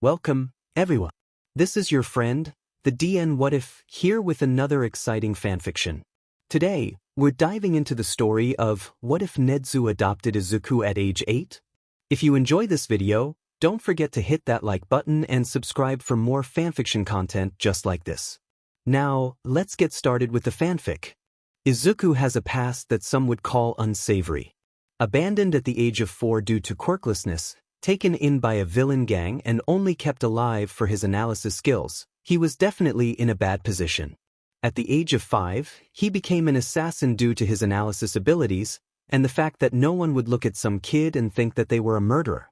Welcome, everyone. This is your friend, the DN What If, here with another exciting fanfiction. Today, we're diving into the story of What If Nedzu Adopted Izuku at age 8? If you enjoy this video, don't forget to hit that like button and subscribe for more fanfiction content just like this. Now, let's get started with the fanfic. Izuku has a past that some would call unsavory. Abandoned at the age of 4 due to quirklessness, taken in by a villain gang and only kept alive for his analysis skills, he was definitely in a bad position. At the age of 5, he became an assassin due to his analysis abilities and the fact that no one would look at some kid and think that they were a murderer.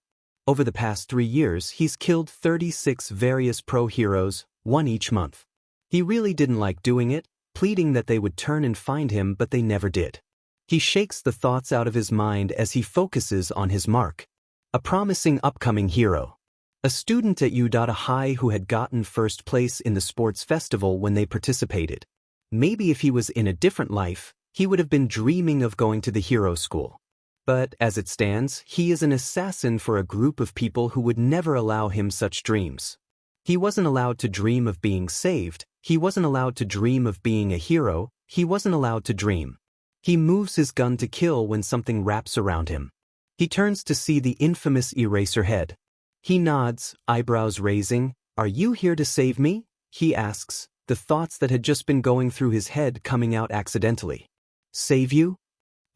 Over the past 3 years, he's killed 36 various pro heroes, one each month. He really didn't like doing it, pleading that they would turn and find him, but they never did. He shakes the thoughts out of his mind as he focuses on his mark. A promising upcoming hero. A student at Udata High who had gotten first place in the sports festival when they participated. Maybe if he was in a different life, he would have been dreaming of going to the hero school. But as it stands, he is an assassin for a group of people who would never allow him such dreams. He wasn't allowed to dream of being saved, he wasn't allowed to dream of being a hero, he wasn't allowed to dream. He moves his gun to kill when something wraps around him. He turns to see the infamous Eraserhead. He nods, eyebrows raising. "Are you here to save me?" he asks, the thoughts that had just been going through his head coming out accidentally. "Save you?"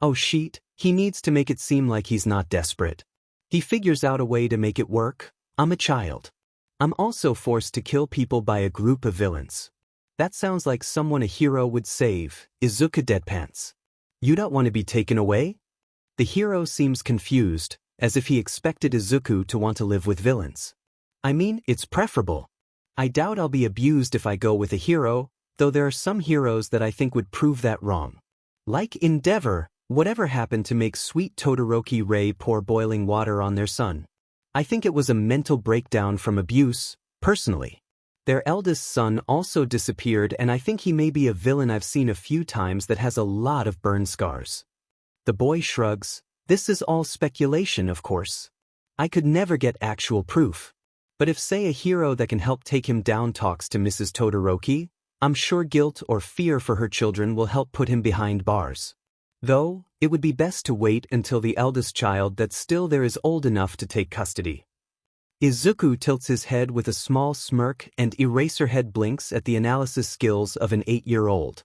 Oh shit, he needs to make it seem like he's not desperate. He figures out a way to make it work. "I'm a child. I'm also forced to kill people by a group of villains." That sounds like someone a hero would save. Izuku deadpants. "You don't want to be taken away?" The hero seems confused, as if he expected Izuku to want to live with villains. "I mean, it's preferable. I doubt I'll be abused if I go with a hero, though there are some heroes that I think would prove that wrong. Like Endeavor, whatever happened to make sweet Todoroki Ray pour boiling water on their son? I think it was a mental breakdown from abuse, personally. Their eldest son also disappeared, and I think he may be a villain I've seen a few times that has a lot of burn scars." The boy shrugs. "This is all speculation, of course. I could never get actual proof. But if, say, a hero that can help take him down talks to Mrs. Todoroki, I'm sure guilt or fear for her children will help put him behind bars. Though, it would be best to wait until the eldest child that's still there is old enough to take custody." Izuku tilts his head with a small smirk and Eraserhead blinks at the analysis skills of an 8-year-old.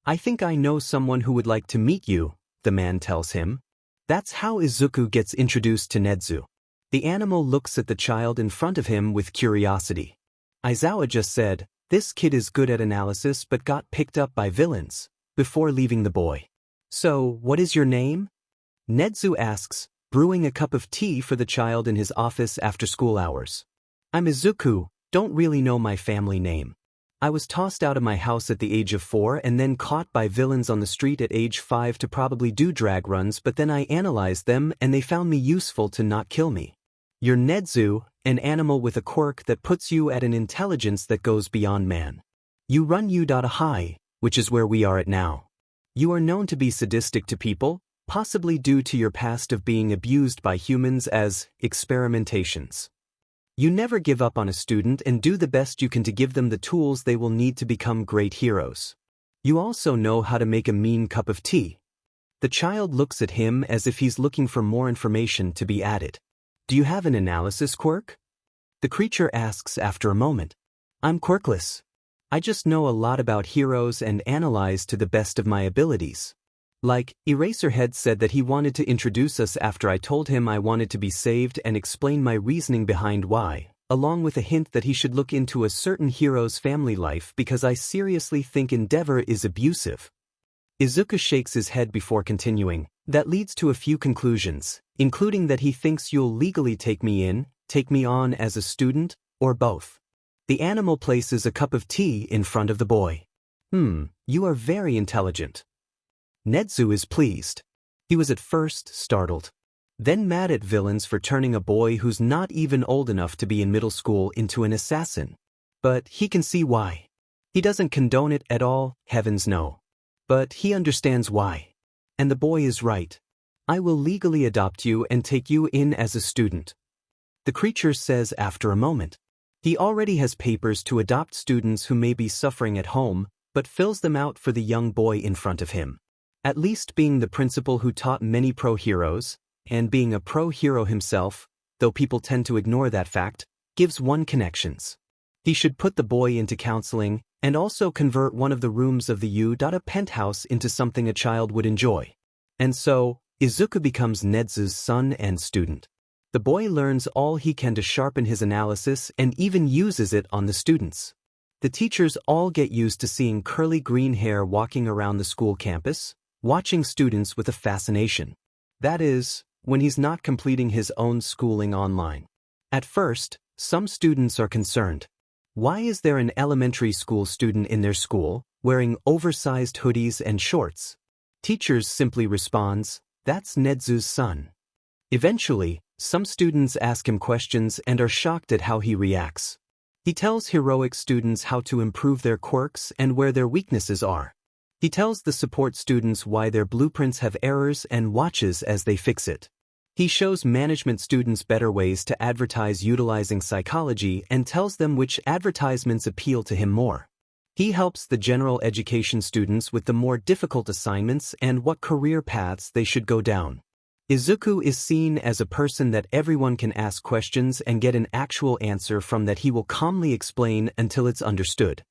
"I think I know someone who would like to meet you," the man tells him. That's how Izuku gets introduced to Nedzu. The animal looks at the child in front of him with curiosity. Aizawa just said, "This kid is good at analysis but got picked up by villains," before leaving the boy. "So, what is your name?" Nedzu asks, brewing a cup of tea for the child in his office after school hours. "I'm Izuku, don't really know my family name. I was tossed out of my house at the age of 4 and then caught by villains on the street at age 5 to probably do drag runs, but then I analyzed them and they found me useful to not kill me. You're Nedzu, an animal with a quirk that puts you at an intelligence that goes beyond man. You run Udata High, which is where we are at now. You are known to be sadistic to people, possibly due to your past of being abused by humans as experimentations. You never give up on a student and do the best you can to give them the tools they will need to become great heroes. You also know how to make a mean cup of tea." The child looks at him as if he's looking for more information to be added. "Do you have an analysis quirk?" The creature asks after a moment. "I'm quirkless. I just know a lot about heroes and analyze to the best of my abilities. Like, Eraserhead said that he wanted to introduce us after I told him I wanted to be saved and explain my reasoning behind why, along with a hint that he should look into a certain hero's family life because I seriously think Endeavor is abusive." Izuku shakes his head before continuing. "That leads to a few conclusions, including that he thinks you'll legally take me on as a student, or both." The animal places a cup of tea in front of the boy. You are very intelligent." Nedzu is pleased. He was at first startled, then mad at villains for turning a boy who's not even old enough to be in middle school into an assassin. But he can see why. He doesn't condone it at all, heavens no. But he understands why. And the boy is right. "I will legally adopt you and take you in as a student." The creature says after a moment. He already has papers to adopt students who may be suffering at home, but fills them out for the young boy in front of him. At least being the principal who taught many pro-heroes, and being a pro-hero himself, though people tend to ignore that fact, gives one connections. He should put the boy into counseling, and also convert one of the rooms of the penthouse into something a child would enjoy. And so, Izuku becomes Nedzu's son and student. The boy learns all he can to sharpen his analysis and even uses it on the students. The teachers all get used to seeing curly green hair walking around the school campus, watching students with a fascination. That is, when he's not completing his own schooling online. At first, some students are concerned. Why is there an elementary school student in their school, wearing oversized hoodies and shorts? Teachers simply responds, "That's Nedzu's son." Eventually, some students ask him questions and are shocked at how he reacts. He tells heroic students how to improve their quirks and where their weaknesses are. He tells the support students why their blueprints have errors and watches as they fix it. He shows management students better ways to advertise utilizing psychology and tells them which advertisements appeal to him more. He helps the general education students with the more difficult assignments and what career paths they should go down. Izuku is seen as a person that everyone can ask questions and get an actual answer from that he will calmly explain until it's understood.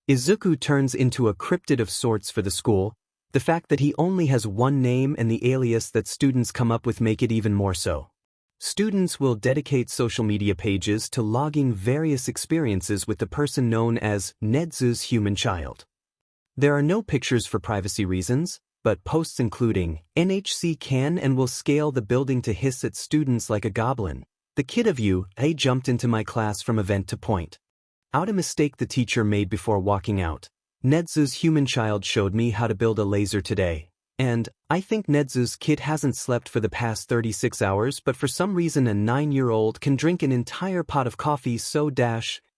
Izuku turns into a cryptid of sorts for the school. The fact that he only has one name and the alias that students come up with make it even more so. Students will dedicate social media pages to logging various experiences with the person known as Nedzu's human child. There are no pictures for privacy reasons, but posts including, "NHC can and will scale the building to hiss at students like a goblin. The kid of you, I jumped into my class from event to point out a mistake the teacher made before walking out. Nedzu's human child showed me how to build a laser today. And, I think Nedzu's kid hasn't slept for the past 36 hours but for some reason a 9-year-old can drink an entire pot of coffee so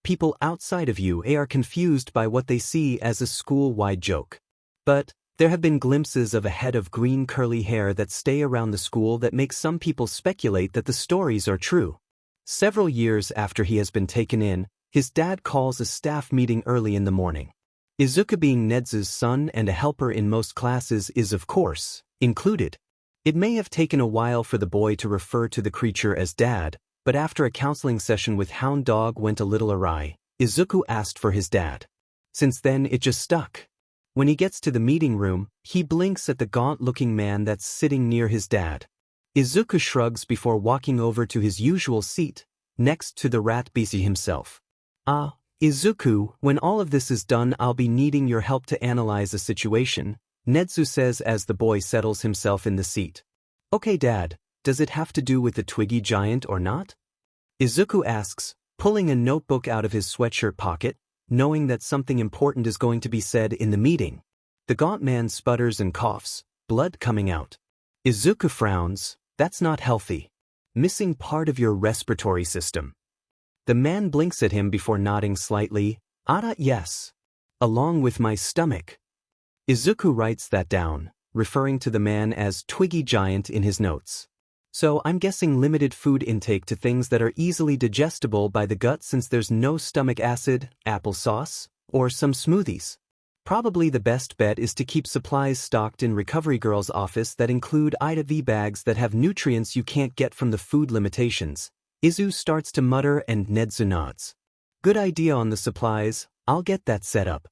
people outside of you are confused by what they see as a school-wide joke. But, there have been glimpses of a head of green curly hair that stay around the school that make some people speculate that the stories are true. Several years after he has been taken in, his dad calls a staff meeting early in the morning. Izuku being Nedzu's son and a helper in most classes is of course included. It may have taken a while for the boy to refer to the creature as dad, but after a counseling session with Hound Dog went a little awry, Izuku asked for his dad. Since then it just stuck. When he gets to the meeting room, he blinks at the gaunt-looking man that's sitting near his dad. Izuku shrugs before walking over to his usual seat, next to the rat beastie himself. Izuku, when all of this is done I'll be needing your help to analyze the situation, Nedzu says as the boy settles himself in the seat. Okay Dad, does it have to do with the Twiggy giant or not? Izuku asks, pulling a notebook out of his sweatshirt pocket, knowing that something important is going to be said in the meeting. The gaunt man sputters and coughs, blood coming out. Izuku frowns, that's not healthy. Missing part of your respiratory system. The man blinks at him before nodding slightly, yes. Along with my stomach. Izuku writes that down, referring to the man as Twiggy Giant in his notes. So I'm guessing limited food intake to things that are easily digestible by the gut since there's no stomach acid, applesauce, or some smoothies. Probably the best bet is to keep supplies stocked in Recovery Girl's office that include IV bags that have nutrients you can't get from the food limitations. Izu starts to mutter and Nedzu nods. Good idea on the supplies, I'll get that set up.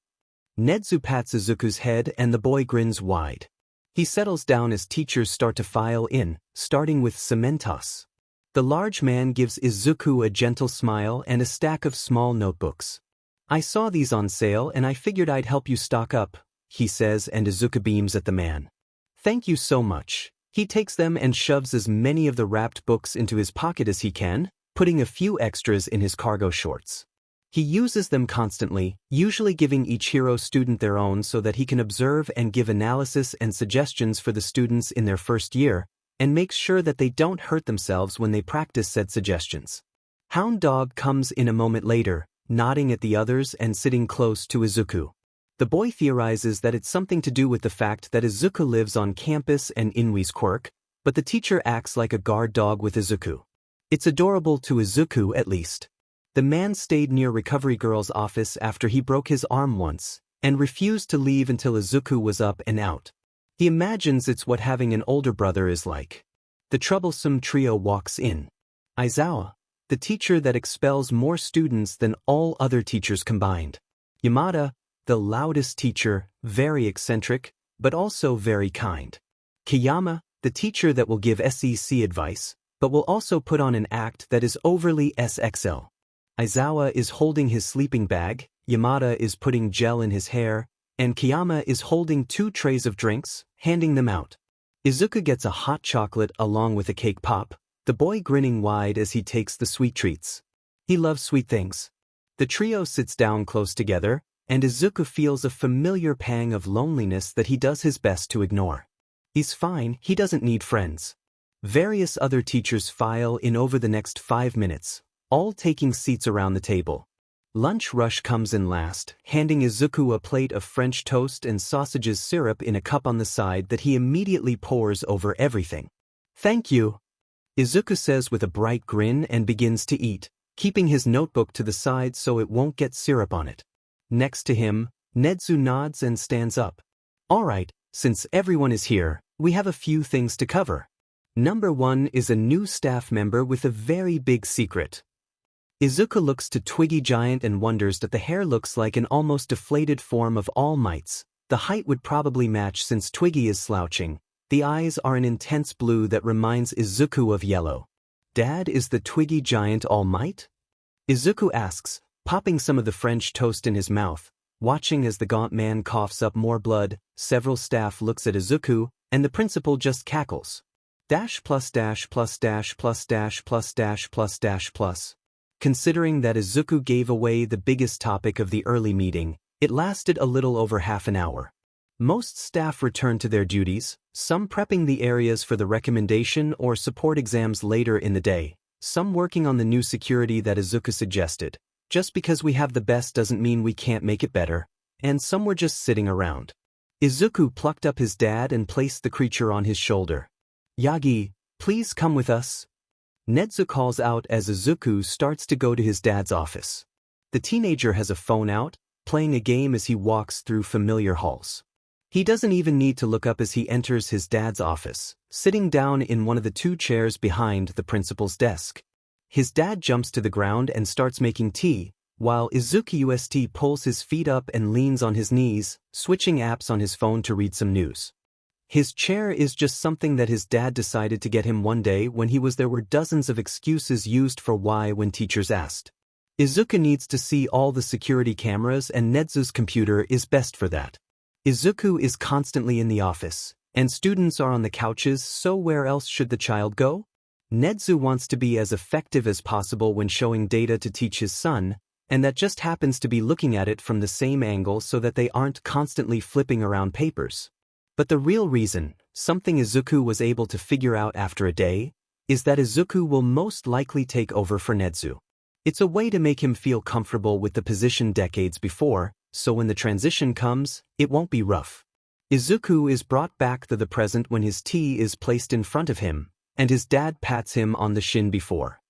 Nedzu pats Izuku's head and the boy grins wide. He settles down as teachers start to file in, starting with Cementos. The large man gives Izuku a gentle smile and a stack of small notebooks. I saw these on sale and I figured I'd help you stock up, he says and Izuku beams at the man. Thank you so much. He takes them and shoves as many of the wrapped books into his pocket as he can, putting a few extras in his cargo shorts. He uses them constantly, usually giving each hero student their own so that he can observe and give analysis and suggestions for the students in their first year, and makes sure that they don't hurt themselves when they practice said suggestions. Hound Dog comes in a moment later, nodding at the others and sitting close to Izuku. The boy theorizes that it's something to do with the fact that Izuku lives on campus and Inui's quirk, but the teacher acts like a guard dog with Izuku. It's adorable to Izuku at least. The man stayed near Recovery Girl's office after he broke his arm once, and refused to leave until Izuku was up and out. He imagines it's what having an older brother is like. The troublesome trio walks in. Aizawa, the teacher that expels more students than all other teachers combined. Yamada, the loudest teacher, very eccentric, but also very kind. Kiyama, the teacher that will give SEC advice, but will also put on an act that is overly SXL. Aizawa is holding his sleeping bag, Yamada is putting gel in his hair, and Kiyama is holding 2 trays of drinks, handing them out. Izuku gets a hot chocolate along with a cake pop, the boy grinning wide as he takes the sweet treats. He loves sweet things. The trio sits down close together, and Izuku feels a familiar pang of loneliness that he does his best to ignore. He's fine, he doesn't need friends. Various other teachers file in over the next 5 minutes, all taking seats around the table. Lunch rush comes in last, handing Izuku a plate of French toast and sausages syrup in a cup on the side that he immediately pours over everything. "Thank you," Izuku says with a bright grin and begins to eat, keeping his notebook to the side so it won't get syrup on it. Next to him, Nedzu nods and stands up. "All right, since everyone is here, we have a few things to cover. Number 1 is a new staff member with a very big secret." Izuku looks to Twiggy Giant and wonders that the hair looks like an almost deflated form of All Might's. The height would probably match since Twiggy is slouching. The eyes are an intense blue that reminds Izuku of yellow. "Dad, is the Twiggy Giant All Might?" Izuku asks, popping some of the French toast in his mouth. Watching as the gaunt man coughs up more blood, several staff looks at Izuku, and the principal just cackles. Dash plus dash plus dash plus dash plus dash plus dash plus. Considering that Izuku gave away the biggest topic of the early meeting, it lasted a little over half an hour. Most staff returned to their duties, some prepping the areas for the recommendation or support exams later in the day, some working on the new security that Izuku suggested. Just because we have the best doesn't mean we can't make it better, and some were just sitting around. Izuku plucked up his dad and placed the creature on his shoulder. "Yagi, please come with us." Nedzu calls out as Izuku starts to go to his dad's office. The teenager has a phone out, playing a game as he walks through familiar halls. He doesn't even need to look up as he enters his dad's office, sitting down in one of the 2 chairs behind the principal's desk. His dad jumps to the ground and starts making tea, while Izuku pulls his feet up and leans on his knees, switching apps on his phone to read some news. His chair is just something that his dad decided to get him one day when there were dozens of excuses used for why when teachers asked. Izuku needs to see all the security cameras and Nedzu's computer is best for that. Izuku is constantly in the office, and students are on the couches, so where else should the child go? Nedzu wants to be as effective as possible when showing data to teach his son, and that just happens to be looking at it from the same angle so that they aren't constantly flipping around papers. But the real reason, something Izuku was able to figure out after a day, is that Izuku will most likely take over for Nedzu. It's a way to make him feel comfortable with the position decades before, so when the transition comes, it won't be rough. Izuku is brought back to the present when his tea is placed in front of him, and his dad pats him on the shin before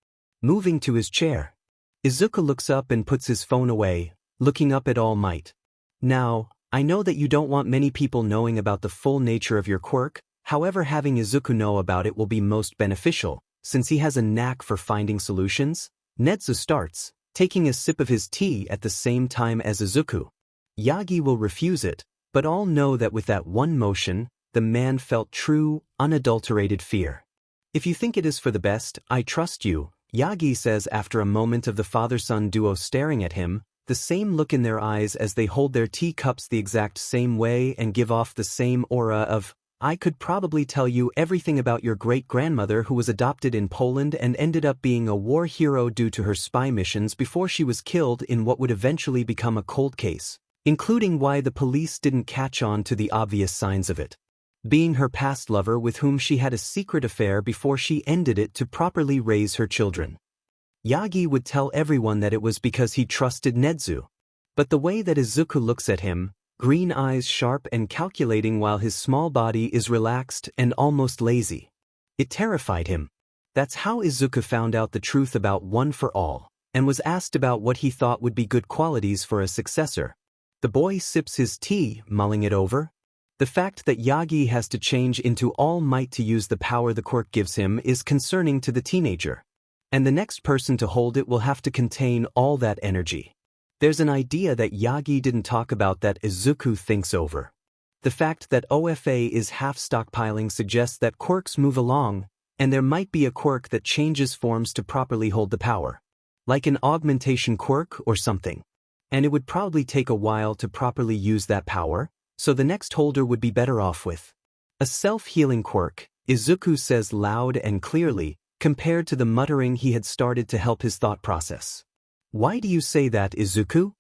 moving to his chair. Izuku looks up and puts his phone away, looking up at All Might. "Now, I know that you don't want many people knowing about the full nature of your quirk, however having Izuku know about it will be most beneficial, since he has a knack for finding solutions." Nedzu starts, taking a sip of his tea at the same time as Izuku. Yagi will refuse it, but all know that with that one motion, the man felt true, unadulterated fear. "If you think it is for the best, I trust you," Yagi says after a moment of the father-son duo staring at him, the same look in their eyes as they hold their teacups the exact same way and give off the same aura of, "I could probably tell you everything about your great-grandmother who was adopted in Poland and ended up being a war hero due to her spy missions before she was killed in what would eventually become a cold case, including why the police didn't catch on to the obvious signs of it. Being her past lover with whom she had a secret affair before she ended it to properly raise her children." Yagi would tell everyone that it was because he trusted Nedzu. But the way that Izuku looks at him, green eyes sharp and calculating while his small body is relaxed and almost lazy, it terrified him. That's how Izuku found out the truth about One for All, and was asked about what he thought would be good qualities for a successor. The boy sips his tea, mulling it over. The fact that Yagi has to change into All Might to use the power the quirk gives him is concerning to the teenager. And the next person to hold it will have to contain all that energy. There's an idea that Yagi didn't talk about that Izuku thinks over. The fact that OFA is half stockpiling suggests that quirks move along, and there might be a quirk that changes forms to properly hold the power. Like an augmentation quirk or something. And it would probably take a while to properly use that power, so the next holder would be better off with a self-healing quirk, Izuku says loud and clearly, compared to the muttering he had started to help his thought process. Why do you say that, Izuku?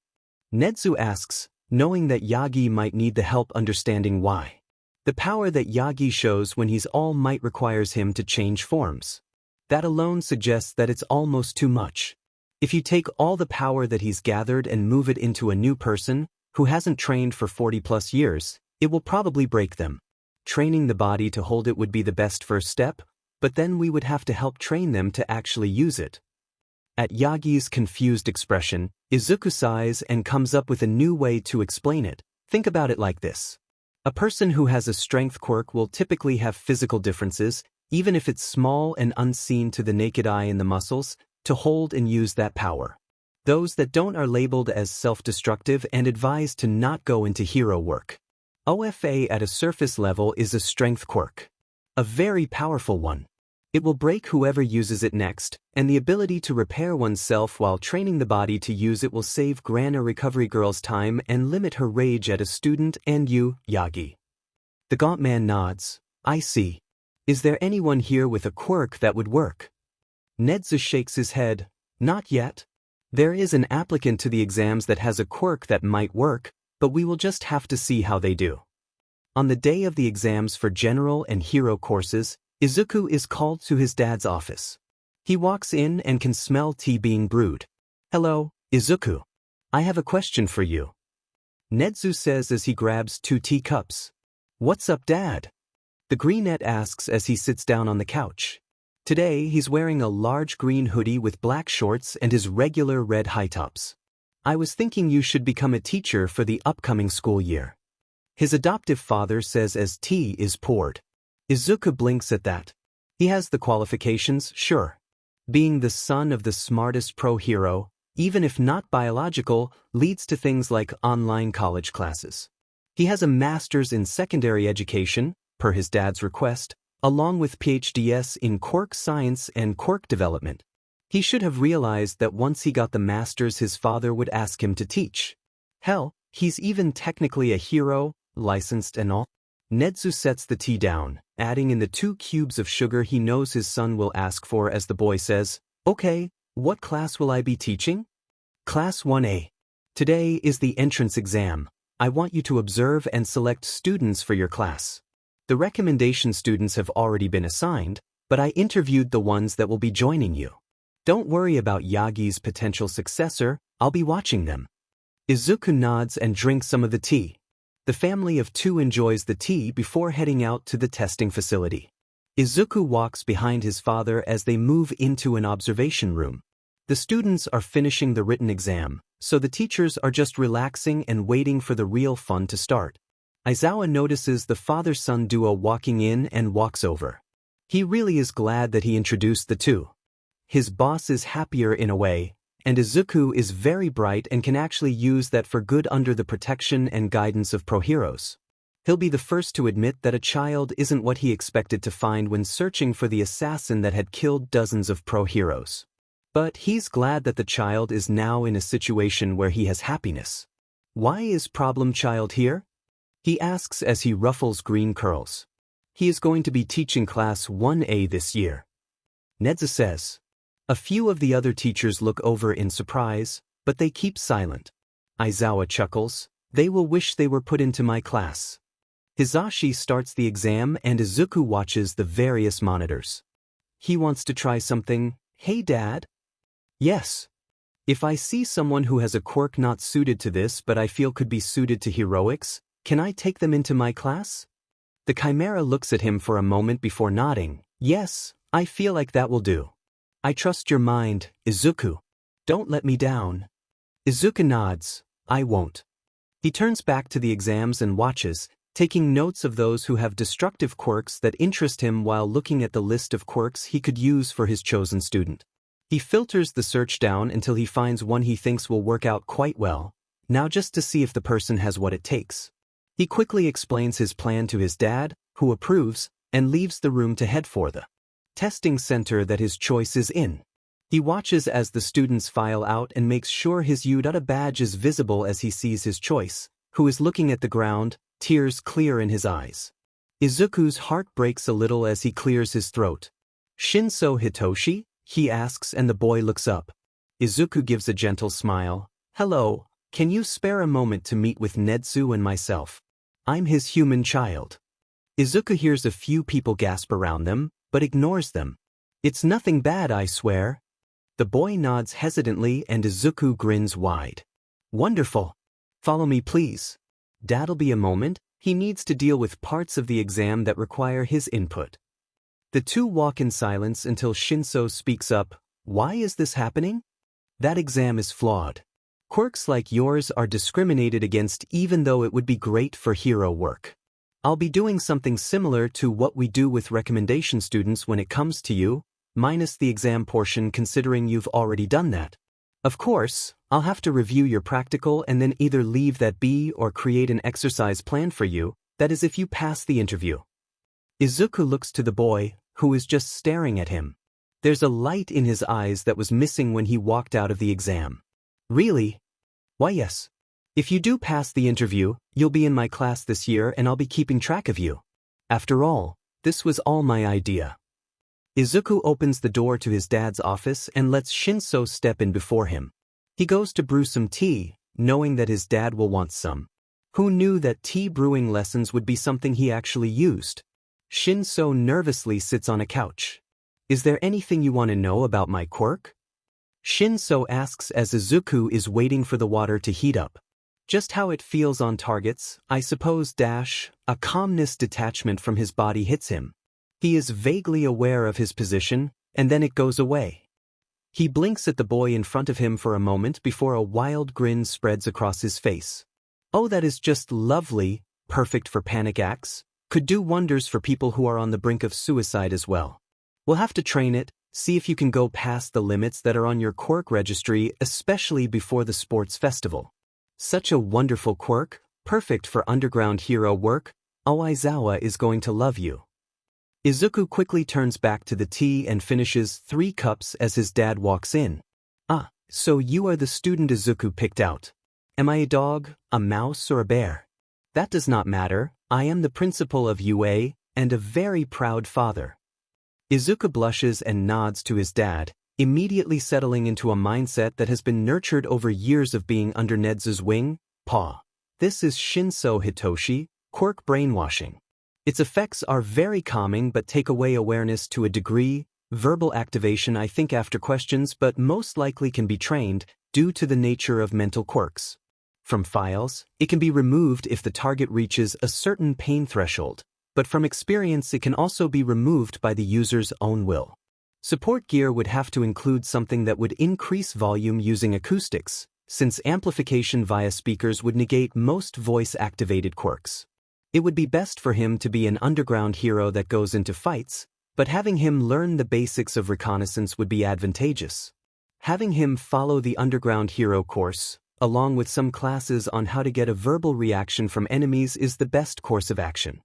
Nedzu asks, knowing that Yagi might need the help understanding why. The power that Yagi shows when he's All Might requires him to change forms. That alone suggests that it's almost too much. If you take all the power that he's gathered and move it into a new person, who hasn't trained for 40+ years, it will probably break them. Training the body to hold it would be the best first step, but then we would have to help train them to actually use it. At Yagi's confused expression, Izuku sighs and comes up with a new way to explain it. Think about it like this. A person who has a strength quirk will typically have physical differences, even if it's small and unseen to the naked eye in the muscles, to hold and use that power. Those that don't are labeled as self-destructive and advised to not go into hero work. OFA at a surface level is a strength quirk. A very powerful one. It will break whoever uses it next, and the ability to repair oneself while training the body to use it will save Grana Recovery Girl's time and limit her rage at a student and you, Yagi. The gaunt man nods. I see. Is there anyone here with a quirk that would work? Nedzu shakes his head. Not yet. There is an applicant to the exams that has a quirk that might work, but we will just have to see how they do. On the day of the exams for general and hero courses, Izuku is called to his dad's office. He walks in and can smell tea being brewed. Hello, Izuku. I have a question for you. Nedzu says as he grabs 2 teacups. What's up, Dad? The greenette asks as he sits down on the couch. Today, he's wearing a large green hoodie with black shorts and his regular red high tops. I was thinking you should become a teacher for the upcoming school year. His adoptive father says as tea is poured. Izuku blinks at that. He has the qualifications, sure. Being the son of the smartest pro hero, even if not biological, leads to things like online college classes. He has a master's in secondary education, per his dad's request, along with PhDs in Quirk science and Quirk development. He should have realized that once he got the master's his father would ask him to teach. Hell, he's even technically a hero, licensed and all. Nedzu sets the tea down, adding in the 2 cubes of sugar he knows his son will ask for as the boy says, Okay, what class will I be teaching? Class 1A. Today is the entrance exam. I want you to observe and select students for your class. The recommendation students have already been assigned, but I interviewed the ones that will be joining you. Don't worry about Yagi's potential successor, I'll be watching them. Izuku nods and drinks some of the tea. The family of 2 enjoys the tea before heading out to the testing facility. Izuku walks behind his father as they move into an observation room. The students are finishing the written exam, so the teachers are just relaxing and waiting for the real fun to start. Aizawa notices the father-son duo walking in and walks over. He really is glad that he introduced the 2. His boss is happier in a way, and Izuku is very bright and can actually use that for good under the protection and guidance of pro-heroes. He'll be the first to admit that a child isn't what he expected to find when searching for the assassin that had killed dozens of pro-heroes. But he's glad that the child is now in a situation where he has happiness. Why is Problem Child here? He asks as he ruffles green curls. He is going to be teaching class 1A this year. Nedzu says. A few of the other teachers look over in surprise, but they keep silent. Aizawa chuckles. They will wish they were put into my class. Hisashi starts the exam and Izuku watches the various monitors. He wants to try something. Hey, Dad? Yes. If I see someone who has a quirk not suited to this but I feel could be suited to heroics, can I take them into my class? The Chimera looks at him for a moment before nodding. Yes, I feel like that will do. I trust your mind, Izuku. Don't let me down. Izuku nods. I won't. He turns back to the exams and watches, taking notes of those who have destructive quirks that interest him while looking at the list of quirks he could use for his chosen student. He filters the search down until he finds one he thinks will work out quite well, now just to see if the person has what it takes. He quickly explains his plan to his dad, who approves, and leaves the room to head for the testing center that his choice is in. He watches as the students file out and makes sure his Udata badge is visible as he sees his choice, who is looking at the ground, tears clear in his eyes. Izuku's heart breaks a little as he clears his throat. Shinso Hitoshi? He asks and the boy looks up. Izuku gives a gentle smile. Hello, can you spare a moment to meet with Nedzu and myself? I'm his human child. Izuku hears a few people gasp around them, but ignores them. It's nothing bad, I swear. The boy nods hesitantly and Izuku grins wide. Wonderful. Follow me please. Dad'll be a moment, he needs to deal with parts of the exam that require his input. The two walk in silence until Shinso speaks up. Why is this happening? That exam is flawed. Quirks like yours are discriminated against even though it would be great for hero work. I'll be doing something similar to what we do with recommendation students when it comes to you, minus the exam portion considering you've already done that. Of course, I'll have to review your practical and then either leave that be or create an exercise plan for you, that is if you pass the interview. Izuku looks to the boy, who is just staring at him. There's a light in his eyes that was missing when he walked out of the exam. Really? Why yes. If you do pass the interview, you'll be in my class this year and I'll be keeping track of you. After all, this was all my idea. Izuku opens the door to his dad's office and lets Shinso step in before him. He goes to brew some tea, knowing that his dad will want some. Who knew that tea brewing lessons would be something he actually used? Shinso nervously sits on a couch. Is there anything you want to know about my quirk? Shinso asks as Izuku is waiting for the water to heat up. Just how it feels on targets, I suppose. A calmness detachment from his body hits him. He is vaguely aware of his position, and then it goes away. He blinks at the boy in front of him for a moment before a wild grin spreads across his face. Oh, that is just lovely, perfect for panic acts, could do wonders for people who are on the brink of suicide as well. We'll have to train it, see if you can go past the limits that are on your quirk registry, especially before the sports festival. Such a wonderful quirk, perfect for underground hero work. Aizawa is going to love you. Izuku quickly turns back to the tea and finishes 3 cups as his dad walks in. Ah, so you are the student Izuku picked out. Am I a dog, a mouse or a bear? That does not matter, I am the principal of UA, and a very proud father. Izuku blushes and nods to his dad, immediately settling into a mindset that has been nurtured over years of being under Nedzu's wing. This is Shinso Hitoshi, quirk brainwashing. Its effects are very calming but take away awareness to a degree. Verbal activation I think after questions but most likely can be trained, due to the nature of mental quirks. From files, it can be removed if the target reaches a certain pain threshold, but from experience it can also be removed by the user's own will. Support gear would have to include something that would increase volume using acoustics, since amplification via speakers would negate most voice-activated quirks. It would be best for him to be an underground hero that goes into fights, but having him learn the basics of reconnaissance would be advantageous. Having him follow the underground hero course, along with some classes on how to get a verbal reaction from enemies, is the best course of action.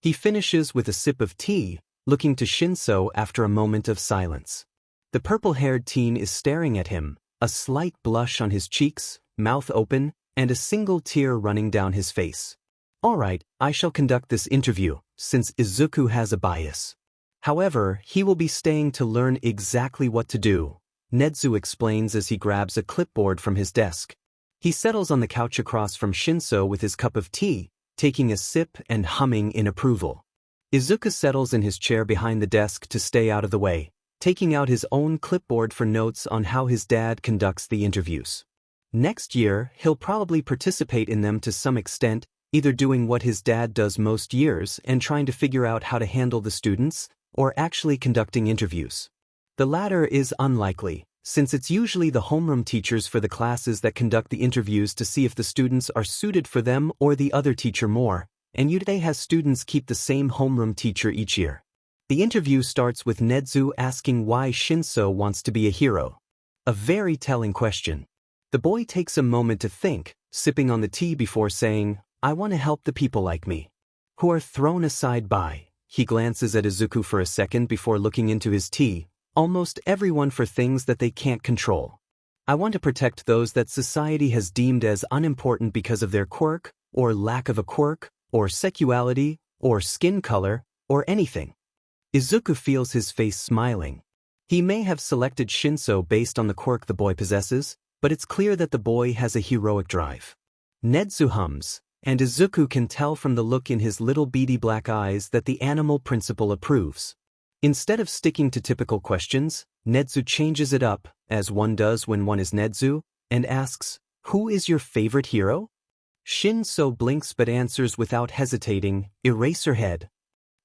He finishes with a sip of tea, looking to Shinso after a moment of silence. The purple-haired teen is staring at him, a slight blush on his cheeks, mouth open, and a single tear running down his face. All right, I shall conduct this interview, since Izuku has a bias. However, he will be staying to learn exactly what to do, Nedzu explains as he grabs a clipboard from his desk. He settles on the couch across from Shinso with his cup of tea, taking a sip and humming in approval. Izuku settles in his chair behind the desk to stay out of the way, taking out his own clipboard for notes on how his dad conducts the interviews. Next year, he'll probably participate in them to some extent, either doing what his dad does most years and trying to figure out how to handle the students, or actually conducting interviews. The latter is unlikely, since it's usually the homeroom teachers for the classes that conduct the interviews to see if the students are suited for them or the other teacher more, and Uday has students keep the same homeroom teacher each year. The interview starts with Nedzu asking why Shinso wants to be a hero. A very telling question. The boy takes a moment to think, sipping on the tea before saying, "I want to help the people like me, who are thrown aside by." He glances at Izuku for a second before looking into his tea. "Almost everyone for things that they can't control. I want to protect those that society has deemed as unimportant because of their quirk, or lack of a quirk, or sexuality, or skin color, or anything." Izuku feels his face smiling. He may have selected Shinso based on the quirk the boy possesses, but it's clear that the boy has a heroic drive. Nedzu hums, and Izuku can tell from the look in his little beady black eyes that the animal principal approves. Instead of sticking to typical questions, Nedzu changes it up, as one does when one is Nedzu, and asks, "Who is your favorite hero?" Shinso blinks but answers without hesitating, "Eraserhead."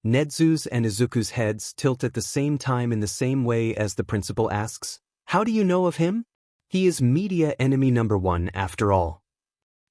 Nedzu's and Izuku's heads tilt at the same time in the same way as the principal asks, "How do you know of him? He is media enemy number 1 after all."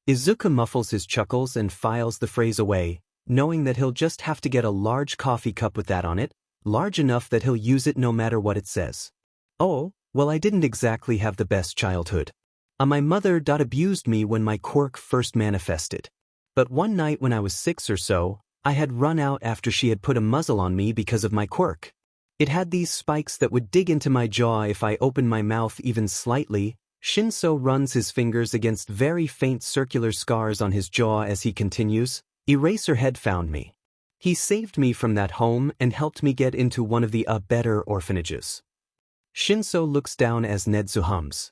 Izuku muffles his chuckles and files the phrase away, knowing that he'll just have to get a large coffee cup with that on it, large enough that he'll use it no matter what it says. "Oh, well, I didn't exactly have the best childhood. My mother abused me when my quirk first manifested. But one night when I was 6 or so, I had run out after she had put a muzzle on me because of my quirk. It had these spikes that would dig into my jaw if I opened my mouth even slightly." Shinso runs his fingers against very faint circular scars on his jaw as he continues, "Eraserhead found me. He saved me from that home and helped me get into one of the better orphanages." Shinso looks down as Nedzu hums.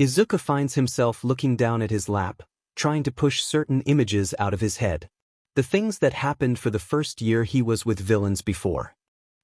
Izuku finds himself looking down at his lap, trying to push certain images out of his head. The things that happened for the first year he was with villains before.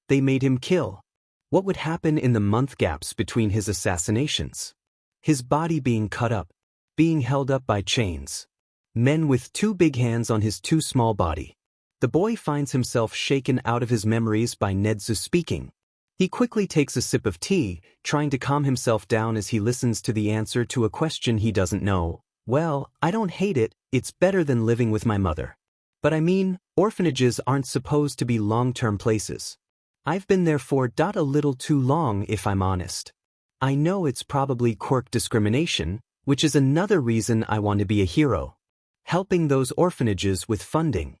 They made him kill. What would happen in the month gaps between his assassinations? His body being cut up, being held up by chains. Men with 2 big hands on his too small body. The boy finds himself shaken out of his memories by Nedzu speaking. He quickly takes a sip of tea, trying to calm himself down as he listens to the answer to a question he doesn't know. "Well, I don't hate it, it's better than living with my mother. But I mean, orphanages aren't supposed to be long-term places. I've been there for a little too long if I'm honest. I know it's probably quirk discrimination, which is another reason I want to be a hero. Helping those orphanages with funding.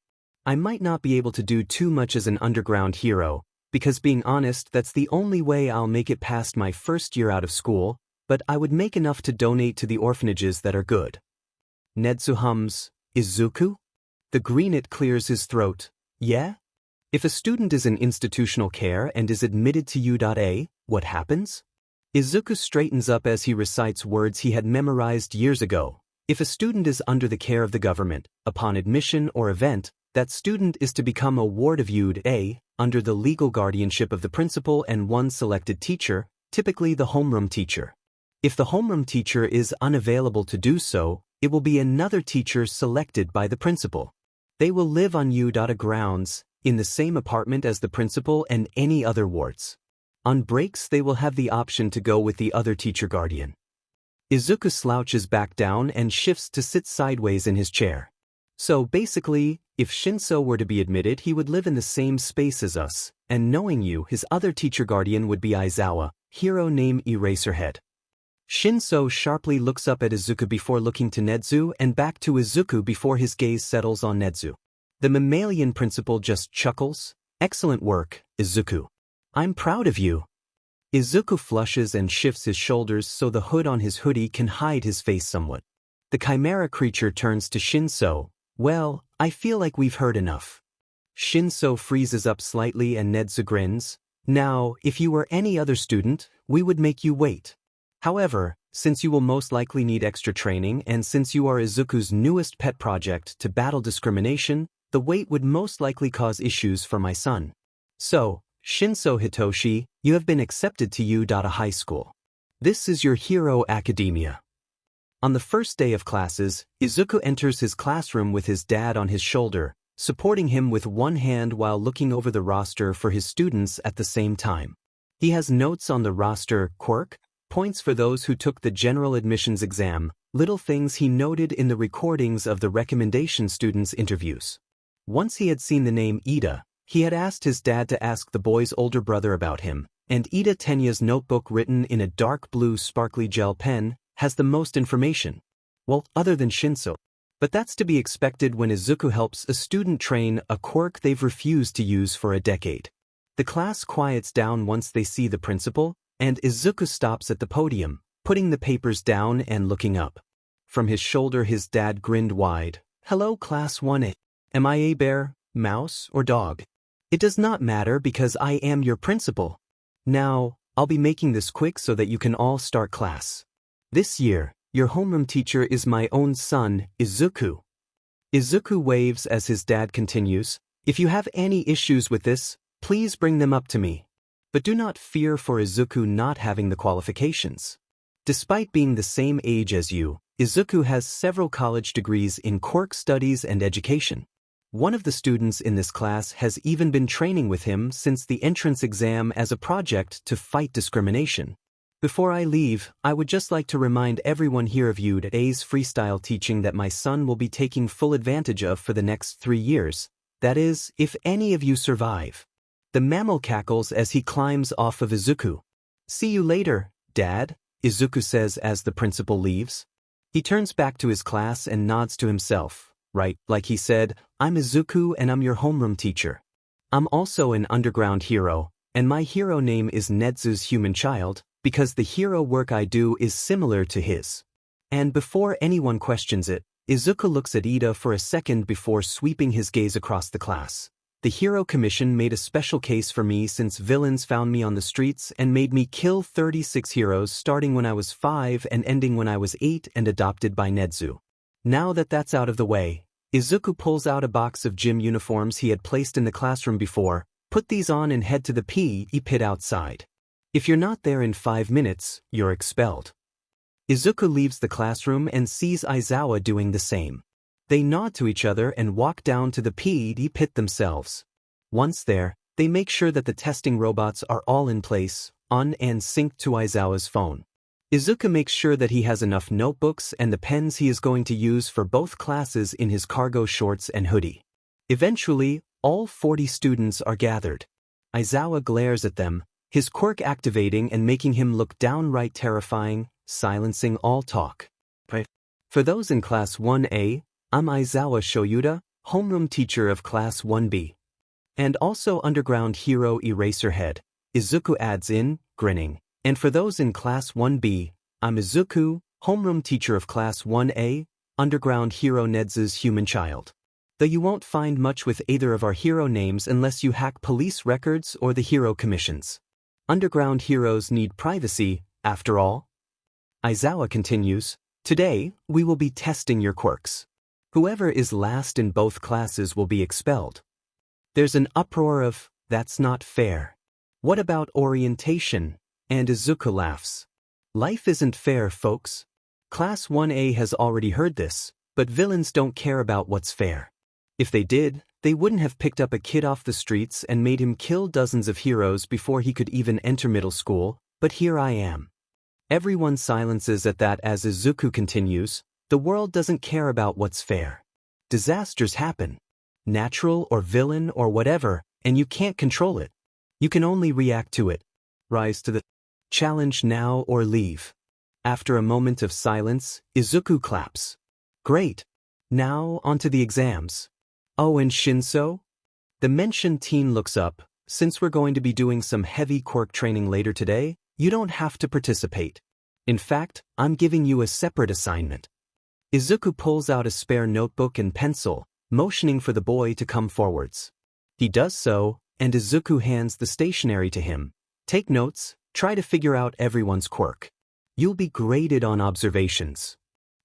I might not be able to do too much as an underground hero, because being honest, that's the only way I'll make it past my first year out of school, but I would make enough to donate to the orphanages that are good." Nedzu hums, "Izuku?" The greenet clears his throat. "Yeah? If a student is in institutional care and is admitted to U.A, what happens?" Izuku straightens up as he recites words he had memorized years ago. If a student is under the care of the government, upon admission or event, that student is to become a ward of U.A, under the legal guardianship of the principal and one selected teacher, typically the homeroom teacher. If the homeroom teacher is unavailable to do so, it will be another teacher selected by the principal. They will live on U.A grounds, in the same apartment as the principal and any other wards. On breaks they will have the option to go with the other teacher guardian. Izuku slouches back down and shifts to sit sideways in his chair. So basically, if Shinso were to be admitted, he would live in the same space as us, and knowing you, his other teacher guardian would be Aizawa, hero name Eraserhead. Shinso sharply looks up at Izuku before looking to Nedzu and back to Izuku before his gaze settles on Nedzu. The mammalian principal just chuckles. "Excellent work, Izuku. I'm proud of you." Izuku flushes and shifts his shoulders so the hood on his hoodie can hide his face somewhat. The chimera creature turns to Shinso. "Well, I feel like we've heard enough." Shinso freezes up slightly and Nedzu grins. "Now, if you were any other student, we would make you wait. However, since you will most likely need extra training and since you are Izuku's newest pet project to battle discrimination, the wait would most likely cause issues for my son. So, Shinso Hitoshi, you have been accepted to U.A High School. This is your hero academia." On the first day of classes, Izuku enters his classroom with his dad on his shoulder, supporting him with one hand while looking over the roster for his students at the same time. He has notes on the roster: Quirk, Points for those who took the general admissions exam, little things he noted in the recordings of the recommendation students' interviews. Once he had seen the name Ida, he had asked his dad to ask the boy's older brother about him, and Ida Tenya's notebook written in a dark blue sparkly gel pen has the most information. Well, other than Shinso. But that's to be expected when Izuku helps a student train a quirk they've refused to use for a decade. The class quiets down once they see the principal, and Izuku stops at the podium, putting the papers down and looking up. From his shoulder his dad grinned wide. "Hello, Class 1A. Am I a bear, mouse, or dog? It does not matter because I am your principal. Now, I'll be making this quick so that you can all start class. This year, your homeroom teacher is my own son, Izuku." Izuku waves as his dad continues, "If you have any issues with this, please bring them up to me. But do not fear for Izuku not having the qualifications. Despite being the same age as you, Izuku has several college degrees in Quirk studies and education. One of the students in this class has even been training with him since the entrance exam as a project to fight discrimination. Before I leave, I would just like to remind everyone here of you today's freestyle teaching that my son will be taking full advantage of for the next 3 years. That is, if any of you survive." The mammal cackles as he climbs off of Izuku. "See you later, Dad," Izuku says as the principal leaves. He turns back to his class and nods to himself. Right, like he said, "I'm Izuku and I'm your homeroom teacher. I'm also an underground hero, and my hero name is Nedzu's human child, because the hero work I do is similar to his." And before anyone questions it, Izuku looks at Ida for a second before sweeping his gaze across the class. "The Hero Commission made a special case for me since villains found me on the streets and made me kill 36 heroes starting when I was 5 and ending when I was 8 and adopted by Nedzu. Now that that's out of the way, Izuku pulls out a box of gym uniforms he had placed in the classroom before, put these on and head to the PE pit outside. If you're not there in 5 minutes, you're expelled." Izuku leaves the classroom and sees Aizawa doing the same. They nod to each other and walk down to the PE pit themselves. Once there, they make sure that the testing robots are all in place, on and synced to Aizawa's phone. Izuku makes sure that he has enough notebooks and the pens he is going to use for both classes in his cargo shorts and hoodie. Eventually, all 40 students are gathered. Aizawa glares at them, his quirk activating and making him look downright terrifying, silencing all talk. For those in Class 1A, I'm Aizawa Shoyuda, homeroom teacher of Class 1B. And also underground hero Eraserhead, Izuku adds in, grinning. And for those in Class 1B, I'm Izuku, homeroom teacher of Class 1A, underground hero Nedzu's human child. Though you won't find much with either of our hero names unless you hack police records or the hero commissions. Underground heroes need privacy, after all. Aizawa continues, "Today, we will be testing your quirks. Whoever is last in both classes will be expelled." There's an uproar of, "That's not fair. What about orientation?" And Izuku laughs. "Life isn't fair, folks. Class 1A has already heard this, but villains don't care about what's fair. If they did, they wouldn't have picked up a kid off the streets and made him kill dozens of heroes before he could even enter middle school, but here I am." Everyone silences at that as Izuku continues, "The world doesn't care about what's fair. Disasters happen. Natural or villain or whatever, and you can't control it. You can only react to it. Rise to the challenge now or leave." After a moment of silence, Izuku claps. "Great. Now onto the exams. Oh, and Shinso?" The mentioned teen looks up. "Since we're going to be doing some heavy quirk training later today, you don't have to participate. In fact, I'm giving you a separate assignment." Izuku pulls out a spare notebook and pencil, motioning for the boy to come forwards. He does so, and Izuku hands the stationery to him. "Take notes, try to figure out everyone's quirk. You'll be graded on observations."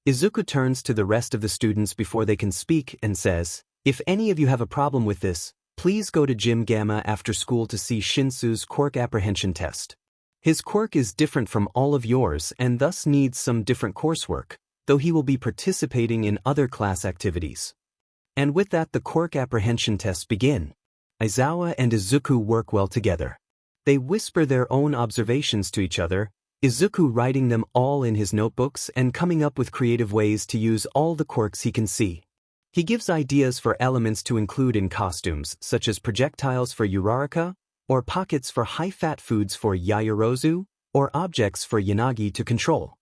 Izuku turns to the rest of the students before they can speak and says, "If any of you have a problem with this, please go to Gym Gamma after school to see Shinsu's quirk apprehension test. His quirk is different from all of yours and thus needs some different coursework, though he will be participating in other class activities." And with that the quirk apprehension tests begin. Aizawa and Izuku work well together. They whisper their own observations to each other, Izuku writing them all in his notebooks and coming up with creative ways to use all the quirks he can see. He gives ideas for elements to include in costumes, such as projectiles for Uraraka, or pockets for high-fat foods for Yaoyorozu, or objects for Yanagi to control.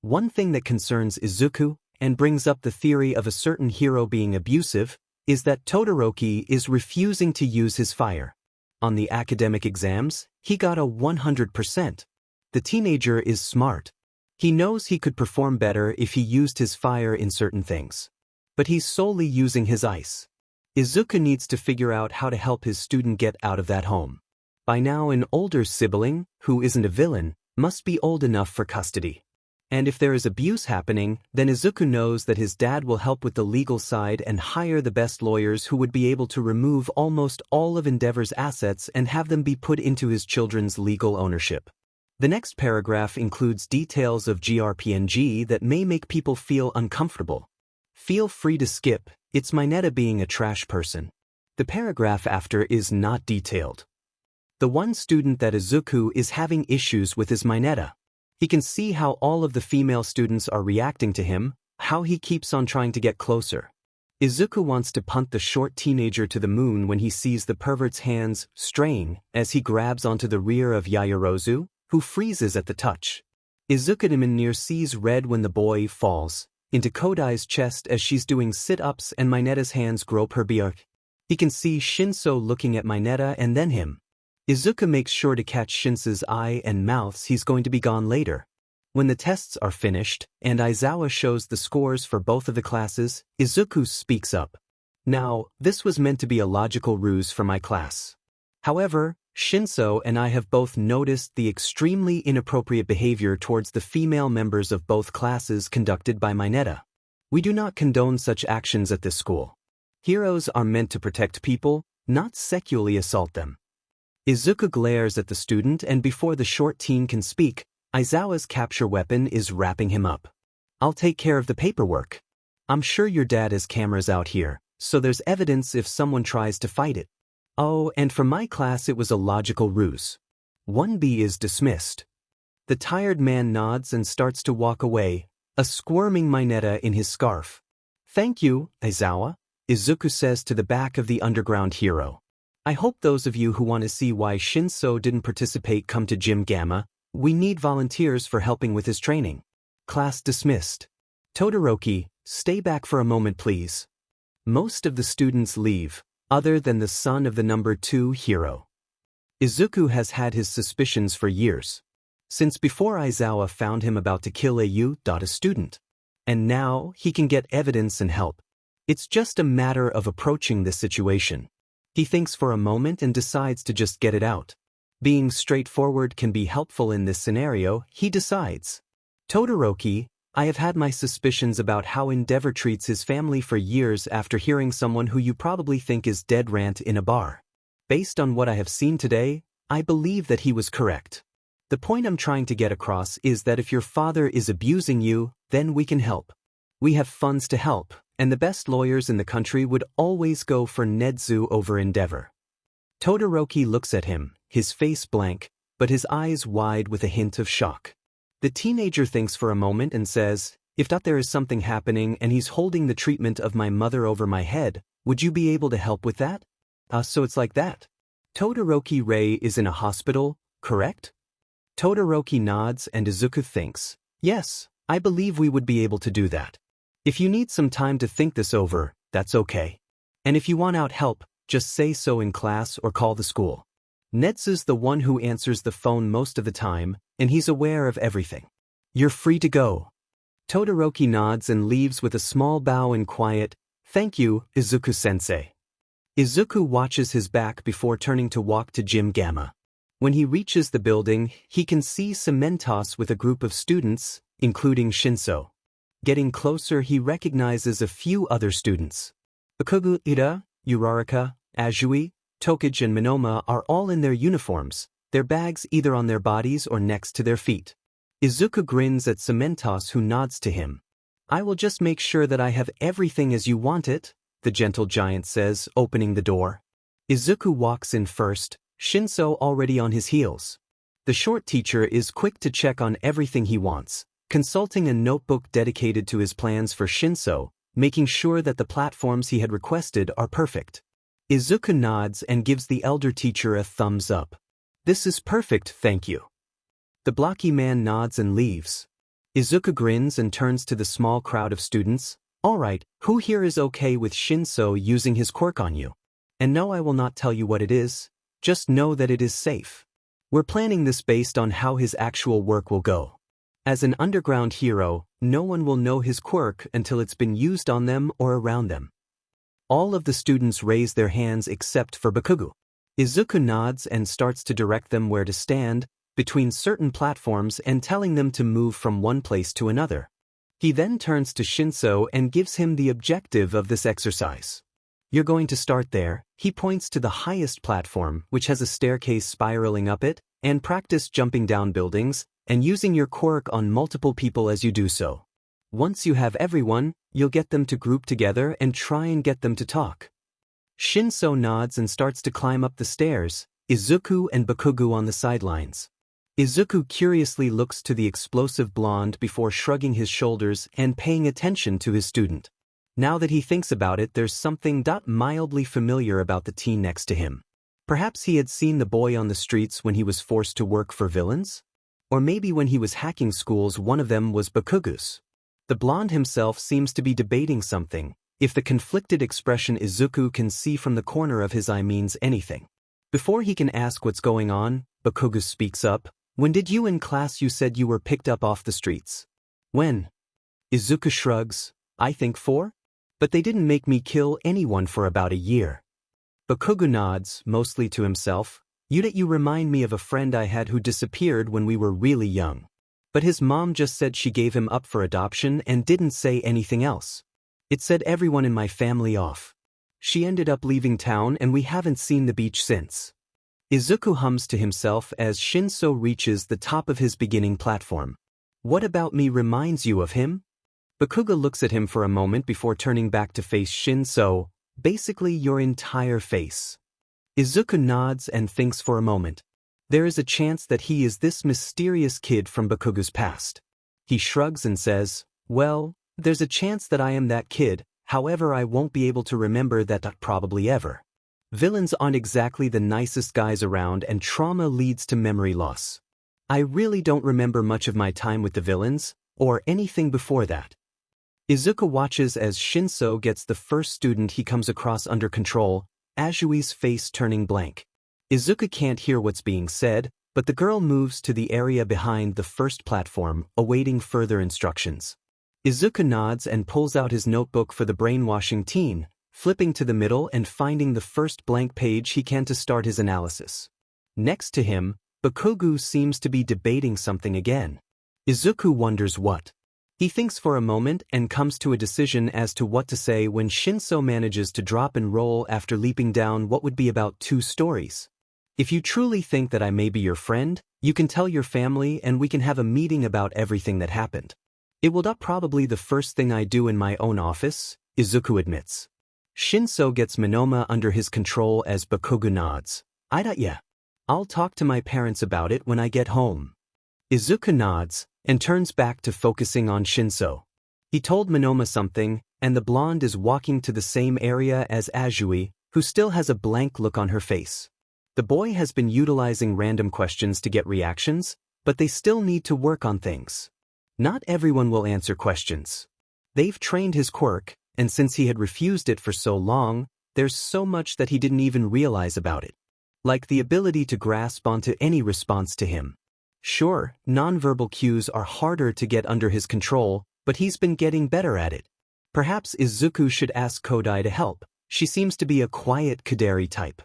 One thing that concerns Izuku, and brings up the theory of a certain hero being abusive, is that Todoroki is refusing to use his fire. On the academic exams, he got a 100%. The teenager is smart. He knows he could perform better if he used his fire in certain things. But he's solely using his ice. Izuku needs to figure out how to help his student get out of that home. By now an older sibling, who isn't a villain, must be old enough for custody. And if there is abuse happening, then Izuku knows that his dad will help with the legal side and hire the best lawyers who would be able to remove almost all of Endeavor's assets and have them be put into his children's legal ownership. The next paragraph includes details of GRPNG that may make people feel uncomfortable. Feel free to skip, it's Minetta being a trash person. The paragraph after is not detailed. The one student that Izuku is having issues with is Minetta. He can see how all of the female students are reacting to him, how he keeps on trying to get closer. Izuku wants to punt the short teenager to the moon when he sees the pervert's hands straying as he grabs onto the rear of Yaoyorozu, who freezes at the touch. Izuku sees red when the boy falls into Kodai's chest as she's doing sit-ups and Minetta's hands grope her beak. He can see Shinso looking at Minetta and then him. Izuku makes sure to catch Shinso's eye and mouths. He's going to be gone later. When the tests are finished, and Aizawa shows the scores for both of the classes, Izuku speaks up. Now, this was meant to be a logical ruse for my class. However, Shinso and I have both noticed the extremely inappropriate behavior towards the female members of both classes conducted by Minetta. We do not condone such actions at this school. Heroes are meant to protect people, not sexually assault them. Izuku glares at the student, and before the short teen can speak, Aizawa's capture weapon is wrapping him up. I'll take care of the paperwork. I'm sure your dad has cameras out here, so there's evidence if someone tries to fight it. Oh, and for my class it was a logical ruse. 1B is dismissed. The tired man nods and starts to walk away, a squirming Minetta in his scarf. Thank you, Aizawa, Izuku says to the back of the underground hero. I hope those of you who want to see why Shinso didn't participate come to Gym Gamma. We need volunteers for helping with his training. Class dismissed. Todoroki, stay back for a moment please. Most of the students leave, other than the son of the number 2 hero. Izuku has had his suspicions for years. Since before Aizawa found him about to kill a student. And now, he can get evidence and help. It's just a matter of approaching this situation. He thinks for a moment and decides to just get it out. Being straightforward can be helpful in this scenario, he decides. Todoroki, I have had my suspicions about how Endeavor treats his family for years after hearing someone who you probably think is dead rant in a bar. Based on what I have seen today, I believe that he was correct. The point I'm trying to get across is that if your father is abusing you, then we can help. We have funds to help, and the best lawyers in the country would always go for Nedzu over Endeavor. Todoroki looks at him, his face blank, but his eyes wide with a hint of shock. The teenager thinks for a moment and says, if there is something happening and he's holding the treatment of my mother over my head, would you be able to help with that? So it's like that. Todoroki Rei is in a hospital, correct? Todoroki nods and Izuku thinks, yes, I believe we would be able to do that. If you need some time to think this over, that's okay. And if you want out help, just say so in class or call the school. Nedzu's the one who answers the phone most of the time, and he's aware of everything. You're free to go. Todoroki nods and leaves with a small bow and quiet, thank you, Izuku-sensei. Izuku watches his back before turning to walk to Gym Gamma. When he reaches the building, he can see Cementos with a group of students, including Shinso. Getting closer, he recognizes a few other students. Bakugos, Ida, Uraraka, Azui, Tokage and Minoma are all in their uniforms, their bags either on their bodies or next to their feet. Izuku grins at Cementos who nods to him. I will just make sure that I have everything as you want it, the gentle giant says, opening the door. Izuku walks in first, Shinso already on his heels. The short teacher is quick to check on everything he wants, consulting a notebook dedicated to his plans for Shinso, making sure that the platforms he had requested are perfect. Izuku nods and gives the elder teacher a thumbs up. This is perfect, thank you. The blocky man nods and leaves. Izuku grins and turns to the small crowd of students. Alright, who here is okay with Shinso using his quirk on you? And no, I will not tell you what it is, just know that it is safe. We're planning this based on how his actual work will go. As an underground hero, no one will know his quirk until it's been used on them or around them. All of the students raise their hands except for Bakugos. Izuku nods and starts to direct them where to stand, between certain platforms and telling them to move from one place to another. He then turns to Shinso and gives him the objective of this exercise. You're going to start there, he points to the highest platform, which has a staircase spiraling up it, and practice jumping down buildings, and using your quirk on multiple people as you do so. Once you have everyone, you'll get them to group together and try and get them to talk. Shinso nods and starts to climb up the stairs, Izuku and Bakugos on the sidelines. Izuku curiously looks to the explosive blonde before shrugging his shoulders and paying attention to his student. Now that he thinks about it, there's something mildly familiar about the teen next to him. Perhaps he had seen the boy on the streets when he was forced to work for villains? Or maybe when he was hacking schools, one of them was Bakugos. The blonde himself seems to be debating something, if the conflicted expression Izuku can see from the corner of his eye means anything. Before he can ask what's going on, Bakugos speaks up. When did you in class you said you were picked up off the streets? When? Izuku shrugs. I think 4? But they didn't make me kill anyone for about a year. Bakugos nods, mostly to himself. You remind me of a friend I had who disappeared when we were really young. But his mom just said she gave him up for adoption and didn't say anything else. It said everyone in my family off. She ended up leaving town and we haven't seen the beach since. Izuku hums to himself as Shinso reaches the top of his beginning platform. What about me reminds you of him? Bakugos looks at him for a moment before turning back to face Shinso, basically your entire face. Izuku nods and thinks for a moment. There is a chance that he is this mysterious kid from Bakugos' past. He shrugs and says, well, there's a chance that I am that kid, however I won't be able to remember that probably ever. Villains aren't exactly the nicest guys around and trauma leads to memory loss. I really don't remember much of my time with the villains, or anything before that. Izuku watches as Shinso gets the first student he comes across under control, Azui's face turning blank. Izuku can't hear what's being said, but the girl moves to the area behind the first platform, awaiting further instructions. Izuku nods and pulls out his notebook for the brainwashing teen, flipping to the middle and finding the first blank page he can to start his analysis. Next to him, Bakugos seems to be debating something again. Izuku wonders what. He thinks for a moment and comes to a decision as to what to say when Shinso manages to drop and roll after leaping down what would be about 2 stories. If you truly think that I may be your friend, you can tell your family and we can have a meeting about everything that happened. It will not probably the first thing I do in my own office, Izuku admits. Shinso gets Minoma under his control as Bakugos nods. Yeah. I'll talk to my parents about it when I get home. Izuku nods and turns back to focusing on Shinso. He told Minoma something, and the blonde is walking to the same area as Azui, who still has a blank look on her face. The boy has been utilizing random questions to get reactions, but they still need to work on things. Not everyone will answer questions. They've trained his quirk, and since he had refused it for so long, there's so much that he didn't even realize about it. Like the ability to grasp onto any response to him. Sure, nonverbal cues are harder to get under his control, but he's been getting better at it. Perhaps Izuku should ask Kodai to help. She seems to be a quiet Kaderi type.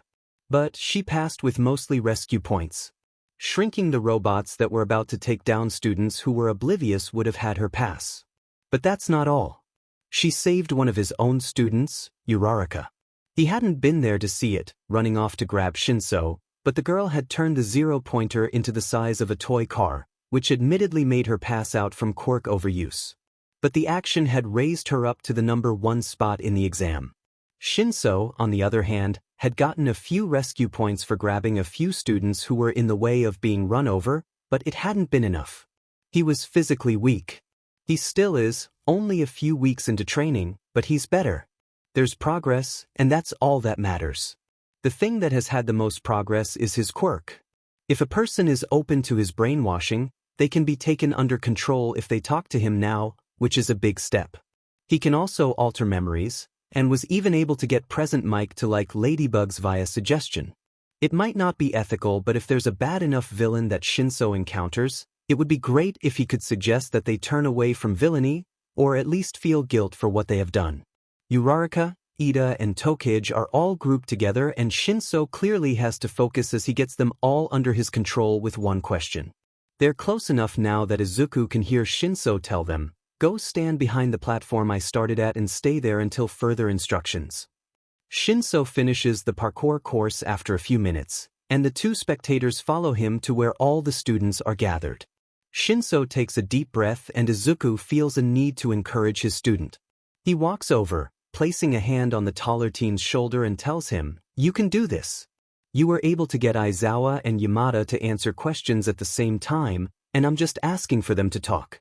But she passed with mostly rescue points. Shrinking the robots that were about to take down students who were oblivious would have had her pass. But that's not all. She saved one of his own students, Uraraka. He hadn't been there to see it, running off to grab Shinso, but the girl had turned the 0-pointer into the size of a toy car, which admittedly made her pass out from quirk overuse. But the action had raised her up to the number 1 spot in the exam. Shinso, on the other hand, had gotten a few rescue points for grabbing a few students who were in the way of being run over, but it hadn't been enough. He was physically weak. He still is, only a few weeks into training, but he's better. There's progress, and that's all that matters. The thing that has had the most progress is his quirk. If a person is open to his brainwashing, they can be taken under control if they talk to him now, which is a big step. He can also alter memories, and was even able to get present Mike to like ladybugs via suggestion. It might not be ethical, but if there's a bad enough villain that Shinso encounters, it would be great if he could suggest that they turn away from villainy, or at least feel guilt for what they have done. Uraraka, Ida, and Tokage are all grouped together, and Shinso clearly has to focus as he gets them all under his control with one question. They're close enough now that Izuku can hear Shinso tell them, "Go stand behind the platform I started at and stay there until further instructions." Shinso finishes the parkour course after a few minutes, and the two spectators follow him to where all the students are gathered. Shinso takes a deep breath, and Izuku feels a need to encourage his student. He walks over, placing a hand on the taller teen's shoulder, and tells him, "You can do this. You were able to get Aizawa and Yamada to answer questions at the same time, and I'm just asking for them to talk."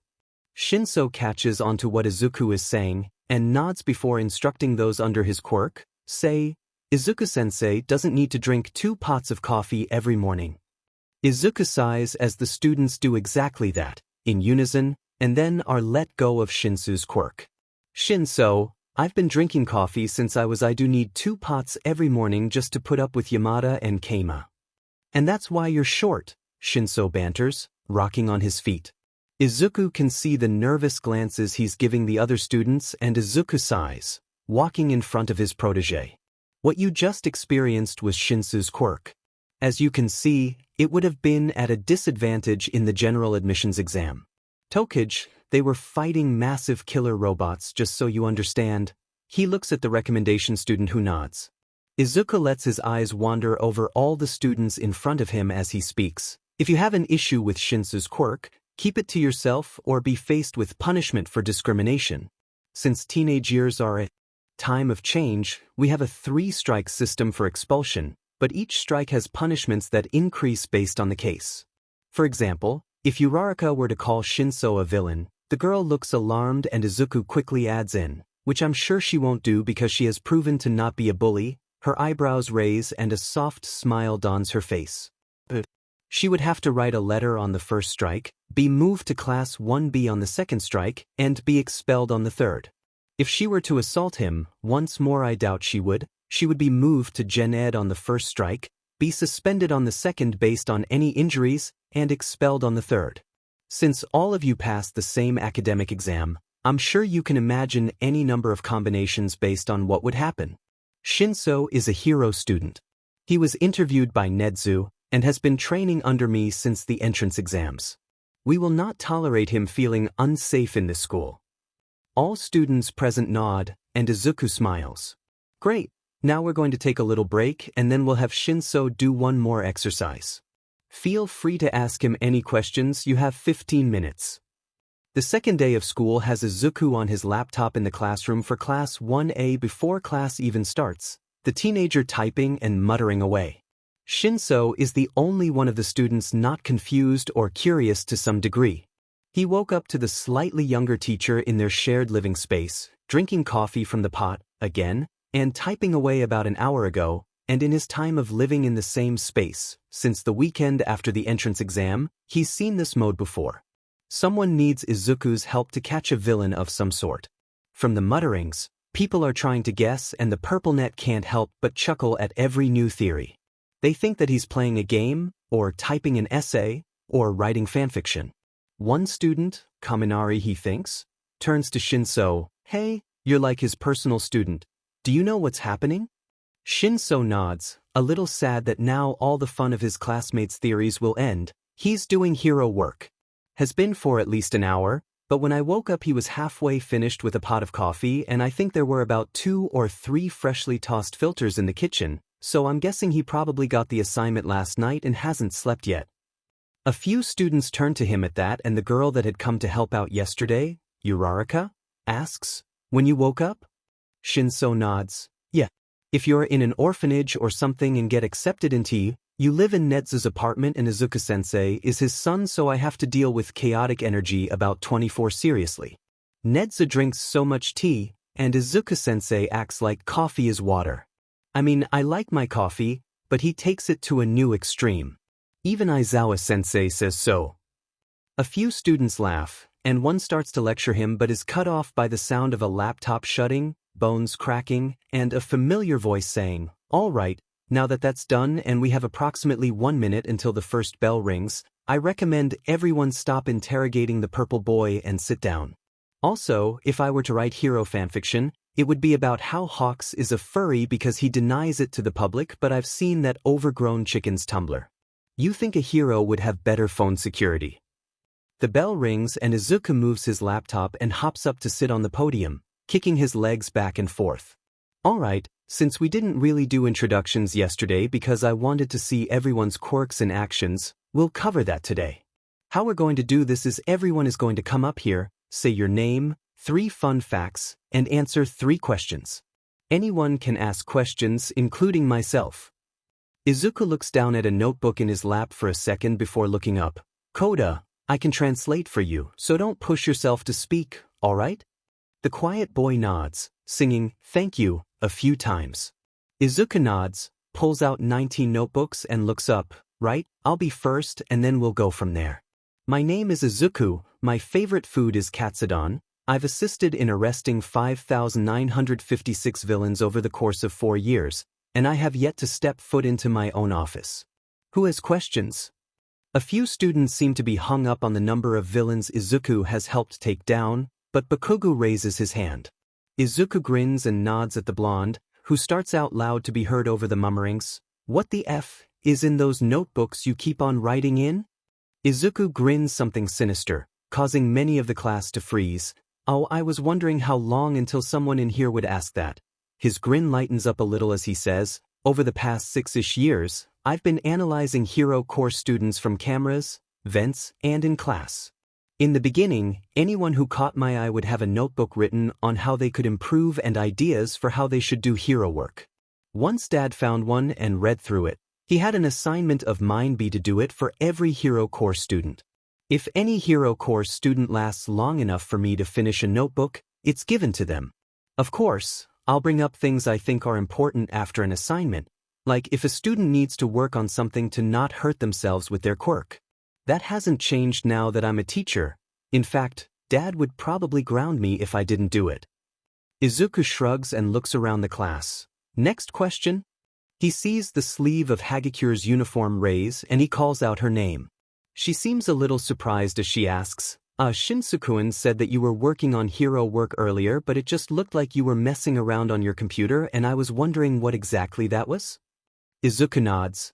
Shinso catches onto what Izuku is saying, and nods before instructing those under his quirk. Say, "Izuku-sensei doesn't need to drink 2 pots of coffee every morning." Izuku sighs as the students do exactly that, in unison, and then are let go of Shinso's quirk. "Shinso, I've been drinking coffee since I do need 2 pots every morning just to put up with Yamada and Keima." "And that's why you're short," Shinso banters, rocking on his feet. Izuku can see the nervous glances he's giving the other students, and Izuku sighs, walking in front of his protege. What you just experienced was Shinso's quirk. As you can see, it would have been at a disadvantage in the general admissions exam. Tokage, they were fighting massive killer robots, just so you understand. He looks at the recommendation student who nods. Izuku lets his eyes wander over all the students in front of him as he speaks. If you have an issue with Shinso's quirk, keep it to yourself or be faced with punishment for discrimination. Since teenage years are a time of change, we have a 3-strike system for expulsion, but each strike has punishments that increase based on the case. For example, if Uraraka were to call Shinso a villain, the girl looks alarmed and Izuku quickly adds in, which I'm sure she won't do because she has proven to not be a bully. Her eyebrows raise and a soft smile dawns her face. She would have to write a letter on the first strike, be moved to Class 1B on the second strike, and be expelled on the third. If she were to assault him, once more I doubt she would be moved to Gen Ed on the first strike, be suspended on the second based on any injuries, and expelled on the third. Since all of you passed the same academic exam, I'm sure you can imagine any number of combinations based on what would happen. Shinso is a hero student. He was interviewed by Nedzu, and has been training under me since the entrance exams. We will not tolerate him feeling unsafe in this school. All students present nod, and Izuku smiles. Great, now we're going to take a little break and then we'll have Shinso do one more exercise. Feel free to ask him any questions, you have 15 minutes. The second day of school has Izuku on his laptop in the classroom for Class 1A before class even starts, the teenager typing and muttering away. Shinso is the only one of the students not confused or curious to some degree. He woke up to the slightly younger teacher in their shared living space, drinking coffee from the pot, again, and typing away about an hour ago, and in his time of living in the same space, since the weekend after the entrance exam, he's seen this mode before. Someone needs Izuku's help to catch a villain of some sort. From the mutterings, people are trying to guess, and the purple net can't help but chuckle at every new theory. They think that he's playing a game, or typing an essay, or writing fanfiction. One student, Kaminari he thinks, turns to Shinso. "Hey, you're like his personal student. Do you know what's happening?" Shinso nods, a little sad that now all the fun of his classmates' theories will end. He's doing hero work. Has been for at least an hour, but when I woke up he was halfway finished with a pot of coffee, and I think there were about 2 or 3 freshly tossed filters in the kitchen, so I'm guessing he probably got the assignment last night and hasn't slept yet. A few students turn to him at that, and the girl that had come to help out yesterday, Uraraka, asks, "When you woke up?" Shinso nods. Yeah. If you're in an orphanage or something and get accepted into, you live in Nedzu's apartment and Izuku-sensei is his son, so I have to deal with chaotic energy about 24 seriously. Nedzu drinks so much tea, and Izuku-sensei acts like coffee is water. I mean, I like my coffee, but he takes it to a new extreme. Even Aizawa-sensei says so. A few students laugh, and one starts to lecture him but is cut off by the sound of a laptop shutting, bones cracking, and a familiar voice saying, "All right, now that that's done and we have approximately 1 minute until the first bell rings, I recommend everyone stop interrogating the purple boy and sit down." Also, if I were to write hero fanfiction, it would be about how Hawks is a furry because he denies it to the public, but I've seen that overgrown chicken's Tumblr. You think a hero would have better phone security. The bell rings and Izuku moves his laptop and hops up to sit on the podium, kicking his legs back and forth. Alright, since we didn't really do introductions yesterday because I wanted to see everyone's quirks and actions, we'll cover that today. How we're going to do this is everyone is going to come up here, say your name, 3 fun facts, and answer 3 questions. Anyone can ask questions, including myself. Izuku looks down at a notebook in his lap for a second before looking up. "Coda, I can translate for you, so don't push yourself to speak, alright?" The quiet boy nods, singing, "Thank you," a few times. Izuku nods, pulls out 19 notebooks and looks up. "Right, I'll be first and then we'll go from there. My name is Izuku, my favorite food is katsudon. I've assisted in arresting 5,956 villains over the course of 4 years, and I have yet to step foot into my own office. Who has questions?" A few students seem to be hung up on the number of villains Izuku has helped take down, but Bakugos raises his hand. Izuku grins and nods at the blonde, who starts out loud to be heard over the murmurings. "What the F is in those notebooks you keep on writing in?" Izuku grins something sinister, causing many of the class to freeze. "Oh, I was wondering how long until someone in here would ask that." His grin lightens up a little as he says, "Over the past 6-ish years, I've been analyzing hero course students from cameras, vents, and in class. In the beginning, anyone who caught my eye would have a notebook written on how they could improve and ideas for how they should do hero work. Once Dad found one and read through it, he had an assignment of mine be to do it for every hero course student. If any hero course student lasts long enough for me to finish a notebook, it's given to them. Of course, I'll bring up things I think are important after an assignment, like if a student needs to work on something to not hurt themselves with their quirk. That hasn't changed now that I'm a teacher. In fact, Dad would probably ground me if I didn't do it." Izuku shrugs and looks around the class. "Next question?" He sees the sleeve of Hagikure's uniform raise and he calls out her name. She seems a little surprised as she asks, Shinso-kun said that you were working on hero work earlier, but it just looked like you were messing around on your computer and I was wondering what exactly that was?" Izuku nods.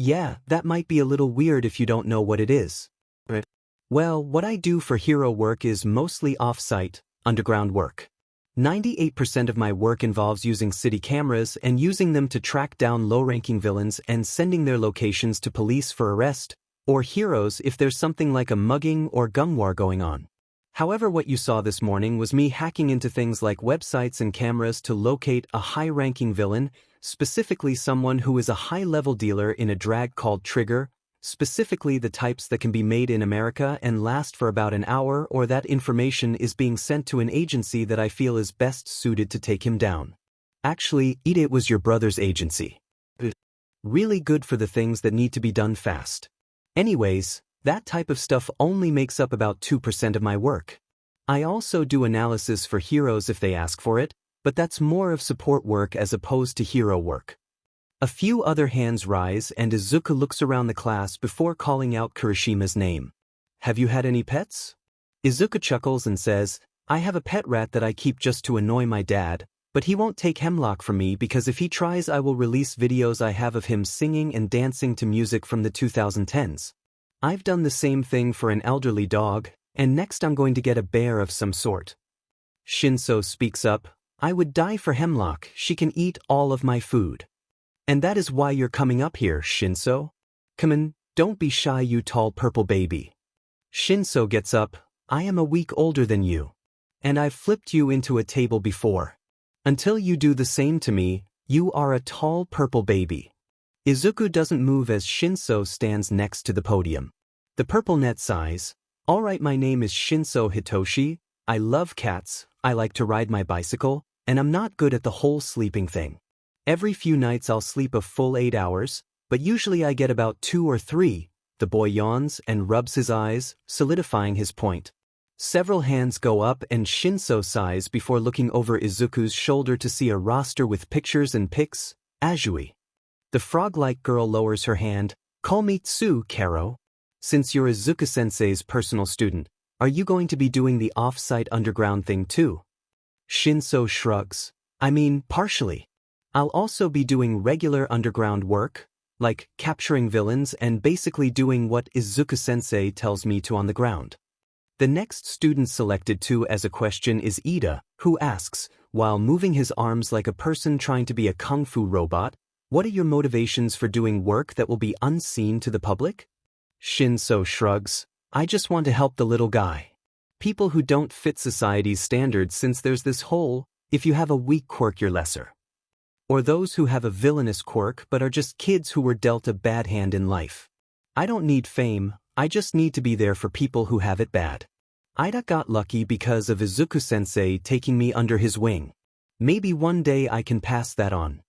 Yeah, that might be a little weird if you don't know what it is." Right. "Well, what I do for hero work is mostly off-site, underground work. 98% of my work involves using city cameras and using them to track down low-ranking villains and sending their locations to police for arrest, or heroes if there's something like a mugging or gun war going on. However, what you saw this morning was me hacking into things like websites and cameras to locate a high-ranking villain, specifically someone who is a high-level dealer in a drag called Trigger, specifically the types that can be made in America and last for about an hour, or that information is being sent to an agency that I feel is best suited to take him down. Actually, it was your brother's agency. Really good for the things that need to be done fast. Anyways, that type of stuff only makes up about 2% of my work. I also do analysis for heroes if they ask for it, but that's more of support work as opposed to hero work." A few other hands rise and Izuku looks around the class before calling out Kirishima's name. "Have you had any pets?" Izuku chuckles and says, "I have a pet rat that I keep just to annoy my dad, but he won't take hemlock from me because if he tries I will release videos I have of him singing and dancing to music from the 2010s. I've done the same thing for an elderly dog, and next I'm going to get a bear of some sort." Shinso speaks up, "I would die for hemlock, she can eat all of my food." "And that is why you're coming up here, Shinso? Come on, don't be shy, you tall purple baby." Shinso gets up, "I am a week older than you. And I've flipped you into a table before. Until you do the same to me, you are a tall purple baby. Izuku doesn't move as Shinso stands next to the podium. The purple net sighs. Alright, my name is Shinso Hitoshi. I love cats, I like to ride my bicycle, and I'm not good at the whole sleeping thing. Every few nights I'll sleep a full 8 hours, but usually I get about 2 or 3. The boy yawns and rubs his eyes, solidifying his point. Several hands go up and Shinso sighs before looking over Izuku's shoulder to see a roster with pictures and pics. Azui. The frog-like girl lowers her hand. Call me Tsu, Karo. Since you're Izuku-sensei's personal student, are you going to be doing the off-site underground thing too? Shinso shrugs. I mean, partially. I'll also be doing regular underground work, like capturing villains and basically doing what Izuku-sensei tells me to on the ground. The next student selected to as a question is Ida, who asks, while moving his arms like a person trying to be a kung fu robot, what are your motivations for doing work that will be unseen to the public? Shinso shrugs. I just want to help the little guy. People who don't fit society's standards, since there's this whole, if you have a weak quirk you're lesser. Or those who have a villainous quirk but are just kids who were dealt a bad hand in life. I don't need fame, I just need to be there for people who have it bad. Ida got lucky because of Izuku-sensei taking me under his wing. Maybe one day I can pass that on.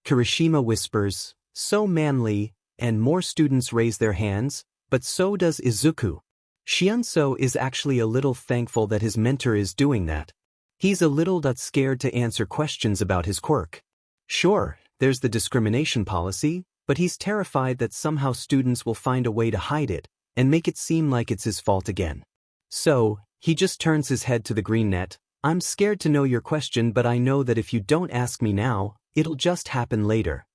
Kirishima whispers, so manly, and more students raise their hands, but so does Izuku. Shinso is actually a little thankful that his mentor is doing that. He's a little scared to answer questions about his quirk. Sure, there's the discrimination policy, but he's terrified that somehow students will find a way to hide it and make it seem like it's his fault again. So, he just turns his head to the green net. I'm scared to know your question, but I know that if you don't ask me now, it'll just happen later.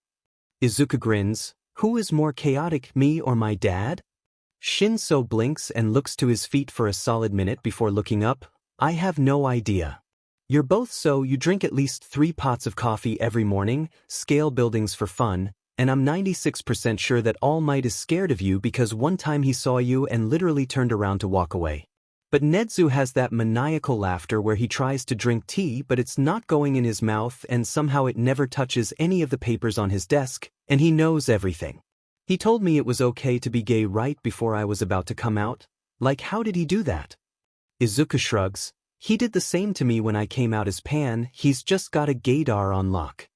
Izuku grins. Who is more chaotic, me or my dad? Shinso blinks and looks to his feet for a solid minute before looking up. I have no idea. You're both, so you drink at least 3 pots of coffee every morning, scale buildings for fun, and I'm 96% sure that All Might is scared of you because one time he saw you and literally turned around to walk away. But Nedzu has that maniacal laughter where he tries to drink tea but it's not going in his mouth and somehow it never touches any of the papers on his desk, and he knows everything. He told me it was okay to be gay right before I was about to come out. Like, how did he do that? Izuku shrugs. He did the same to me when I came out as Pan. He's just got a gaydar on lock.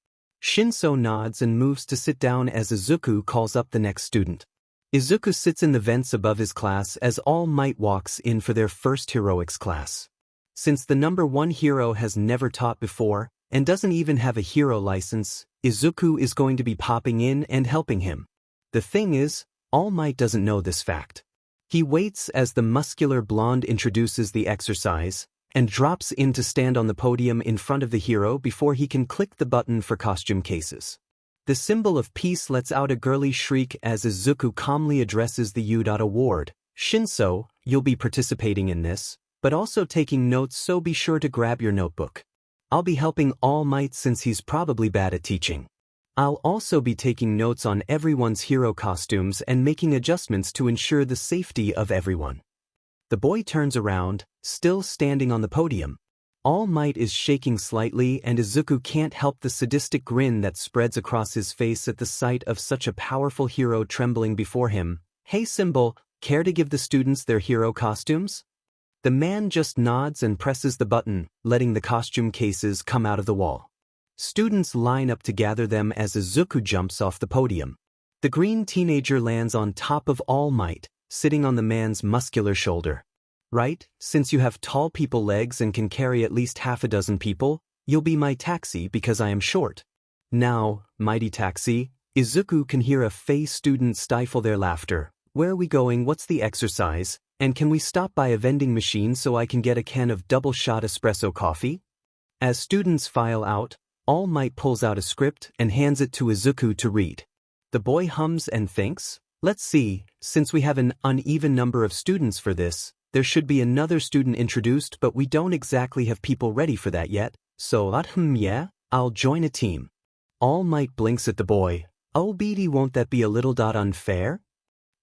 Shinso nods and moves to sit down as Izuku calls up the next student. Izuku sits in the vents above his class as All Might walks in for their first heroics class. Since the number 1 hero has never taught before, and doesn't even have a hero license, Izuku is going to be popping in and helping him. The thing is, All Might doesn't know this fact. He waits as the muscular blonde introduces the exercise, and drops in to stand on the podium in front of the hero before he can click the button for costume cases. The symbol of peace lets out a girly shriek as Izuku calmly addresses the U. Award. Shinso, you'll be participating in this, but also taking notes, so be sure to grab your notebook. I'll be helping All Might since he's probably bad at teaching. I'll also be taking notes on everyone's hero costumes and making adjustments to ensure the safety of everyone. The boy turns around, still standing on the podium. All Might is shaking slightly and Izuku can't help the sadistic grin that spreads across his face at the sight of such a powerful hero trembling before him. Hey Symbol, care to give the students their hero costumes? The man just nods and presses the button, letting the costume cases come out of the wall. Students line up to gather them as Izuku jumps off the podium. The green teenager lands on top of All Might, sitting on the man's muscular shoulder. Right, since you have tall people legs and can carry at least half a dozen people, you'll be my taxi because I am short. Now, mighty taxi, Izuku can hear a Fey student stifle their laughter. Where are we going? What's the exercise? And can we stop by a vending machine so I can get a can of double-shot espresso coffee? As students file out, All Might pulls out a script and hands it to Izuku to read. The boy hums and thinks, let's see, since we have an uneven number of students for this, there should be another student introduced, but we don't exactly have people ready for that yet, so yeah, I'll join a team. All Might blinks at the boy. Oh Beady, won't that be a little unfair?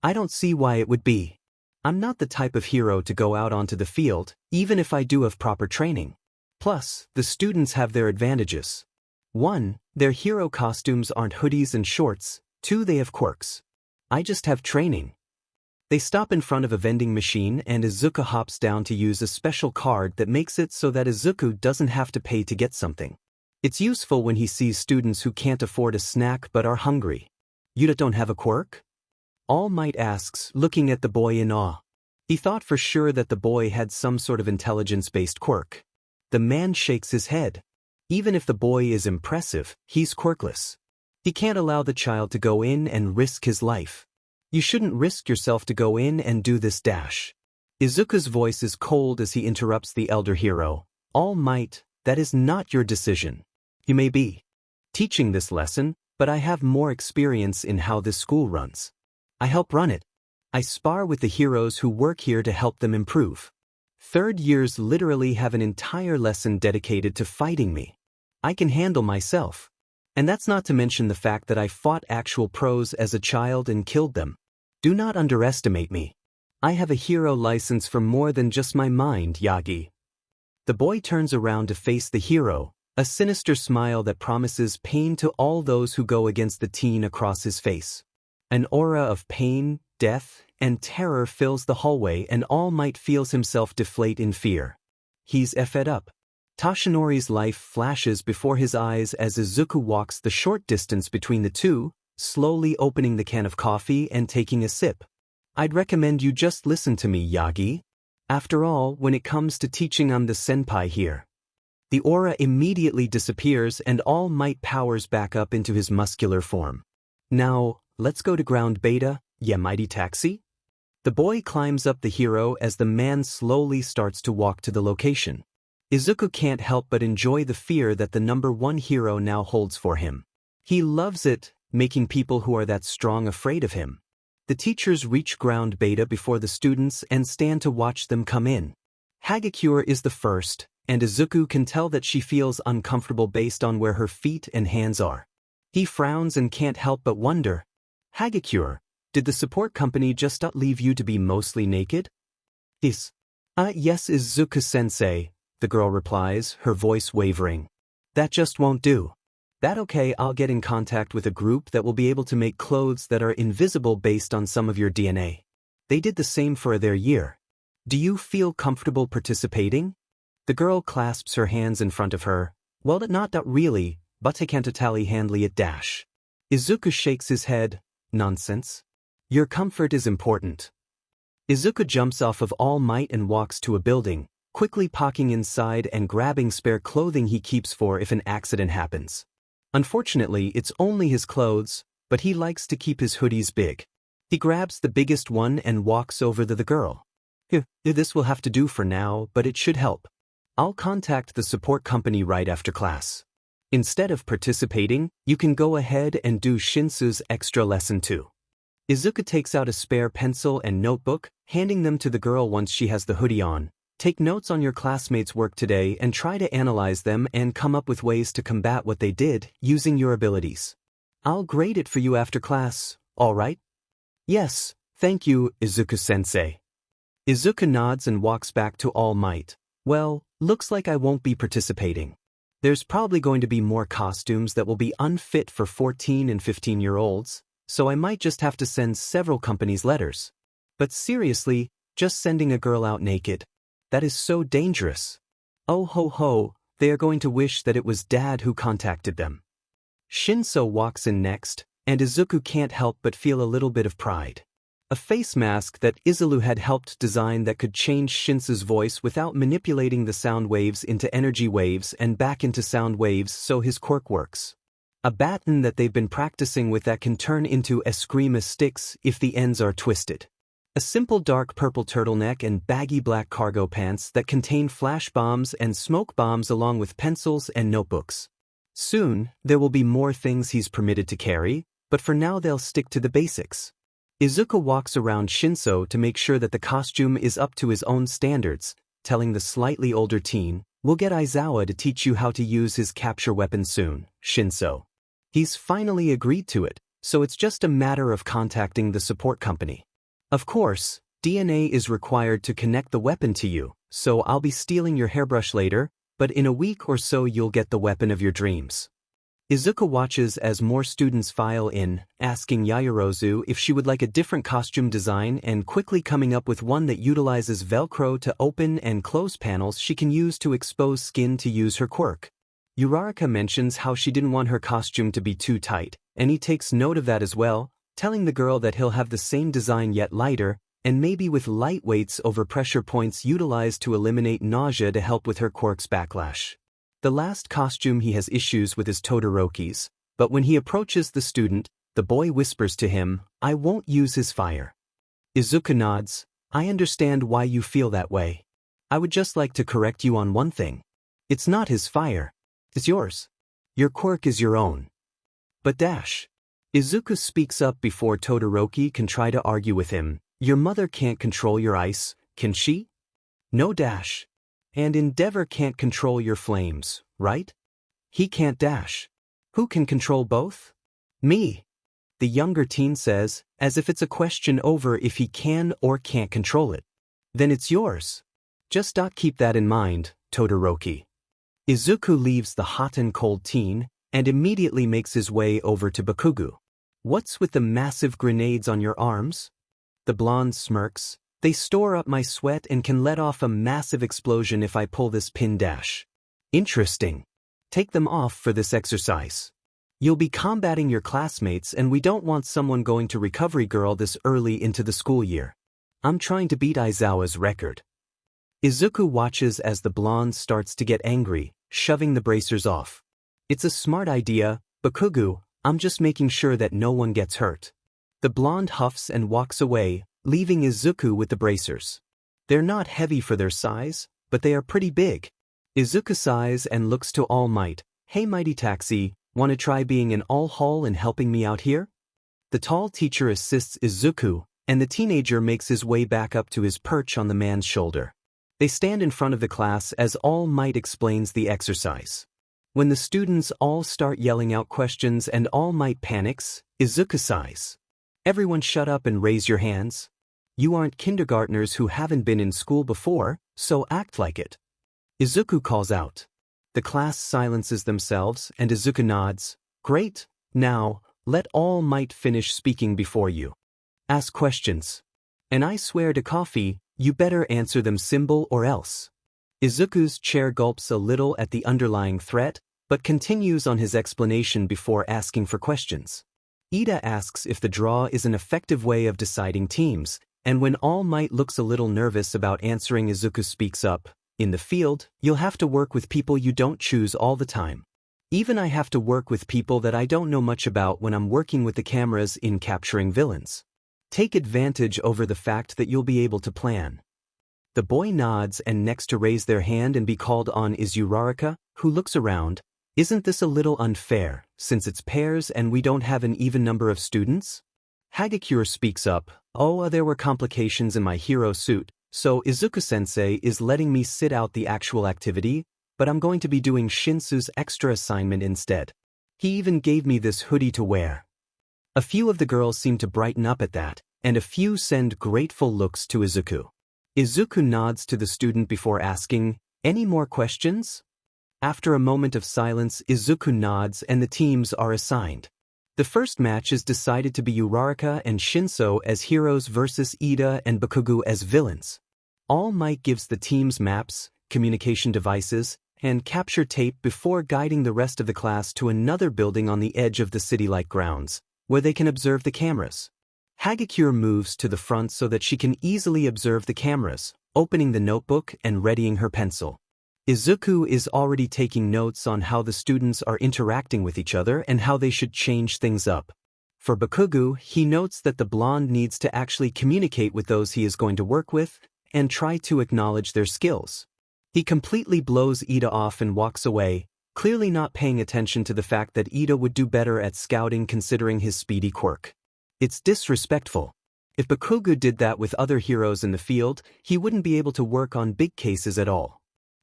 I don't see why it would be. I'm not the type of hero to go out onto the field, even if I do have proper training. Plus, the students have their advantages. 1. Their hero costumes aren't hoodies and shorts. 2. They have quirks. I just have training. They stop in front of a vending machine and Izuku hops down to use a special card that makes it so that Izuku doesn't have to pay to get something. It's useful when he sees students who can't afford a snack but are hungry. You don't have a quirk? All Might asks, looking at the boy in awe. He thought for sure that the boy had some sort of intelligence-based quirk. The man shakes his head. Even if the boy is impressive, he's quirkless. He can't allow the child to go in and risk his life. You shouldn't risk yourself to go in and do this dash. Izuku's voice is cold as he interrupts the elder hero. All Might, that is not your decision. You may be teaching this lesson, but I have more experience in how this school runs. I help run it. I spar with the heroes who work here to help them improve. Third years literally have an entire lesson dedicated to fighting me. I can handle myself. And that's not to mention the fact that I fought actual pros as a child and killed them. Do not underestimate me. I have a hero license for more than just my mind, Yagi. The boy turns around to face the hero, a sinister smile that promises pain to all those who go against the teen across his face. An aura of pain, death, and terror fills the hallway and All Might feels himself deflate in fear. He's fed up. Toshinori's life flashes before his eyes as Izuku walks the short distance between the two, slowly opening the can of coffee and taking a sip. I'd recommend you just listen to me, Yagi. After all, when it comes to teaching, I'm the senpai here. The aura immediately disappears and All Might powers back up into his muscular form. Now, let's go to ground beta, yeah mighty taxi? The boy climbs up the hero as the man slowly starts to walk to the location. Izuku can't help but enjoy the fear that the number one hero now holds for him. He loves it, making people who are that strong afraid of him. The teachers reach ground beta before the students and stand to watch them come in. Hagakure is the first, and Izuku can tell that she feels uncomfortable based on where her feet and hands are. He frowns and can't help but wonder, Hagakure, did the support company just not leave you to be mostly naked? Yes, Izuku-sensei, the girl replies, her voice wavering. That just won't do. That okay, I'll get in contact with a group that will be able to make clothes that are invisible based on some of your DNA. They did the same for their year. Do you feel comfortable participating? The girl clasps her hands in front of her. Well, not really, but I can't tally handly it dash. Izuku shakes his head. Nonsense. Your comfort is important. Izuku jumps off of All Might and walks to a building, quickly pocking inside and grabbing spare clothing he keeps for if an accident happens. Unfortunately, it's only his clothes, but he likes to keep his hoodies big. He grabs the biggest one and walks over to the girl. This will have to do for now, but it should help. I'll contact the support company right after class. Instead of participating, you can go ahead and do Shinso's extra lesson too. Izuku takes out a spare pencil and notebook, handing them to the girl once she has the hoodie on. Take notes on your classmates' work today and try to analyze them and come up with ways to combat what they did using your abilities. I'll grade it for you after class, all right? Yes, thank you, Izuku-sensei. Izuku nods and walks back to All Might. Well, looks like I won't be participating. There's probably going to be more costumes that will be unfit for 14 and 15-year-olds, so I might just have to send several companies letters. But seriously, just sending a girl out naked. That is so dangerous. Oh ho ho, they are going to wish that it was Dad who contacted them. Shinso walks in next, and Izuku can't help but feel a little bit of pride. A face mask that Izuku had helped design that could change Shinso's voice without manipulating the sound waves into energy waves and back into sound waves so his quirk works. A baton that they've been practicing with that can turn into eskrima sticks if the ends are twisted. A simple dark purple turtleneck and baggy black cargo pants that contain flash bombs and smoke bombs along with pencils and notebooks. Soon, there will be more things he's permitted to carry, but for now they'll stick to the basics. Izuku walks around Shinso to make sure that the costume is up to his own standards, telling the slightly older teen, "We'll get Aizawa to teach you how to use his capture weapon soon, Shinso." He's finally agreed to it, so it's just a matter of contacting the support company. Of course, DNA is required to connect the weapon to you, so I'll be stealing your hairbrush later, but in a week or so you'll get the weapon of your dreams. Izuku watches as more students file in, asking Yaoyorozu if she would like a different costume design and quickly coming up with one that utilizes Velcro to open and close panels she can use to expose skin to use her quirk. Uraraka mentions how she didn't want her costume to be too tight, and he takes note of that as well, telling the girl that he'll have the same design yet lighter, and maybe with light weights over pressure points utilized to eliminate nausea to help with her quirk's backlash. The last costume he has issues with is Todoroki's, but when he approaches the student, the boy whispers to him, "I won't use his fire." Izuku nods, "I understand why you feel that way. I would just like to correct you on one thing. It's not his fire. It's yours. Your quirk is your own." But Izuku speaks up before Todoroki can try to argue with him. "Your mother can't control your ice, can she? No. And Endeavor can't control your flames, right? He can't. Who can control both? Me." The younger teen says, as if it's a question over if he can or can't control it. "Then it's yours. Just keep that in mind, Todoroki." Izuku leaves the hot and cold teen, and immediately makes his way over to Bakugo. "What's with the massive grenades on your arms?" The blonde smirks. "They store up my sweat and can let off a massive explosion if I pull this pin. Interesting. Take them off for this exercise. You'll be combating your classmates and we don't want someone going to Recovery Girl this early into the school year. I'm trying to beat Aizawa's record." Izuku watches as the blonde starts to get angry, shoving the bracers off. "It's a smart idea, Bakugo, I'm just making sure that no one gets hurt." The blonde huffs and walks away, leaving Izuku with the bracers. They're not heavy for their size, but they are pretty big. Izuku sighs and looks to All Might. "Hey Mighty Taxi, wanna try being an all-haul and helping me out here?" The tall teacher assists Izuku, and the teenager makes his way back up to his perch on the man's shoulder. They stand in front of the class as All Might explains the exercise. When the students all start yelling out questions and All Might panics, Izuku sighs. "Everyone shut up and raise your hands. You aren't kindergartners who haven't been in school before, so act like it." Izuku calls out. The class silences themselves and Izuku nods. "Great, now, let All Might finish speaking before you ask questions. And I swear to coffee, you better answer them symbol or else." Izuku's chair gulps a little at the underlying threat, but continues on his explanation before asking for questions. Ida asks if the draw is an effective way of deciding teams, and when All Might looks a little nervous about answering, Izuku speaks up. "In the field, you'll have to work with people you don't choose all the time. Even I have to work with people that I don't know much about when I'm working with the cameras in capturing villains. Take advantage over the fact that you'll be able to plan." The boy nods, and next to raise their hand and be called on is Uraraka, who looks around. "Isn't this a little unfair, since it's pairs and we don't have an even number of students?" Hagakure speaks up. "Oh, there were complications in my hero suit, so Izuku-sensei is letting me sit out the actual activity, but I'm going to be doing Shinso's extra assignment instead. He even gave me this hoodie to wear." A few of the girls seem to brighten up at that, and a few send grateful looks to Izuku. Izuku nods to the student before asking, "Any more questions?" After a moment of silence, Izuku nods and the teams are assigned. The first match is decided to be Uraraka and Shinso as heroes versus Ida and Bakugos as villains. All Might gives the teams maps, communication devices, and capture tape before guiding the rest of the class to another building on the edge of the city-like grounds, where they can observe the cameras. Hagakure moves to the front so that she can easily observe the cameras, opening the notebook and readying her pencil. Izuku is already taking notes on how the students are interacting with each other and how they should change things up. For Bakugos, he notes that the blonde needs to actually communicate with those he is going to work with and try to acknowledge their skills. He completely blows Ida off and walks away, clearly not paying attention to the fact that Ida would do better at scouting considering his speedy quirk. It's disrespectful. If Bakugos did that with other heroes in the field, he wouldn't be able to work on big cases at all.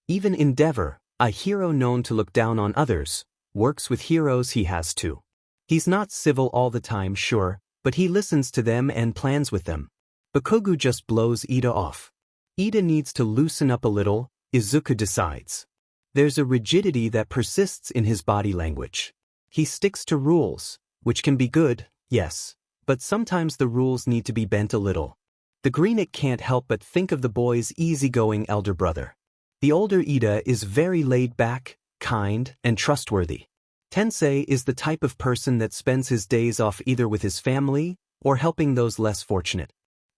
Even Endeavor, a hero known to look down on others, works with heroes he has to. He's not civil all the time, sure, but he listens to them and plans with them. Bakugos just blows Ida off. Ida needs to loosen up a little, Izuku decides. There's a rigidity that persists in his body language. He sticks to rules, which can be good, yes, but sometimes the rules need to be bent a little. The Greenick can't help but think of the boy's easygoing elder brother. The older Ida is very laid back, kind, and trustworthy. Tensei is the type of person that spends his days off either with his family or helping those less fortunate.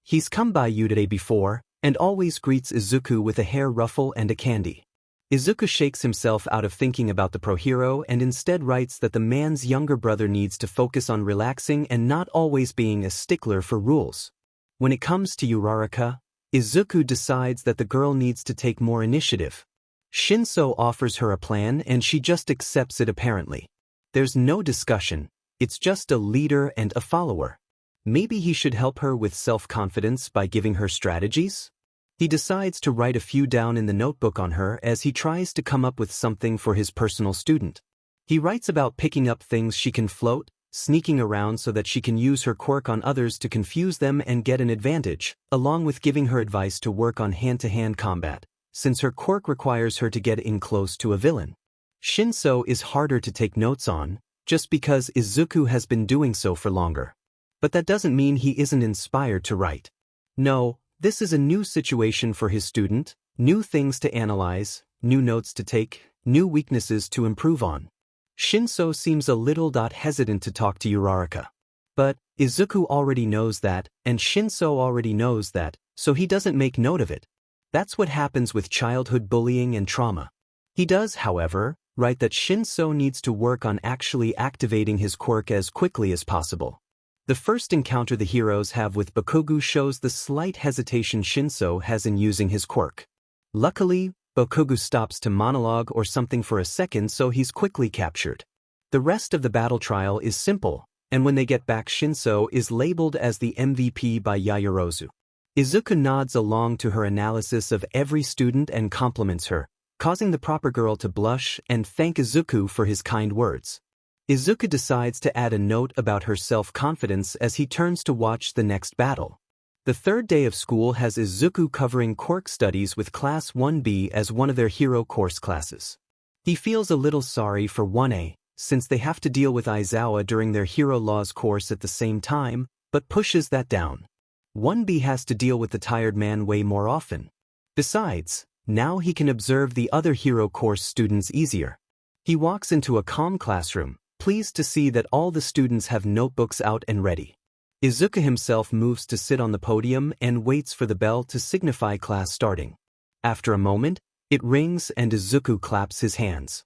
He's come by you today before, and always greets Izuku with a hair ruffle and a candy. Izuku shakes himself out of thinking about the pro-hero and instead writes that the man's younger brother needs to focus on relaxing and not always being a stickler for rules. When it comes to Uraraka, Izuku decides that the girl needs to take more initiative. Shinso offers her a plan and she just accepts it apparently. There's no discussion, it's just a leader and a follower. Maybe he should help her with self-confidence by giving her strategies? He decides to write a few down in the notebook on her as he tries to come up with something for his personal student. He writes about picking up things she can float, sneaking around so that she can use her quirk on others to confuse them and get an advantage, along with giving her advice to work on hand-to-hand combat, since her quirk requires her to get in close to a villain. Shinso is harder to take notes on, just because Izuku has been doing so for longer. But that doesn't mean he isn't inspired to write. No, this is a new situation for his student, new things to analyze, new notes to take, new weaknesses to improve on. Shinso seems a little hesitant to talk to Uraraka. But Izuku already knows that, and Shinso already knows that, so he doesn't make note of it. That's what happens with childhood bullying and trauma. He does, however, write that Shinso needs to work on actually activating his quirk as quickly as possible. The first encounter the heroes have with Bakugos shows the slight hesitation Shinso has in using his quirk. Luckily, Bakugos stops to monologue or something for a second, so he's quickly captured. The rest of the battle trial is simple, and when they get back Shinso is labeled as the MVP by Yaoyorozu. Izuku nods along to her analysis of every student and compliments her, causing the proper girl to blush and thank Izuku for his kind words. Izuku decides to add a note about her self-confidence as he turns to watch the next battle. The third day of school has Izuku covering Quirk studies with Class 1B as one of their hero course classes. He feels a little sorry for 1A, since they have to deal with Aizawa during their hero laws course at the same time, but pushes that down. 1B has to deal with the tired man way more often. Besides, now he can observe the other hero course students easier. He walks into a calm classroom, pleased to see that all the students have notebooks out and ready. Izuku himself moves to sit on the podium and waits for the bell to signify class starting. After a moment, it rings and Izuku claps his hands.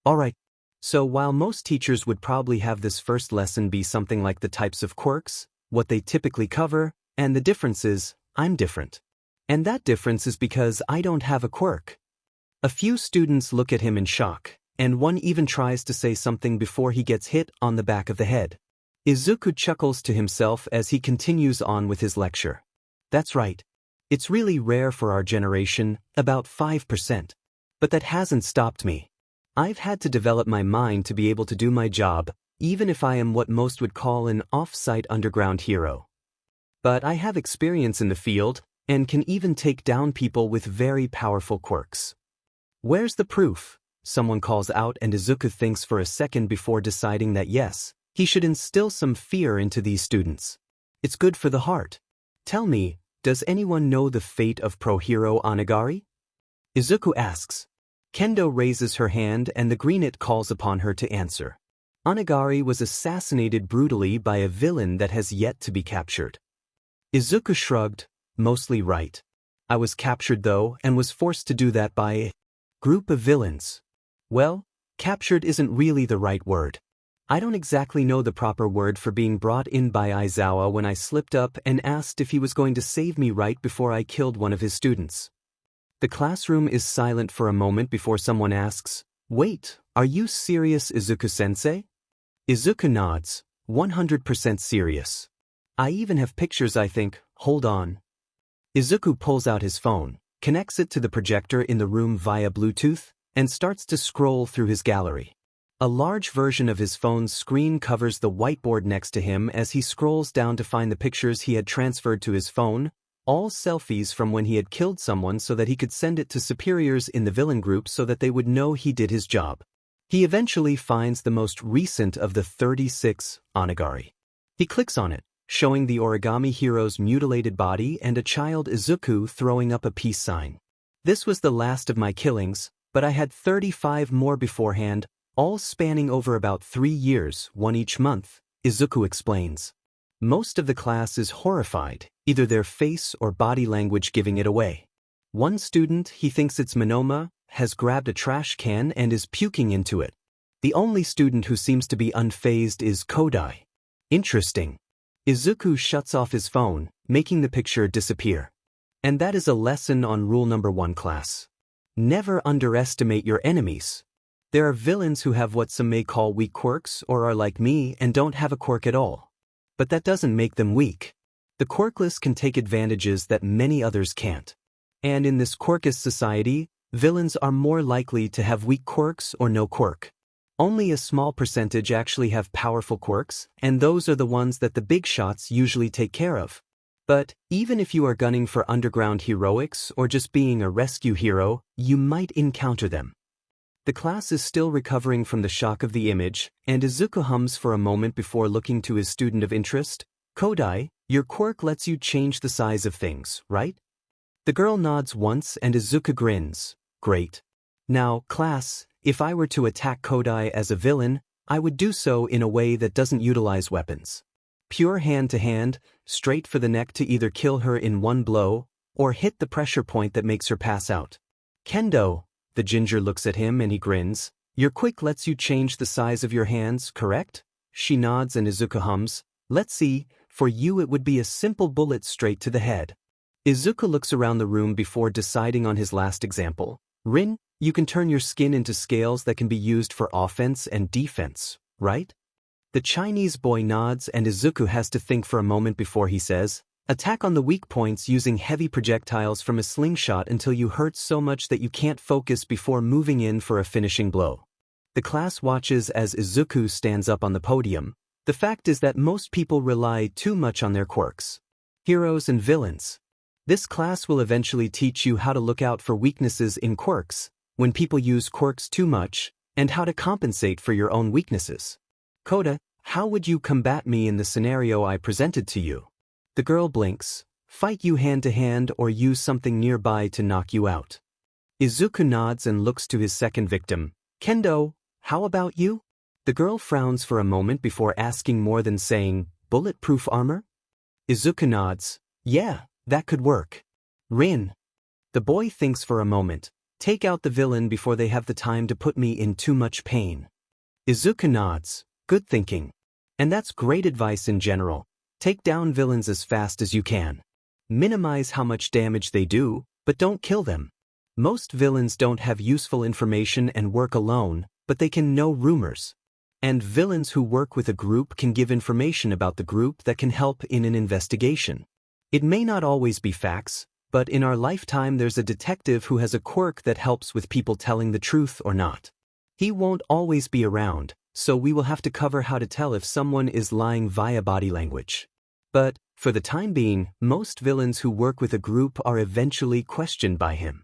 Alright. So while most teachers would probably have this first lesson be something like the types of quirks, what they typically cover, and the differences, I'm different. And that difference is because I don't have a quirk. A few students look at him in shock, and one even tries to say something before he gets hit on the back of the head. Izuku chuckles to himself as he continues on with his lecture. That's right. It's really rare for our generation, about 5%. But that hasn't stopped me. I've had to develop my mind to be able to do my job, even if I am what most would call an off-site underground hero. But I have experience in the field, and can even take down people with very powerful quirks. Where's the proof? Someone calls out and Izuku thinks for a second before deciding that yes, he should instill some fear into these students. It's good for the heart. Tell me, does anyone know the fate of pro-hero Onigari? Izuku asks. Kendo raises her hand and the Greenit calls upon her to answer. Onigari was assassinated brutally by a villain that has yet to be captured. Izuku shrugged, mostly right. I was captured though and was forced to do that by a group of villains. Well, captured isn't really the right word. I don't exactly know the proper word for being brought in by Aizawa when I slipped up and asked if he was going to save me right before I killed one of his students. The classroom is silent for a moment before someone asks, "Wait, are you serious, Izuku-sensei?" Izuku nods, 100% serious. I even have pictures, I think. Hold on. Izuku pulls out his phone, connects it to the projector in the room via Bluetooth, and starts to scroll through his gallery. A large version of his phone's screen covers the whiteboard next to him as he scrolls down to find the pictures he had transferred to his phone, All selfies from when he had killed someone so that he could send it to superiors in the villain group so that they would know he did his job. He eventually finds the most recent of the 36 onigiri. He clicks on it, showing the origami hero's mutilated body and a child Izuku throwing up a peace sign. This was the last of my killings, but I had 35 more beforehand, all spanning over about 3 years, one each month, Izuku explains. Most of the class is horrified, either their face or body language giving it away. One student, he thinks it's Minoma, has grabbed a trash can and is puking into it. The only student who seems to be unfazed is Kodai. Interesting. Izuku shuts off his phone, making the picture disappear. And that is a lesson on rule number 1 class. Never underestimate your enemies. There are villains who have what some may call weak quirks or are like me and don't have a quirk at all. But that doesn't make them weak. The quirkless can take advantages that many others can't. And in this quirkless society, villains are more likely to have weak quirks or no quirk. Only a small percentage actually have powerful quirks, and those are the ones that the big shots usually take care of. But even if you are gunning for underground heroics or just being a rescue hero, you might encounter them. The class is still recovering from the shock of the image, and Izuku hums for a moment before looking to his student of interest. Kodai, your quirk lets you change the size of things, right? The girl nods once and Izuku grins. Great. Now, class, if I were to attack Kodai as a villain, I would do so in a way that doesn't utilize weapons. Pure hand-to-hand, straight for the neck to either kill her in one blow, or hit the pressure point that makes her pass out. Kendo. The ginger looks at him and he grins. Your quick lets you change the size of your hands, correct? She nods and Izuku hums. Let's see, for you it would be a simple bullet straight to the head. Izuku looks around the room before deciding on his last example. Rin, you can turn your skin into scales that can be used for offense and defense, right? The Chinese boy nods and Izuku has to think for a moment before he says, attack on the weak points using heavy projectiles from a slingshot until you hurt so much that you can't focus before moving in for a finishing blow. The class watches as Izuku stands up on the podium. The fact is that most people rely too much on their quirks. Heroes and villains. This class will eventually teach you how to look out for weaknesses in quirks, when people use quirks too much, and how to compensate for your own weaknesses. Koda, how would you combat me in the scenario I presented to you? The girl blinks. Fight you hand-to-hand or use something nearby to knock you out. Izuku nods and looks to his second victim. Kendo, how about you? The girl frowns for a moment before asking more than saying, bulletproof armor? Izuku nods. Yeah, that could work. Rin. The boy thinks for a moment. Take out the villain before they have the time to put me in too much pain. Izuku nods. Good thinking. And that's great advice in general. Take down villains as fast as you can. Minimize how much damage they do, but don't kill them. Most villains don't have useful information and work alone, but they can know rumors. And villains who work with a group can give information about the group that can help in an investigation. It may not always be facts, but in our lifetime there's a detective who has a quirk that helps with people telling the truth or not. He won't always be around, so we will have to cover how to tell if someone is lying via body language. But, for the time being, most villains who work with a group are eventually questioned by him.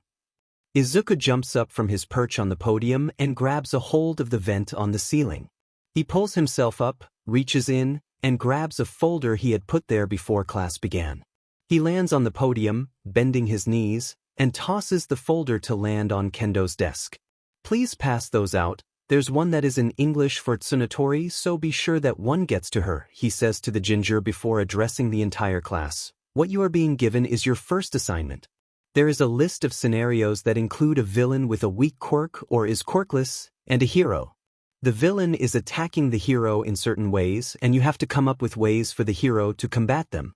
Izuku jumps up from his perch on the podium and grabs a hold of the vent on the ceiling. He pulls himself up, reaches in, and grabs a folder he had put there before class began. He lands on the podium, bending his knees, and tosses the folder to land on Kendo's desk. Please pass those out. There's one that is in English for Tsunatori, so be sure that one gets to her, he says to the ginger before addressing the entire class. What you are being given is your first assignment. There is a list of scenarios that include a villain with a weak quirk or is quirkless, and a hero. The villain is attacking the hero in certain ways, and you have to come up with ways for the hero to combat them.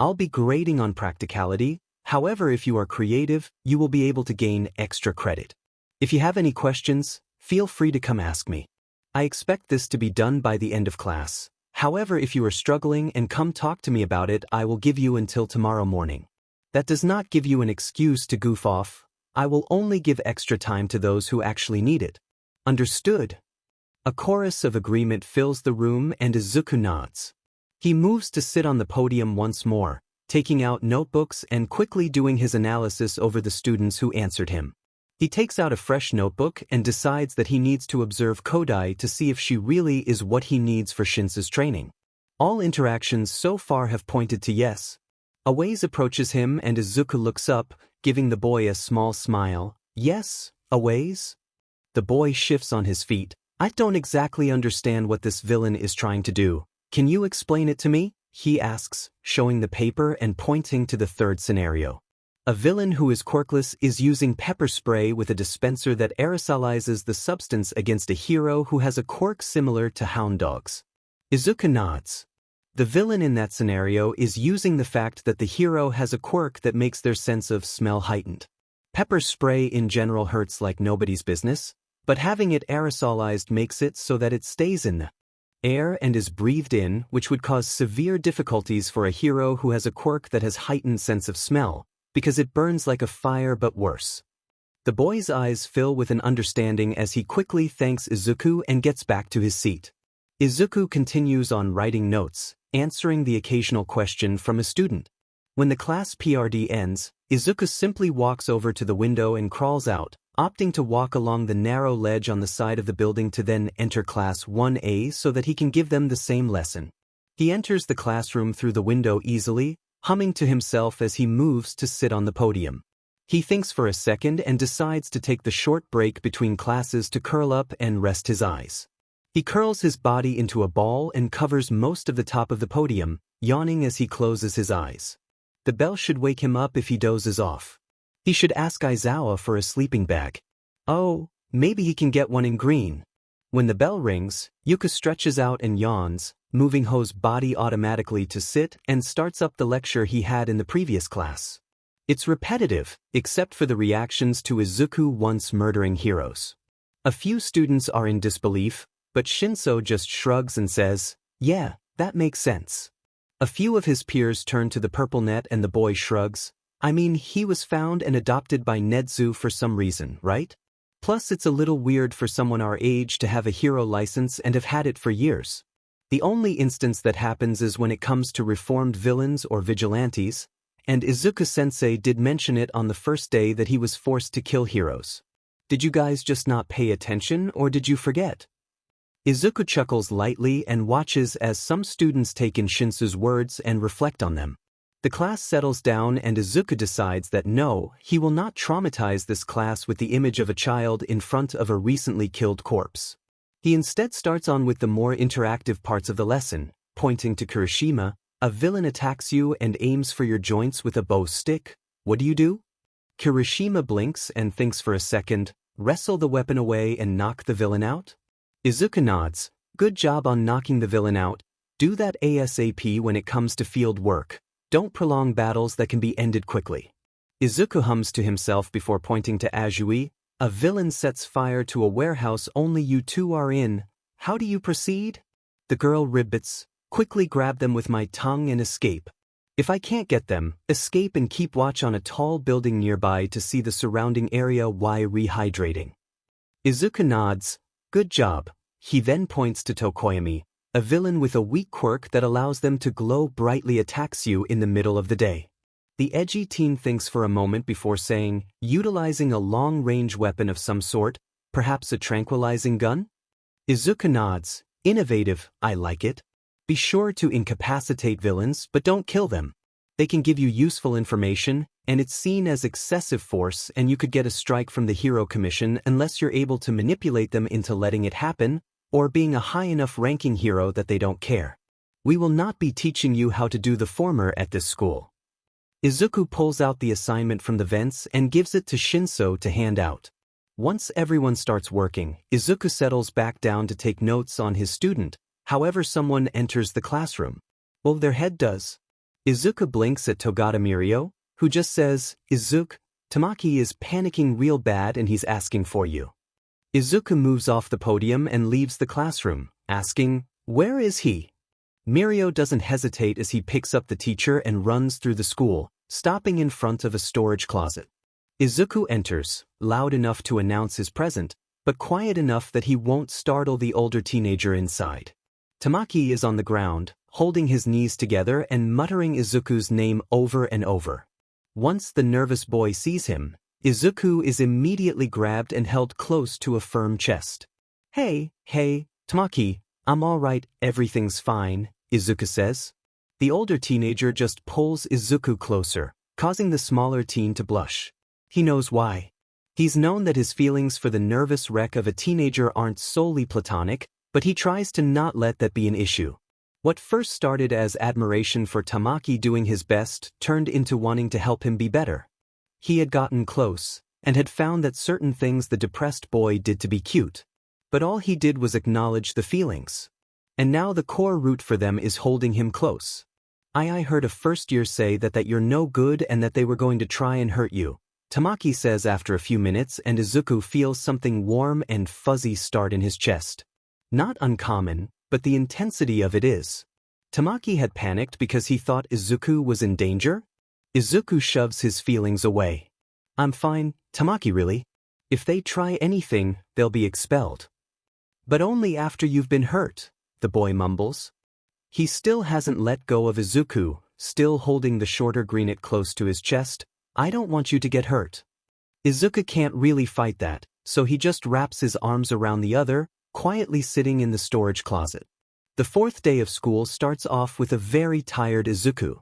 I'll be grading on practicality, however if you are creative, you will be able to gain extra credit. If you have any questions, feel free to come ask me. I expect this to be done by the end of class. However, if you are struggling and come talk to me about it, I will give you until tomorrow morning. That does not give you an excuse to goof off. I will only give extra time to those who actually need it. Understood? A chorus of agreement fills the room and Izuku nods. He moves to sit on the podium once more, taking out notebooks and quickly doing his analysis over the students who answered him. He takes out a fresh notebook and decides that he needs to observe Kodai to see if she really is what he needs for Shinso's training. All interactions so far have pointed to yes. Awaze approaches him and Izuku looks up, giving the boy a small smile. Yes, Awaze? The boy shifts on his feet. I don't exactly understand what this villain is trying to do. Can you explain it to me? He asks, showing the paper and pointing to the third scenario. A villain who is quirkless is using pepper spray with a dispenser that aerosolizes the substance against a hero who has a quirk similar to hound dogs. Izuku nods. The villain in that scenario is using the fact that the hero has a quirk that makes their sense of smell heightened. Pepper spray in general hurts like nobody's business, but having it aerosolized makes it so that it stays in the air and is breathed in, which would cause severe difficulties for a hero who has a quirk that has heightened sense of smell, because it burns like a fire but worse. The boy's eyes fill with an understanding as he quickly thanks Izuku and gets back to his seat. Izuku continues on writing notes, answering the occasional question from a student. When the class PRD ends, Izuku simply walks over to the window and crawls out, opting to walk along the narrow ledge on the side of the building to then enter Class 1A so that he can give them the same lesson. He enters the classroom through the window easily, humming to himself as he moves to sit on the podium. He thinks for a second and decides to take the short break between classes to curl up and rest his eyes. He curls his body into a ball and covers most of the top of the podium, yawning as he closes his eyes. The bell should wake him up if he dozes off. He should ask Aizawa for a sleeping bag. Oh, maybe he can get one in green. When the bell rings, Yuka stretches out and yawns, moving Ho's body automatically to sit and starts up the lecture he had in the previous class. It's repetitive, except for the reactions to Izuku once murdering heroes. A few students are in disbelief, but Shinso just shrugs and says, "Yeah, that makes sense." A few of his peers turn to the purple net and the boy shrugs. I mean, he was found and adopted by Nedzu for some reason, right? Plus it's a little weird for someone our age to have a hero license and have had it for years. The only instance that happens is when it comes to reformed villains or vigilantes, and Izuku-sensei did mention it on the first day that he was forced to kill heroes. Did you guys just not pay attention or did you forget? Izuku chuckles lightly and watches as some students take in Shinso's words and reflect on them. The class settles down and Izuku decides that no, he will not traumatize this class with the image of a child in front of a recently killed corpse. He instead starts on with the more interactive parts of the lesson, pointing to Kirishima. A villain attacks you and aims for your joints with a bow stick. What do? Kirishima blinks and thinks for a second, wrestle the weapon away and knock the villain out? Izuku nods. Good job on knocking the villain out. Do that ASAP when it comes to field work. Don't prolong battles that can be ended quickly. Izuku hums to himself before pointing to Azui. A villain sets fire to a warehouse only you two are in. How do you proceed? The girl ribbits. Quickly grab them with my tongue and escape. If I can't get them, escape and keep watch on a tall building nearby to see the surrounding area while rehydrating. Izuku nods. Good job. He then points to Tokoyami. A villain with a weak quirk that allows them to glow brightly attacks you in the middle of the day. The edgy teen thinks for a moment before saying, utilizing a long-range weapon of some sort, perhaps a tranquilizing gun? Izuku nods. Innovative, I like it. Be sure to incapacitate villains, but don't kill them. They can give you useful information, and it's seen as excessive force and you could get a strike from the Hero Commission unless you're able to manipulate them into letting it happen, or being a high enough ranking hero that they don't care. We will not be teaching you how to do the former at this school. Izuku pulls out the assignment from the vents and gives it to Shinso to hand out. Once everyone starts working, Izuku settles back down to take notes on his student. However, someone enters the classroom. Well, their head does. Izuku blinks at Togata Mirio, who just says, Izuku, Tamaki is panicking real bad and he's asking for you. Izuku moves off the podium and leaves the classroom, asking, where is he? Mirio doesn't hesitate as he picks up the teacher and runs through the school, stopping in front of a storage closet. Izuku enters, loud enough to announce his presence, but quiet enough that he won't startle the older teenager inside. Tamaki is on the ground, holding his knees together and muttering Izuku's name over and over. Once the nervous boy sees him, Izuku is immediately grabbed and held close to a firm chest. Hey, Tamaki, I'm alright, everything's fine, Izuku says. The older teenager just pulls Izuku closer, causing the smaller teen to blush. He knows why. He's known that his feelings for the nervous wreck of a teenager aren't solely platonic, but he tries to not let that be an issue. What first started as admiration for Tamaki doing his best turned into wanting to help him be better. He had gotten close, and had found that certain things the depressed boy did to be cute. But all he did was acknowledge the feelings. And now the core root for them is holding him close. I heard a first year say that you're no good and that they were going to try and hurt you, Tamaki says after a few minutes, and Izuku feels something warm and fuzzy start in his chest. Not uncommon, but the intensity of it is. Tamaki had panicked because he thought Izuku was in danger? Izuku shoves his feelings away. I'm fine, Tamaki, really. If they try anything, they'll be expelled. But only after you've been hurt, the boy mumbles. He still hasn't let go of Izuku, still holding the shorter greenet close to his chest. I don't want you to get hurt. Izuku can't really fight that, so he just wraps his arms around the other, quietly sitting in the storage closet. The fourth day of school starts off with a very tired Izuku.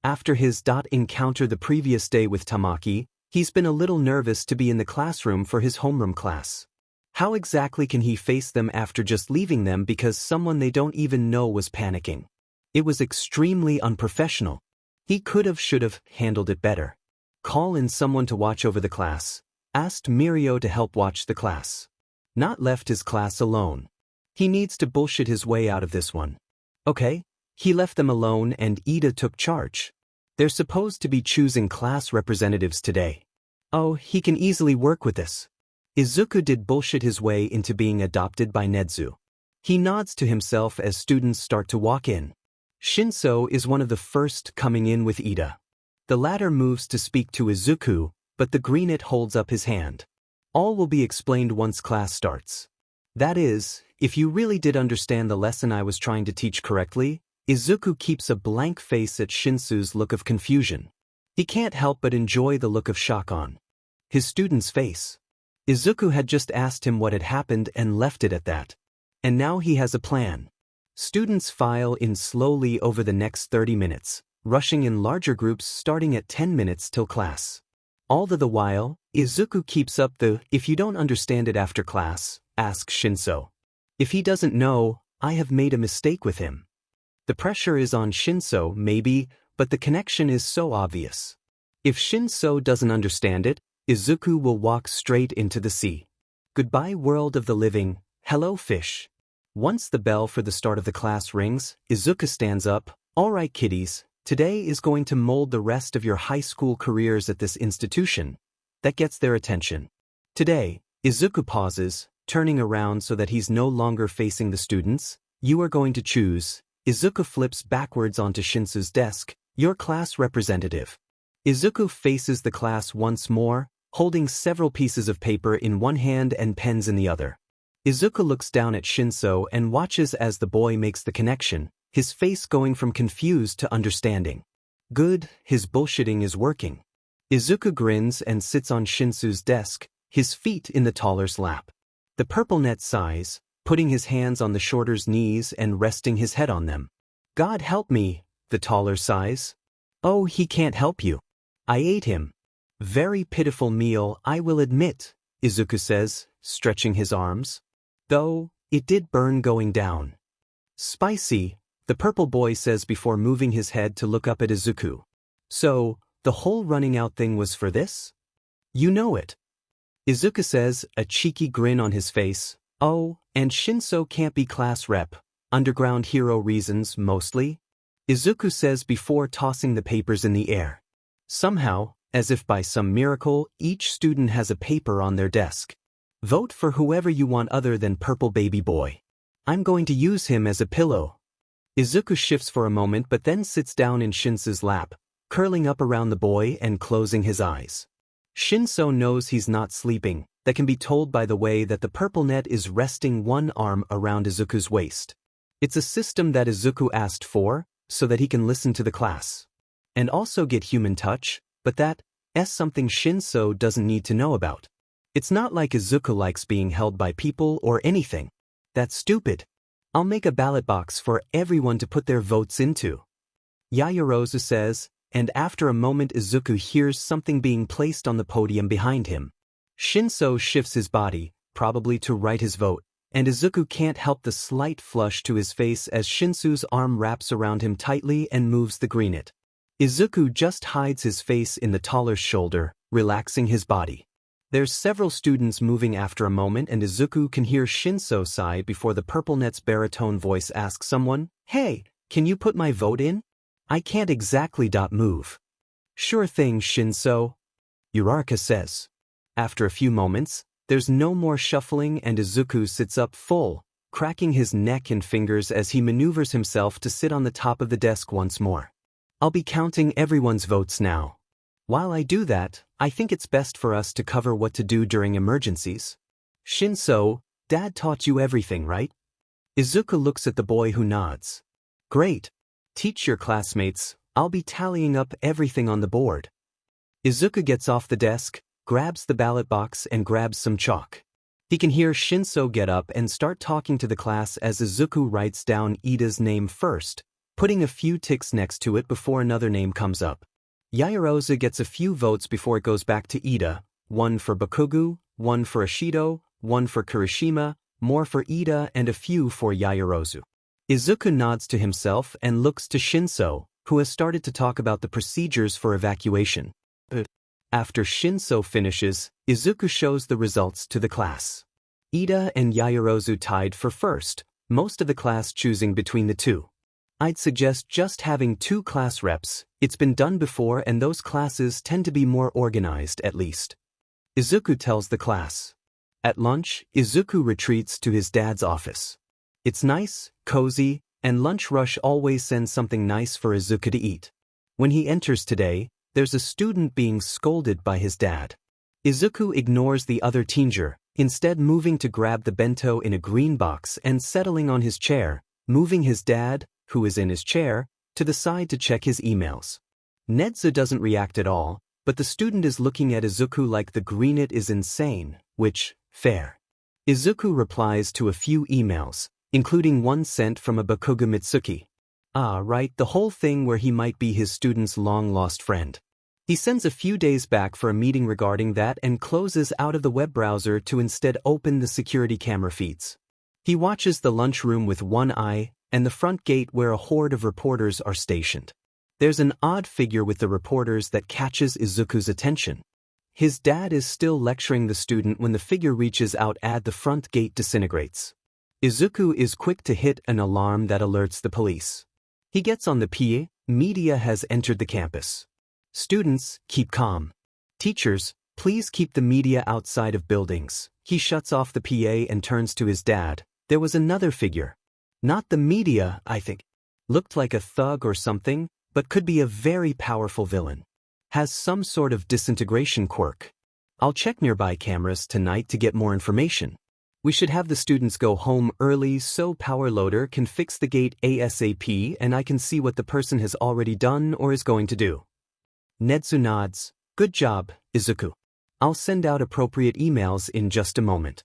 After his encounter the previous day with Tamaki, he's been a little nervous to be in the classroom for his homeroom class. How exactly can he face them after just leaving them because someone they don't even know was panicking? It was extremely unprofessional. He should have handled it better. Call in someone to watch over the class. Asked Mirio to help watch the class. Not left his class alone. He needs to bullshit his way out of this one. Okay, he left them alone and Ida took charge. They're supposed to be choosing class representatives today. Oh, he can easily work with this. Izuku did bullshit his way into being adopted by Nedzu. He nods to himself as students start to walk in. Shinso is one of the first coming in with Ida. The latter moves to speak to Izuku, but the greenet holds up his hand. All will be explained once class starts. That is, if you really did understand the lesson I was trying to teach correctly. Izuku keeps a blank face at Shinso's look of confusion. He can't help but enjoy the look of shock on his student's face. Izuku had just asked him what had happened and left it at that. And now he has a plan. Students file in slowly over the next 30 minutes, rushing in larger groups starting at 10 minutes till class. All the while, Izuku keeps up the "if you don't understand it after class, ask Shinso." If he doesn't know, I have made a mistake with him. The pressure is on Shinso, maybe, but the connection is so obvious. If Shinso doesn't understand it, Izuku will walk straight into the sea. Goodbye world of the living, hello fish. Once the bell for the start of the class rings, Izuku stands up. Alright kiddies, today is going to mold the rest of your high school careers at this institution. That gets their attention. Today, Izuku pauses, turning around so that he's no longer facing the students. You are going to choose. Izuku flips backwards onto Shinso's desk, your class representative. Izuku faces the class once more, holding several pieces of paper in one hand and pens in the other. Izuku looks down at Shinso and watches as the boy makes the connection, his face going from confused to understanding. Good, his bullshitting is working. Izuku grins and sits on Shinso's desk, his feet in the taller's lap. The purple net sighs, putting his hands on the shorter's knees and resting his head on them. God help me, the taller sighs. Oh, he can't help you. I ate him. Very pitiful meal, I will admit, Izuku says, stretching his arms. Though, it did burn going down. Spicy, the purple boy says before moving his head to look up at Izuku. So, the whole running out thing was for this? You know it. Izuku says, a cheeky grin on his face. Oh, and Shinso can't be class rep. Underground hero reasons, mostly. Izuku says before tossing the papers in the air. Somehow, as if by some miracle, each student has a paper on their desk. Vote for whoever you want other than purple baby boy. I'm going to use him as a pillow. Izuku shifts for a moment but then sits down in Shinso's lap, curling up around the boy and closing his eyes. Shinso knows he's not sleeping. That can be told by the way that the purple net is resting one arm around Izuku's waist. It's a system that Izuku asked for, so that he can listen to the class. And also get human touch, but that's something Shinso doesn't need to know about. It's not like Izuku likes being held by people or anything. That's stupid. I'll make a ballot box for everyone to put their votes into. Yaoyorozu says, and after a moment Izuku hears something being placed on the podium behind him. Shinso shifts his body, probably to write his vote, and Izuku can't help the slight flush to his face as Shinso's arm wraps around him tightly and moves the greenet. Izuku just hides his face in the taller's shoulder, relaxing his body. There's several students moving after a moment and Izuku can hear Shinso sigh before the purple net's baritone voice asks someone, "Hey, can you put my vote in? I can't exactly move." "Sure thing, Shinso," Uraraka says. After a few moments, there's no more shuffling and Izuku sits up full, cracking his neck and fingers as he maneuvers himself to sit on the top of the desk once more. "I'll be counting everyone's votes now. While I do that, I think it's best for us to cover what to do during emergencies. Shinso, Dad taught you everything, right?" Izuku looks at the boy who nods. "Great. Teach your classmates, I'll be tallying up everything on the board." Izuku gets off the desk, grabs the ballot box and grabs some chalk. He can hear Shinso get up and start talking to the class as Izuku writes down Ida's name first, putting a few ticks next to it before another name comes up. Yaoyorozu gets a few votes before it goes back to Ida, one for Bakugo, one for Ashido, one for Kirishima, more for Ida and a few for Yaoyorozu. Izuku nods to himself and looks to Shinso, who has started to talk about the procedures for evacuation. After Shinso finishes, Izuku shows the results to the class. Ida and Yaoyorozu tied for first, most of the class choosing between the two. I'd suggest just having 2 class reps. It's been done before and those classes tend to be more organized at least. Izuku tells the class. At lunch, Izuku retreats to his dad's office. It's nice, cozy, and Lunch Rush always sends something nice for Izuku to eat. When he enters today, there's a student being scolded by his dad. Izuku ignores the other teenager, instead moving to grab the bento in a green box and settling on his chair, moving his dad, who is in his chair, to the side to check his emails. Nedzu doesn't react at all, but the student is looking at Izuku like the greenet is insane, which, fair. Izuku replies to a few emails, including one sent from a Bakugo Mitsuki. Ah, right, the whole thing where he might be his student's long-lost friend. He sends a few days back for a meeting regarding that and closes out of the web browser to instead open the security camera feeds. He watches the lunchroom with one eye, and the front gate where a horde of reporters are stationed. There's an odd figure with the reporters that catches Izuku's attention. His dad is still lecturing the student when the figure reaches out and the front gate disintegrates. Izuku is quick to hit an alarm that alerts the police. He gets on the PA, media has entered the campus. Students, keep calm. Teachers, please keep the media outside of buildings. He shuts off the PA and turns to his dad. There was another figure. Not the media, I think. Looked like a thug or something, but could be a very powerful villain. Has some sort of disintegration quirk. I'll check nearby cameras tonight to get more information. We should have the students go home early so Power Loader can fix the gate ASAP and I can see what the person has already done or is going to do. Nedzu nods. Good job, Izuku. I'll send out appropriate emails in just a moment.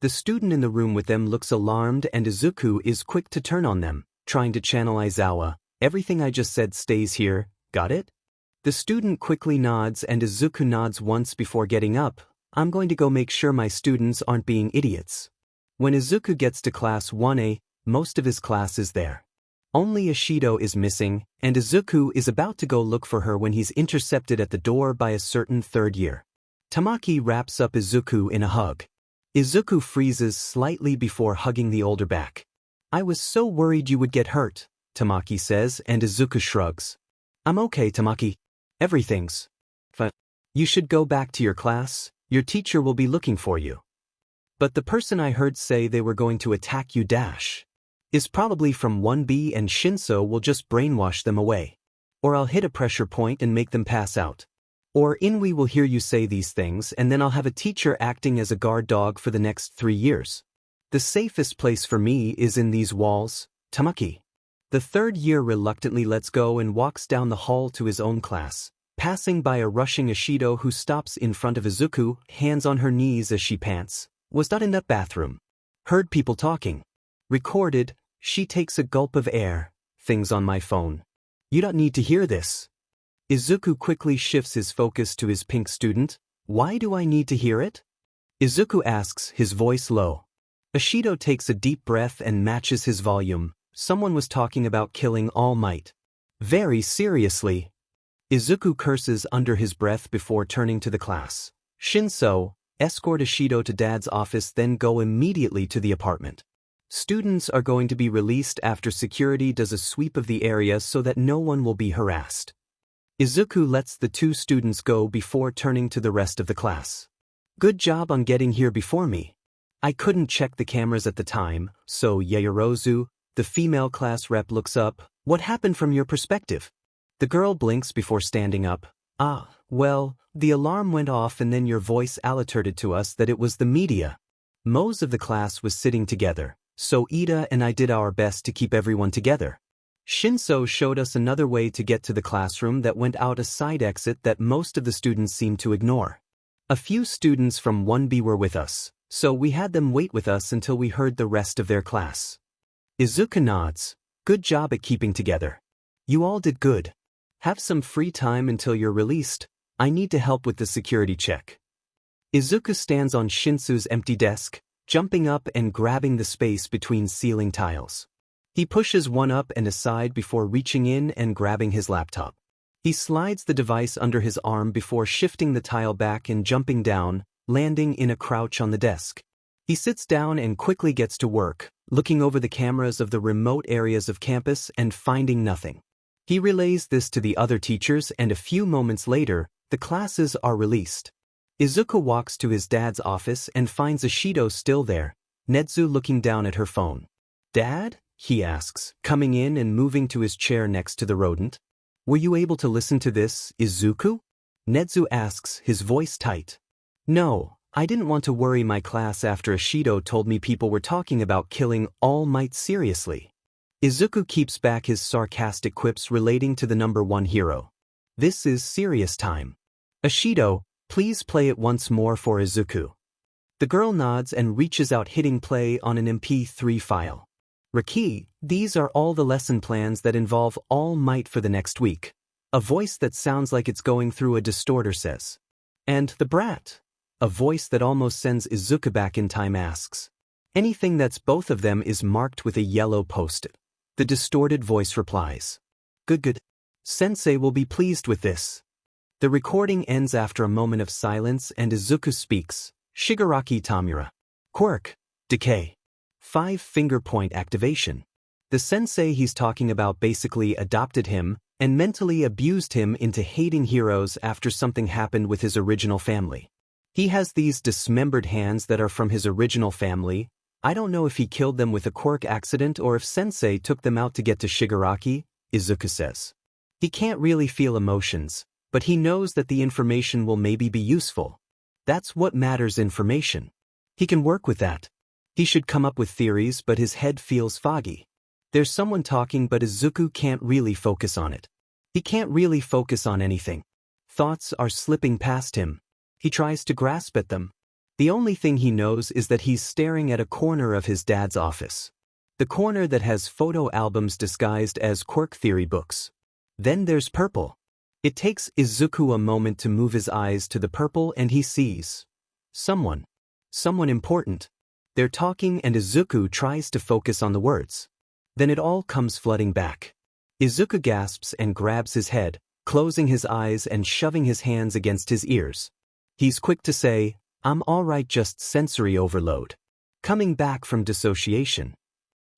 The student in the room with them looks alarmed and Izuku is quick to turn on them, trying to channel Aizawa. Everything I just said stays here, got it? The student quickly nods and Izuku nods once before getting up. I'm going to go make sure my students aren't being idiots. When Izuku gets to class 1A, most of his class is there. Only Ashido is missing, and Izuku is about to go look for her when he's intercepted at the door by a certain third year. Tamaki wraps up Izuku in a hug. Izuku freezes slightly before hugging the older back. I was so worried you would get hurt, Tamaki says, and Izuku shrugs. I'm okay, Tamaki. Everything's fine. You should go back to your class. Your teacher will be looking for you. But the person I heard say they were going to attack you is probably from 1B and Shinso will just brainwash them away. Or I'll hit a pressure point and make them pass out. Or Inui will hear you say these things and then I'll have a teacher acting as a guard dog for the next 3 years. The safest place for me is in these walls, Tamaki. The third year reluctantly lets go and walks down the hall to his own class, passing by a rushing Ishido who stops in front of Izuku, hands on her knees as she pants. Was not in that bathroom. Heard people talking. Recorded, she takes a gulp of air, things on my phone. You don't need to hear this. Izuku quickly shifts his focus to his pink student. Why do I need to hear it? Izuku asks, his voice low. Ishido takes a deep breath and matches his volume. Someone was talking about killing All Might. Very seriously. Izuku curses under his breath before turning to the class. Shinso, escort Ishido to Dad's office, then go immediately to the apartment. Students are going to be released after security does a sweep of the area so that no one will be harassed. Izuku lets the 2 students go before turning to the rest of the class. Good job on getting here before me. I couldn't check the cameras at the time, so Yaoyorozu, the female class rep, looks up. What happened from your perspective? The girl blinks before standing up. Well, the alarm went off and then your voice alerted to us that it was the media. Most of the class was sitting together, so Ida and I did our best to keep everyone together. Shinso showed us another way to get to the classroom that went out a side exit that most of the students seemed to ignore. A few students from 1B were with us, so we had them wait with us until we heard the rest of their class. Izuku nods. Good job at keeping together. You all did good. Have some free time until you're released. I need to help with the security check. Izuku stands on Shinso's empty desk, jumping up and grabbing the space between ceiling tiles. He pushes one up and aside before reaching in and grabbing his laptop. He slides the device under his arm before shifting the tile back and jumping down, landing in a crouch on the desk. He sits down and quickly gets to work, looking over the cameras of the remote areas of campus and finding nothing. He relays this to the other teachers and a few moments later, the classes are released. Izuku walks to his dad's office and finds Ishido still there, Nedzu looking down at her phone. Dad? He asks, coming in and moving to his chair next to the rodent. Were you able to listen to this, Izuku? Nedzu asks, his voice tight. No, I didn't want to worry my class after Ishido told me people were talking about killing All Might seriously. Izuku keeps back his sarcastic quips relating to the number 1 hero. This is serious time. Ishido, please play it once more for Izuku. The girl nods and reaches out, hitting play on an MP3 file. Riki, these are all the lesson plans that involve All Might for the next week. A voice that sounds like it's going through a distorter says. And the brat? A voice that almost sends Izuku back in time asks. Anything that's both of them is marked with a yellow post-it. The distorted voice replies. Good. Sensei will be pleased with this. The recording ends after a moment of silence and Izuku speaks. Shigaraki Tamura. Quirk. Decay. 5-finger point activation. The sensei he's talking about basically adopted him and mentally abused him into hating heroes after something happened with his original family. He has these dismembered hands that are from his original family. I don't know if he killed them with a quirk accident or if sensei took them out to get to Shigaraki, Izuku says. He can't really feel emotions, but he knows that the information will maybe be useful. That's what matters, information. He can work with that. He should come up with theories, but his head feels foggy. There's someone talking, but Izuku can't really focus on it. He can't really focus on anything. Thoughts are slipping past him. He tries to grasp at them. The only thing he knows is that he's staring at a corner of his dad's office. The corner that has photo albums disguised as quirk theory books. Then there's purple. It takes Izuku a moment to move his eyes to the purple and he sees someone. Someone important. They're talking and Izuku tries to focus on the words. Then it all comes flooding back. Izuku gasps and grabs his head, closing his eyes and shoving his hands against his ears. He's quick to say, I'm alright, just sensory overload. Coming back from dissociation.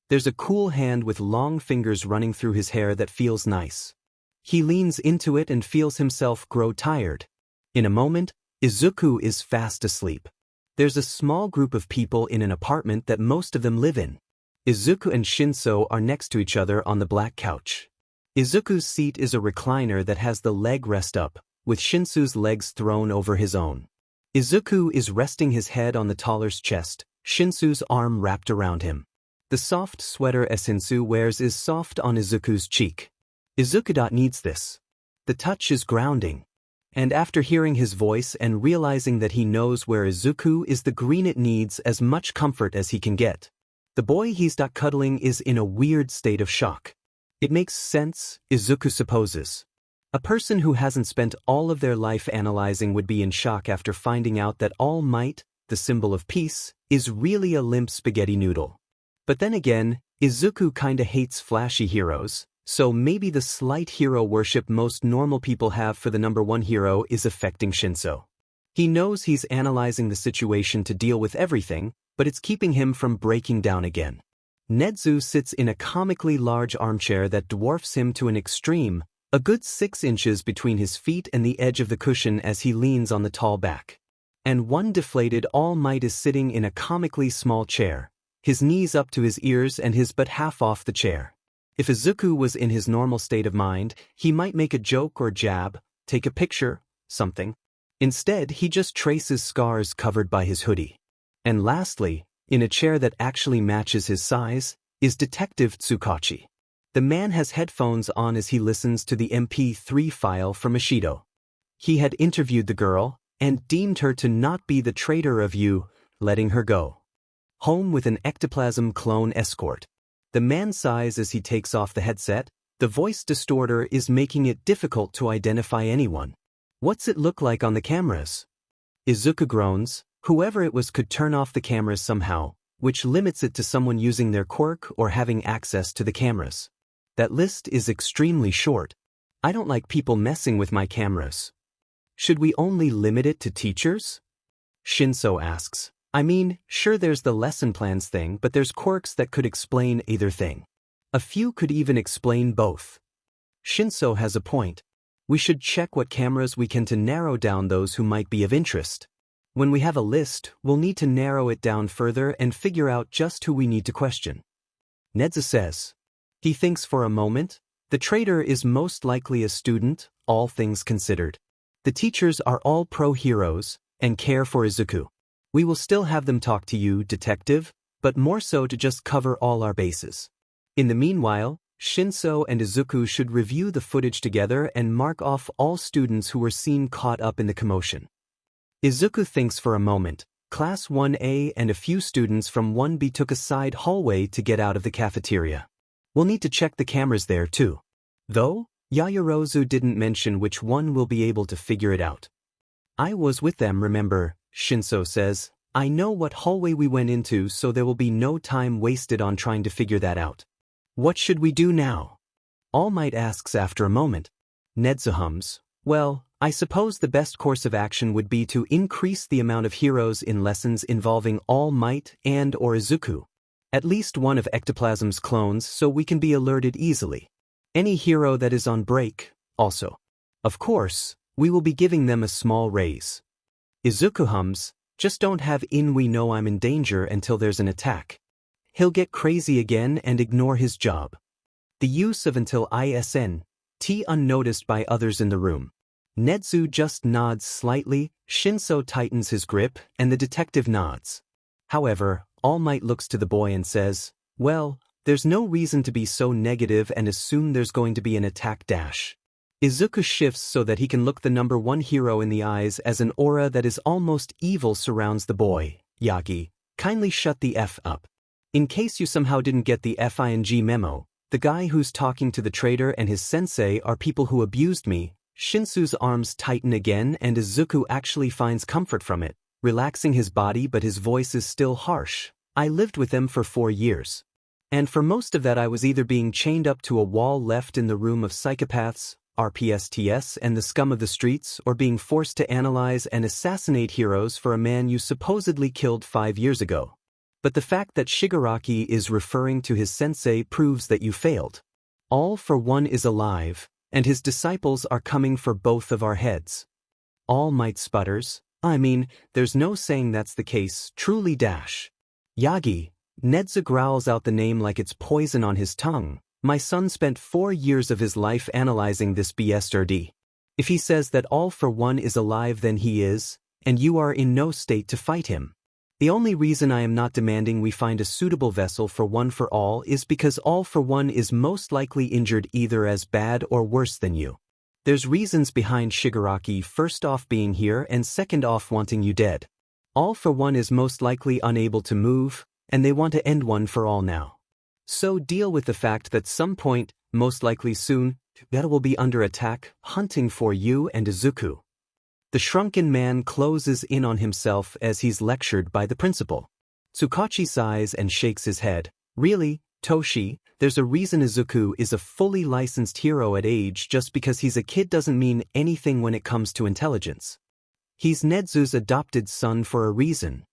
There's a cool hand with long fingers running through his hair that feels nice. He leans into it and feels himself grow tired. In a moment, Izuku is fast asleep. There's a small group of people in an apartment that most of them live in. Izuku and Shinso are next to each other on the black couch. Izuku's seat is a recliner that has the leg rest up, with Shinso's legs thrown over his own. Izuku is resting his head on the taller's chest, Shinso's arm wrapped around him. The soft sweater Shinso wears is soft on Izuku's cheek. Izuku needs this. The touch is grounding. And after hearing his voice and realizing that he knows where Izuku is, the green it needs as much comfort as he can get. The boy he's cuddling is in a weird state of shock. It makes sense, Izuku supposes. A person who hasn't spent all of their life analyzing would be in shock after finding out that All Might, the symbol of peace, is really a limp spaghetti noodle. But then again, Izuku kinda hates flashy heroes, so maybe the slight hero worship most normal people have for the number one hero is affecting Shinso. He knows he's analyzing the situation to deal with everything, but it's keeping him from breaking down again. Nedzu sits in a comically large armchair that dwarfs him to an extreme, a good 6 inches between his feet and the edge of the cushion as he leans on the tall back. And one deflated All Might is sitting in a comically small chair, his knees up to his ears and his butt half off the chair. If Izuku was in his normal state of mind, he might make a joke or jab, take a picture, something. Instead, he just traces scars covered by his hoodie. And lastly, in a chair that actually matches his size, is Detective Tsukachi. The man has headphones on as he listens to the MP3 file from Ishido. He had interviewed the girl, and deemed her to not be the traitor of you, letting her go home with an ectoplasm clone escort. The man sighs as he takes off the headset. The voice distorter is making it difficult to identify anyone. What's it look like on the cameras? Izuku groans. Whoever it was could turn off the cameras somehow, which limits it to someone using their quirk or having access to the cameras. That list is extremely short. I don't like people messing with my cameras. Should we only limit it to teachers? Shinso asks. I mean, sure there's the lesson plans thing, but there's quirks that could explain either thing. A few could even explain both. Shinso has a point. We should check what cameras we can to narrow down those who might be of interest. When we have a list, we'll need to narrow it down further and figure out just who we need to question. Nedzu says. He thinks for a moment. The traitor is most likely a student, all things considered. The teachers are all pro-heroes and care for Izuku. We will still have them talk to you, detective, but more so to just cover all our bases. In the meanwhile, Shinso and Izuku should review the footage together and mark off all students who were seen caught up in the commotion. Izuku thinks for a moment. Class 1A and a few students from 1B took a side hallway to get out of the cafeteria. We'll need to check the cameras there too. Though, Yaoyorozu didn't mention which one will be able to figure it out. I was with them, remember, Shinso says. I know what hallway we went into, so there will be no time wasted on trying to figure that out. What should we do now? All Might asks after a moment. Nedzu hums. Well, I suppose the best course of action would be to increase the amount of heroes in lessons involving All Might and or Izuku. At least one of Ectoplasm's clones so we can be alerted easily. Any hero that is on break, also. Of course, we will be giving them a small raise. Izuku hums, just don't have in we know I'm in danger until there's an attack. He'll get crazy again and ignore his job. The use of until ISN, T unnoticed by others in the room. Nedzu just nods slightly, Shinso tightens his grip, and the detective nods. However, All Might looks to the boy and says, well, there's no reason to be so negative and assume there's going to be an attack dash. Izuku shifts so that he can look the number one hero in the eyes as an aura that is almost evil surrounds the boy. Yagi, kindly shut the F up. In case you somehow didn't get the FING memo, the guy who's talking to the traitor and his sensei are people who abused me. Shinso's arms tighten again and Izuku actually finds comfort from it, relaxing his body, but his voice is still harsh. I lived with them for 4 years. And for most of that I was either being chained up to a wall left in the room of psychopaths, RPSTS and the scum of the streets, or being forced to analyze and assassinate heroes for a man you supposedly killed 5 years ago. But the fact that Shigaraki is referring to his sensei proves that you failed. All for One is alive, and his disciples are coming for both of our heads. All Might sputters. I mean, there's no saying that's the case, truly dash. Yagi, Nedzu growls out the name like it's poison on his tongue. My son spent 4 years of his life analyzing this BSRD. If he says that All for One is alive then he is, and you are in no state to fight him. The only reason I am not demanding we find a suitable vessel for One for All is because All for One is most likely injured either as bad or worse than you. There's reasons behind Shigaraki first off being here and second off wanting you dead. All for One is most likely unable to move, and they want to end One for All now. So deal with the fact that some point, most likely soon, Beta will be under attack, hunting for you and Izuku. The shrunken man closes in on himself as he's lectured by the principal. Tsukachi sighs and shakes his head. Really, Toshi, there's a reason Izuku is a fully licensed hero at age. Just because he's a kid doesn't mean anything when it comes to intelligence. He's Nedzu's adopted son for a reason.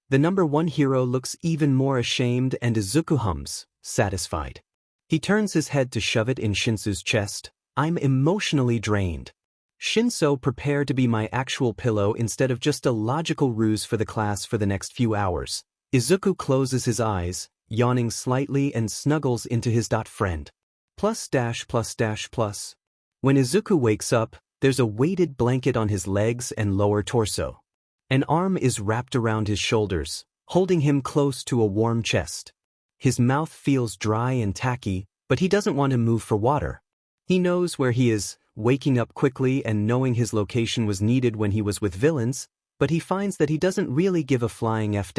The number one hero looks even more ashamed and Izuku hums, satisfied. He turns his head to shove it in Shinso's chest. I'm emotionally drained. Shinso, prepare to be my actual pillow instead of just a logical ruse for the class for the next few hours. Izuku closes his eyes, yawning slightly and snuggles into his friend. Plus. When Izuku wakes up, there's a weighted blanket on his legs and lower torso. An arm is wrapped around his shoulders, holding him close to a warm chest. His mouth feels dry and tacky, but he doesn't want to move for water. He knows where he is, waking up quickly and knowing his location was needed when he was with villains, but he finds that he doesn't really give a flying F-.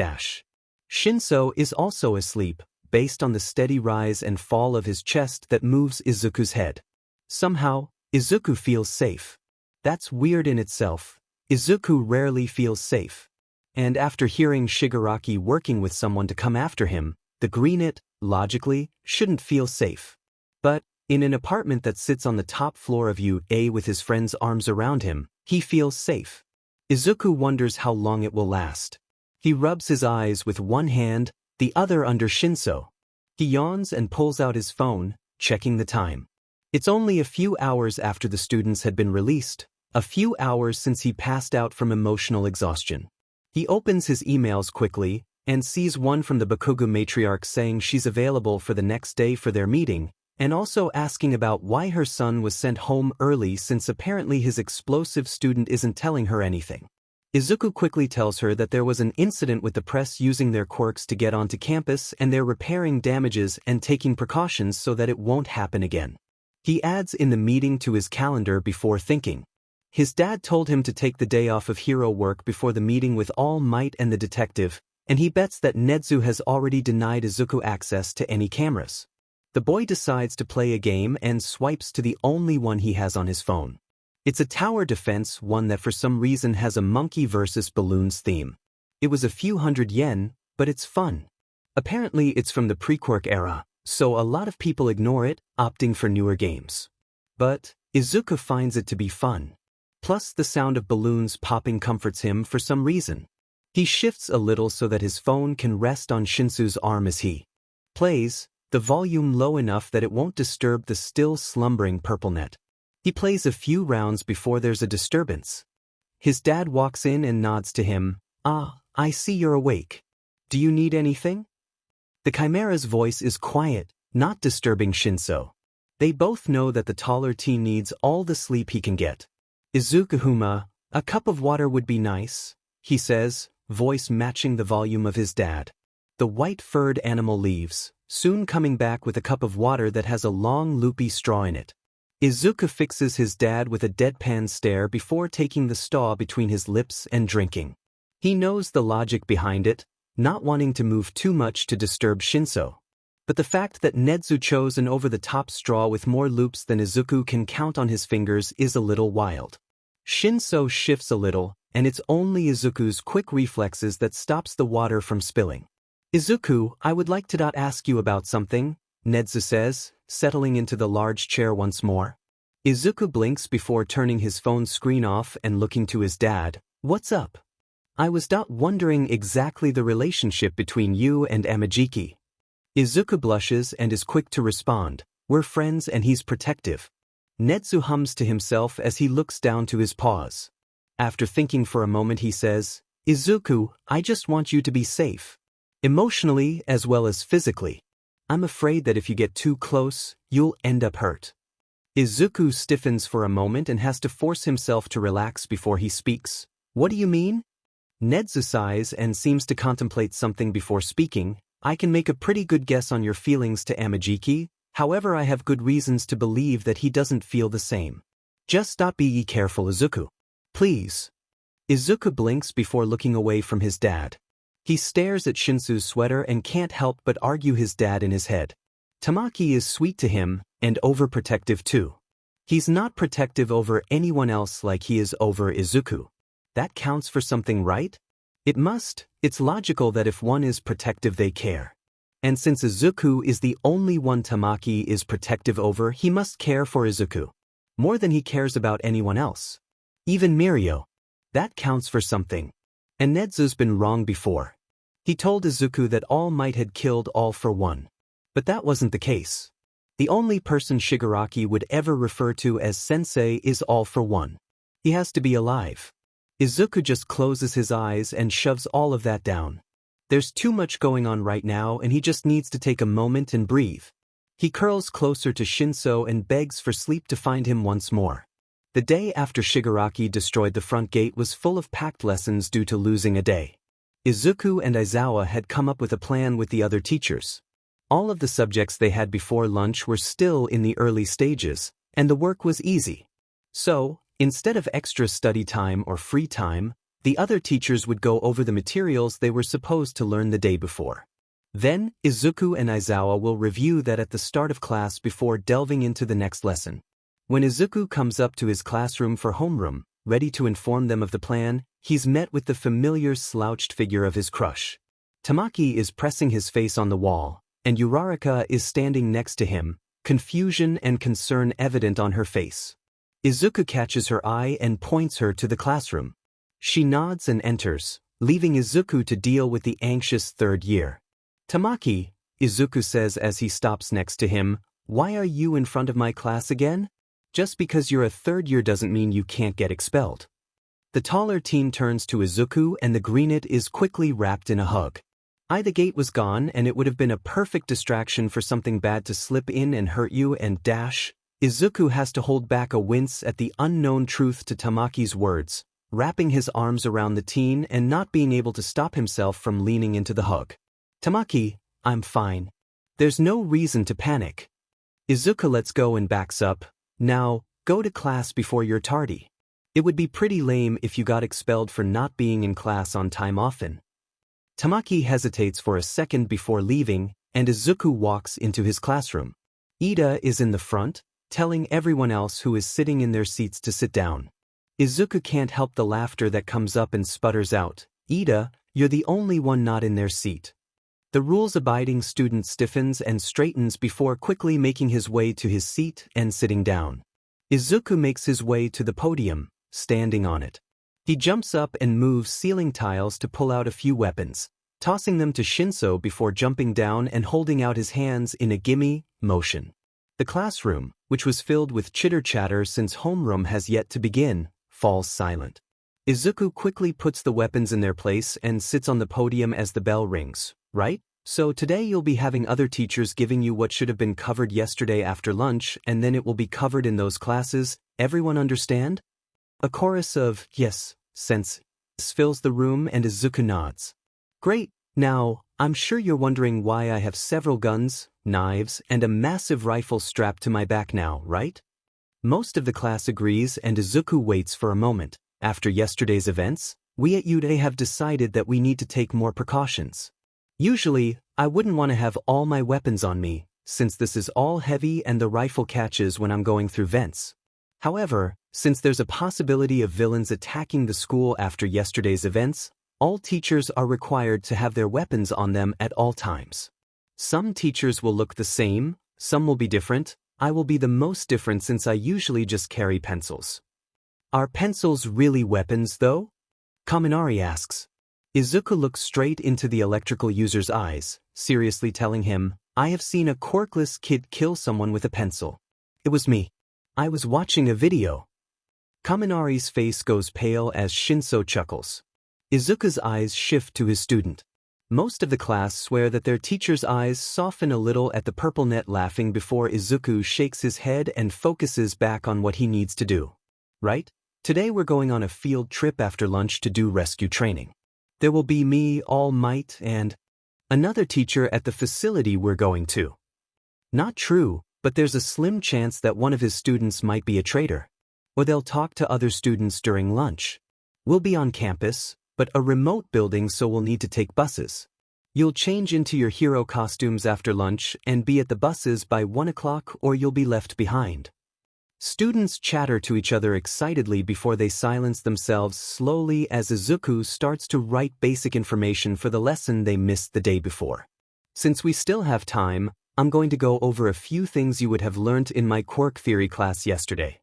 Shinso is also asleep, based on the steady rise and fall of his chest that moves Izuku's head. Somehow, Izuku feels safe. That's weird in itself. Izuku rarely feels safe. And after hearing Shigaraki working with someone to come after him, the greenet, logically, shouldn't feel safe. But, in an apartment that sits on the top floor of UA with his friend's arms around him, he feels safe. Izuku wonders how long it will last. He rubs his eyes with one hand, the other under Shinso. He yawns and pulls out his phone, checking the time. It's only a few hours after the students had been released, a few hours since he passed out from emotional exhaustion. He opens his emails quickly and sees one from the Bakugos matriarch saying she's available for the next day for their meeting, and also asking about why her son was sent home early since apparently his explosive student isn't telling her anything. Izuku quickly tells her that there was an incident with the press using their quirks to get onto campus and they're repairing damages and taking precautions so that it won't happen again. He adds in the meeting to his calendar before thinking. His dad told him to take the day off of hero work before the meeting with All Might and the detective, and he bets that Nedzu has already denied Izuku access to any cameras. The boy decides to play a game and swipes to the only one he has on his phone. It's a tower defense one that for some reason has a monkey versus balloons theme. It was a few hundred yen, but it's fun. Apparently it's from the pre-Quirk era, so a lot of people ignore it, opting for newer games. But Izuku finds it to be fun. Plus the sound of balloons popping comforts him for some reason. He shifts a little so that his phone can rest on Shinso's arm as he plays, the volume low enough that it won't disturb the still slumbering purplenet. He plays a few rounds before there's a disturbance. His dad walks in and nods to him. "Ah, I see you're awake. Do you need anything?" The Chimera's voice is quiet, not disturbing Shinso. They both know that the taller teen needs all the sleep he can get. "Izuku-huma, a cup of water would be nice," he says, voice matching the volume of his dad. The white-furred animal leaves, soon coming back with a cup of water that has a long loopy straw in it. Izuku fixes his dad with a deadpan stare before taking the straw between his lips and drinking. He knows the logic behind it, not wanting to move too much to disturb Shinso. But the fact that Nedzu chose an over-the-top straw with more loops than Izuku can count on his fingers is a little wild. Shinso shifts a little, and it's only Izuku's quick reflexes that stops the water from spilling. "Izuku, I would like to ask you about something," Nedzu says, settling into the large chair once more. Izuku blinks before turning his phone screen off and looking to his dad. "What's up?" "I was wondering exactly the relationship between you and Amajiki." Izuku blushes and is quick to respond. "We're friends and he's protective." Nedzu hums to himself as he looks down to his paws. After thinking for a moment he says, "Izuku, I just want you to be safe. Emotionally as well as physically. I'm afraid that if you get too close, you'll end up hurt." Izuku stiffens for a moment and has to force himself to relax before he speaks. "What do you mean?" Nedzu sighs and seems to contemplate something before speaking. I can make a pretty good guess on your feelings to Amajiki, however I have good reasons to believe that he doesn't feel the same. Just stop, be careful, Izuku. Please. Izuku blinks before looking away from his dad. He stares at Shinso's sweater and can't help but argue his dad in his head. Tamaki is sweet to him, and overprotective too. He's not protective over anyone else like he is over Izuku. That counts for something, right? It must. It's logical that if one is protective they care. And since Izuku is the only one Tamaki is protective over, he must care for Izuku. More than he cares about anyone else. Even Mirio. That counts for something. And Nedzu's been wrong before. He told Izuku that All Might had killed All for One. But that wasn't the case. The only person Shigaraki would ever refer to as Sensei is All for One. He has to be alive. Izuku just closes his eyes and shoves all of that down. There's too much going on right now and he just needs to take a moment and breathe. He curls closer to Shinso and begs for sleep to find him once more. The day after Shigaraki destroyed the front gate was full of packed lessons due to losing a day. Izuku and Aizawa had come up with a plan with the other teachers. All of the subjects they had before lunch were still in the early stages, and the work was easy. So, instead of extra study time or free time, the other teachers would go over the materials they were supposed to learn the day before. Then, Izuku and Aizawa will review that at the start of class before delving into the next lesson. When Izuku comes up to his classroom for homeroom, ready to inform them of the plan, he's met with the familiar slouched figure of his crush. Tamaki is pressing his face on the wall, and Uraraka is standing next to him, confusion and concern evident on her face. Izuku catches her eye and points her to the classroom. She nods and enters, leaving Izuku to deal with the anxious third year. Tamaki, Izuku says as he stops next to him, why are you in front of my class again? Just because you're a third year doesn't mean you can't get expelled. The taller teen turns to Izuku and the greenette is quickly wrapped in a hug. The gate was gone and it would have been a perfect distraction for something bad to slip in and hurt you and dash. Izuku has to hold back a wince at the unknown truth to Tamaki's words, wrapping his arms around the teen and not being able to stop himself from leaning into the hug. Tamaki, I'm fine. There's no reason to panic. Izuku lets go and backs up. Now, go to class before you're tardy. It would be pretty lame if you got expelled for not being in class on time often. Tamaki hesitates for a second before leaving, and Izuku walks into his classroom. Ida is in the front, telling everyone else who is sitting in their seats to sit down. Izuku can't help the laughter that comes up and sputters out, Ida, you're the only one not in their seat. The rules-abiding student stiffens and straightens before quickly making his way to his seat and sitting down. Izuku makes his way to the podium, standing on it. He jumps up and moves ceiling tiles to pull out a few weapons, tossing them to Shinso before jumping down and holding out his hands in a gimme motion. The classroom, which was filled with chitter-chatter since homeroom has yet to begin, falls silent. Izuku quickly puts the weapons in their place and sits on the podium as the bell rings. Right? So today you'll be having other teachers giving you what should have been covered yesterday after lunch, and then it will be covered in those classes. Everyone understand? A chorus of yes, sense fills the room and Izuku nods. Great. Now, I'm sure you're wondering why I have several guns, knives, and a massive rifle strapped to my back now, right? Most of the class agrees and Izuku waits for a moment. After yesterday's events, we at UDA have decided that we need to take more precautions. Usually, I wouldn't want to have all my weapons on me, since this is all heavy and the rifle catches when I'm going through vents. However, since there's a possibility of villains attacking the school after yesterday's events, all teachers are required to have their weapons on them at all times. Some teachers will look the same, some will be different. I will be the most different since I usually just carry pencils. Are pencils really weapons, though? Kaminari asks. Izuku looks straight into the electrical user's eyes, seriously telling him, I have seen a quirkless kid kill someone with a pencil. It was me. I was watching a video. Kaminari's face goes pale as Shinso chuckles. Izuku's eyes shift to his student. Most of the class swear that their teacher's eyes soften a little at the purple net laughing before Izuku shakes his head and focuses back on what he needs to do. Right? Today we're going on a field trip after lunch to do rescue training. There will be me, All Might, and another teacher at the facility we're going to. Not true, but there's a slim chance that one of his students might be a traitor. Or they'll talk to other students during lunch. We'll be on campus, but a remote building, so we'll need to take buses. You'll change into your hero costumes after lunch and be at the buses by 1 o'clock, or you'll be left behind. Students chatter to each other excitedly before they silence themselves slowly as Izuku starts to write basic information for the lesson they missed the day before. Since we still have time, I'm going to go over a few things you would have learned in my quirk theory class yesterday.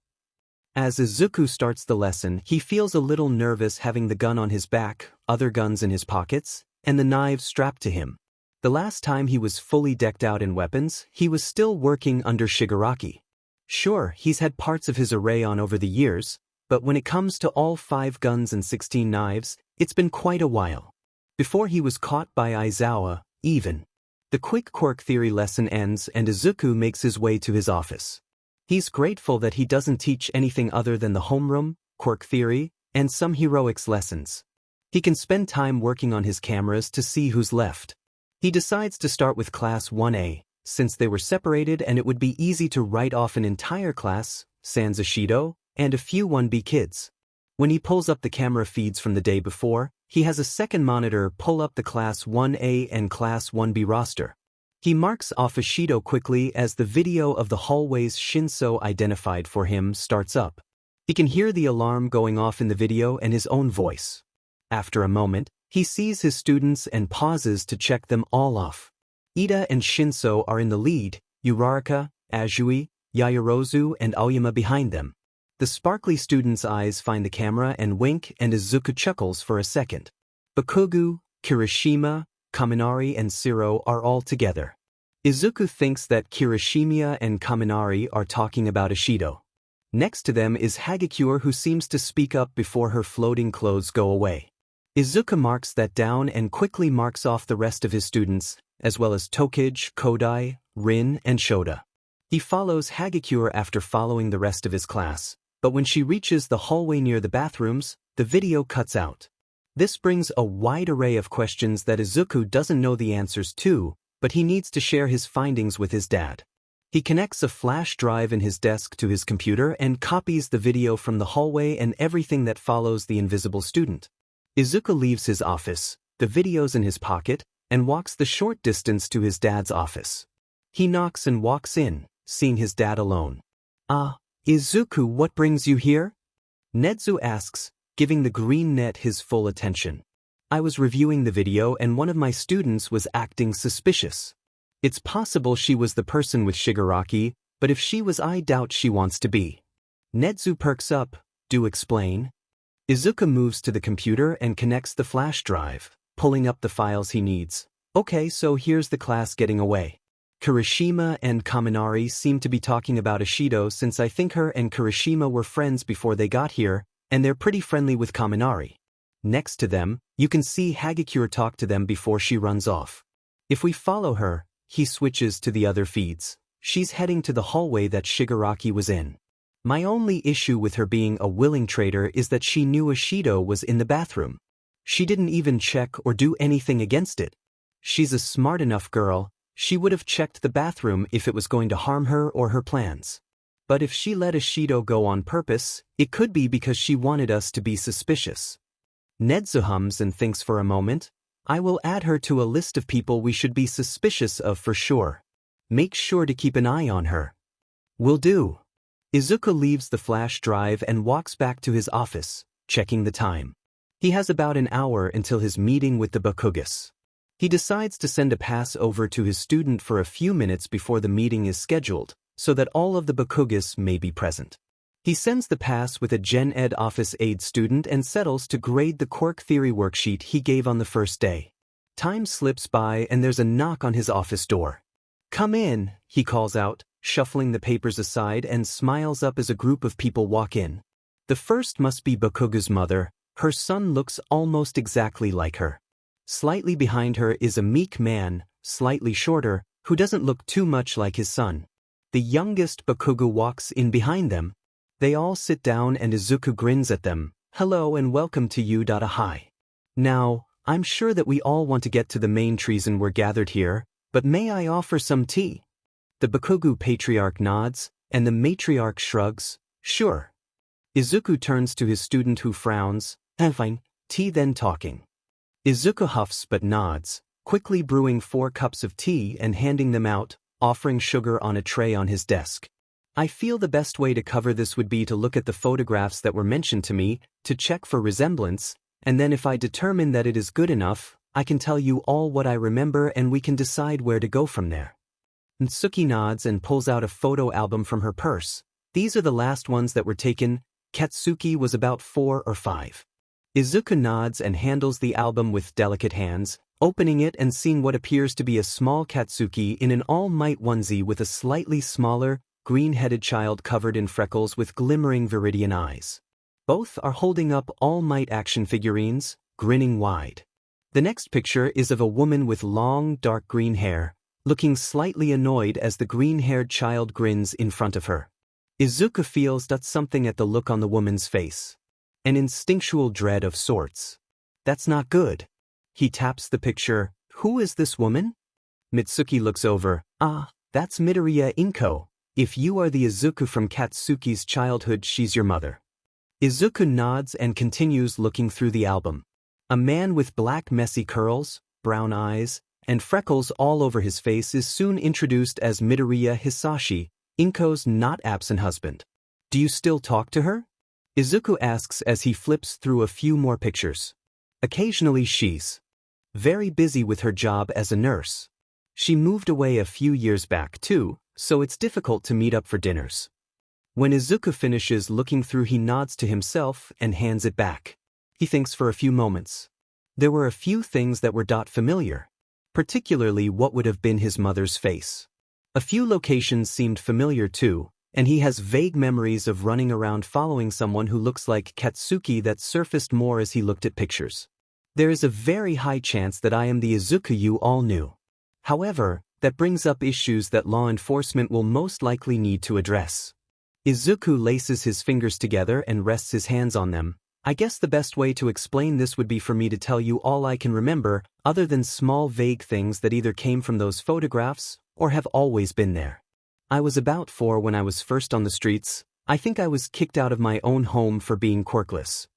As Izuku starts the lesson, he feels a little nervous having the gun on his back, other guns in his pockets, and the knives strapped to him. The last time he was fully decked out in weapons, he was still working under Shigaraki. Sure, he's had parts of his array on over the years, but when it comes to all 5 guns and 16 knives, it's been quite a while. Before he was caught by Aizawa, even. The quick quirk theory lesson ends and Izuku makes his way to his office. He's grateful that he doesn't teach anything other than the homeroom, quirk theory, and some heroics lessons. He can spend time working on his cameras to see who's left. He decides to start with Class 1A, since they were separated and it would be easy to write off an entire class, sans Ishido, and a few 1B kids. When he pulls up the camera feeds from the day before, he has a second monitor pull up the Class 1A and Class 1B roster. He marks off Ishido quickly as the video of the hallways Shinso identified for him starts up. He can hear the alarm going off in the video and his own voice. After a moment, he sees his students and pauses to check them all off. Ida and Shinso are in the lead, Uraraka, Azui, Yaoyorozu and Aoyama behind them. The sparkly student's eyes find the camera and wink and Izuku chuckles for a second. Bakugos, Kirishima, Kaminari and Shiro are all together. Izuku thinks that Kirishima and Kaminari are talking about Ishido. Next to them is Hagakure, who seems to speak up before her floating clothes go away. Izuku marks that down and quickly marks off the rest of his students, as well as Tokage, Kodai, Rin, and Shota. He follows Hagakure after following the rest of his class, but when she reaches the hallway near the bathrooms, the video cuts out. This brings a wide array of questions that Izuku doesn't know the answers to, but he needs to share his findings with his dad. He connects a flash drive in his desk to his computer and copies the video from the hallway and everything that follows the invisible student. Izuku leaves his office, the videos in his pocket, and walks the short distance to his dad's office. He knocks and walks in, seeing his dad alone. Izuku, what brings you here? Nedzu asks, giving the green net his full attention. I was reviewing the video and one of my students was acting suspicious. It's possible she was the person with Shigaraki, but if she was, I doubt she wants to be. Nedzu perks up. Do explain. Izuku moves to the computer and connects the flash drive, pulling up the files he needs. Okay, so here's the class getting away. Kirishima and Kaminari seem to be talking about Ishido since I think her and Kirishima were friends before they got here, and they're pretty friendly with Kaminari. Next to them, you can see Hagakure talk to them before she runs off. If we follow her, he switches to the other feeds. She's heading to the hallway that Shigaraki was in. My only issue with her being a willing traitor is that she knew Ishido was in the bathroom. She didn't even check or do anything against it. She's a smart enough girl, she would have checked the bathroom if it was going to harm her or her plans. But if she let Ishido go on purpose, it could be because she wanted us to be suspicious. Nedzu hums and thinks for a moment. I will add her to a list of people we should be suspicious of for sure. Make sure to keep an eye on her. Will do. Izuku leaves the flash drive and walks back to his office, checking the time. He has about an hour until his meeting with the Bakugos. He decides to send a pass over to his student for a few minutes before the meeting is scheduled, so that all of the Bakugos may be present. He sends the pass with a Gen Ed office aide student and settles to grade the quirk theory worksheet he gave on the first day. Time slips by and there's a knock on his office door. Come in, he calls out, shuffling the papers aside and smiles up as a group of people walk in. The first must be Bakugos' mother. Her son looks almost exactly like her. Slightly behind her is a meek man, slightly shorter, who doesn't look too much like his son. The youngest Bakugo walks in behind them. They all sit down and Izuku grins at them. Hello and welcome to you. Hi. Now, I'm sure that we all want to get to the main reason we're gathered here, but may I offer some tea? The Bakugo patriarch nods, and the matriarch shrugs, sure. Izuku turns to his student who frowns, fine, tea then talking. Izuku huffs but nods, quickly brewing 4 cups of tea and handing them out, offering sugar on a tray on his desk. I feel the best way to cover this would be to look at the photographs that were mentioned to me, to check for resemblance, and then if I determine that it is good enough, I can tell you all what I remember and we can decide where to go from there. Natsuki nods and pulls out a photo album from her purse. These are the last ones that were taken. Katsuki was about 4 or 5. Izuku nods and handles the album with delicate hands, opening it and seeing what appears to be a small Katsuki in an All Might onesie with a slightly smaller, green-headed child covered in freckles with glimmering viridian eyes. Both are holding up All Might action figurines, grinning wide. The next picture is of a woman with long, dark green hair, looking slightly annoyed as the green-haired child grins in front of her. Izuku feels that something at the look on the woman's face. An instinctual dread of sorts. That's not good. He taps the picture. Who is this woman? Mitsuki looks over. Ah, that's Midoriya Inko. If you are the Izuku from Katsuki's childhood, she's your mother. Izuku nods and continues looking through the album. A man with black messy curls, brown eyes, and freckles all over his face is soon introduced as Midoriya Hisashi, Inko's not-absent husband. Do you still talk to her? Izuku asks as he flips through a few more pictures. Occasionally she's very busy with her job as a nurse. She moved away a few years back too, so it's difficult to meet up for dinners. When Izuku finishes looking through, he nods to himself and hands it back. He thinks for a few moments. There were a few things that were familiar, particularly what would have been his mother's face. A few locations seemed familiar too, and he has vague memories of running around following someone who looks like Katsuki that surfaced more as he looked at pictures. There is a very high chance that I am the Izuku you all knew. However, that brings up issues that law enforcement will most likely need to address. Izuku laces his fingers together and rests his hands on them. I guess the best way to explain this would be for me to tell you all I can remember, other than small vague things that either came from those photographs or have always been there. I was about 4 when I was first on the streets. I think I was kicked out of my own home for being quirkless.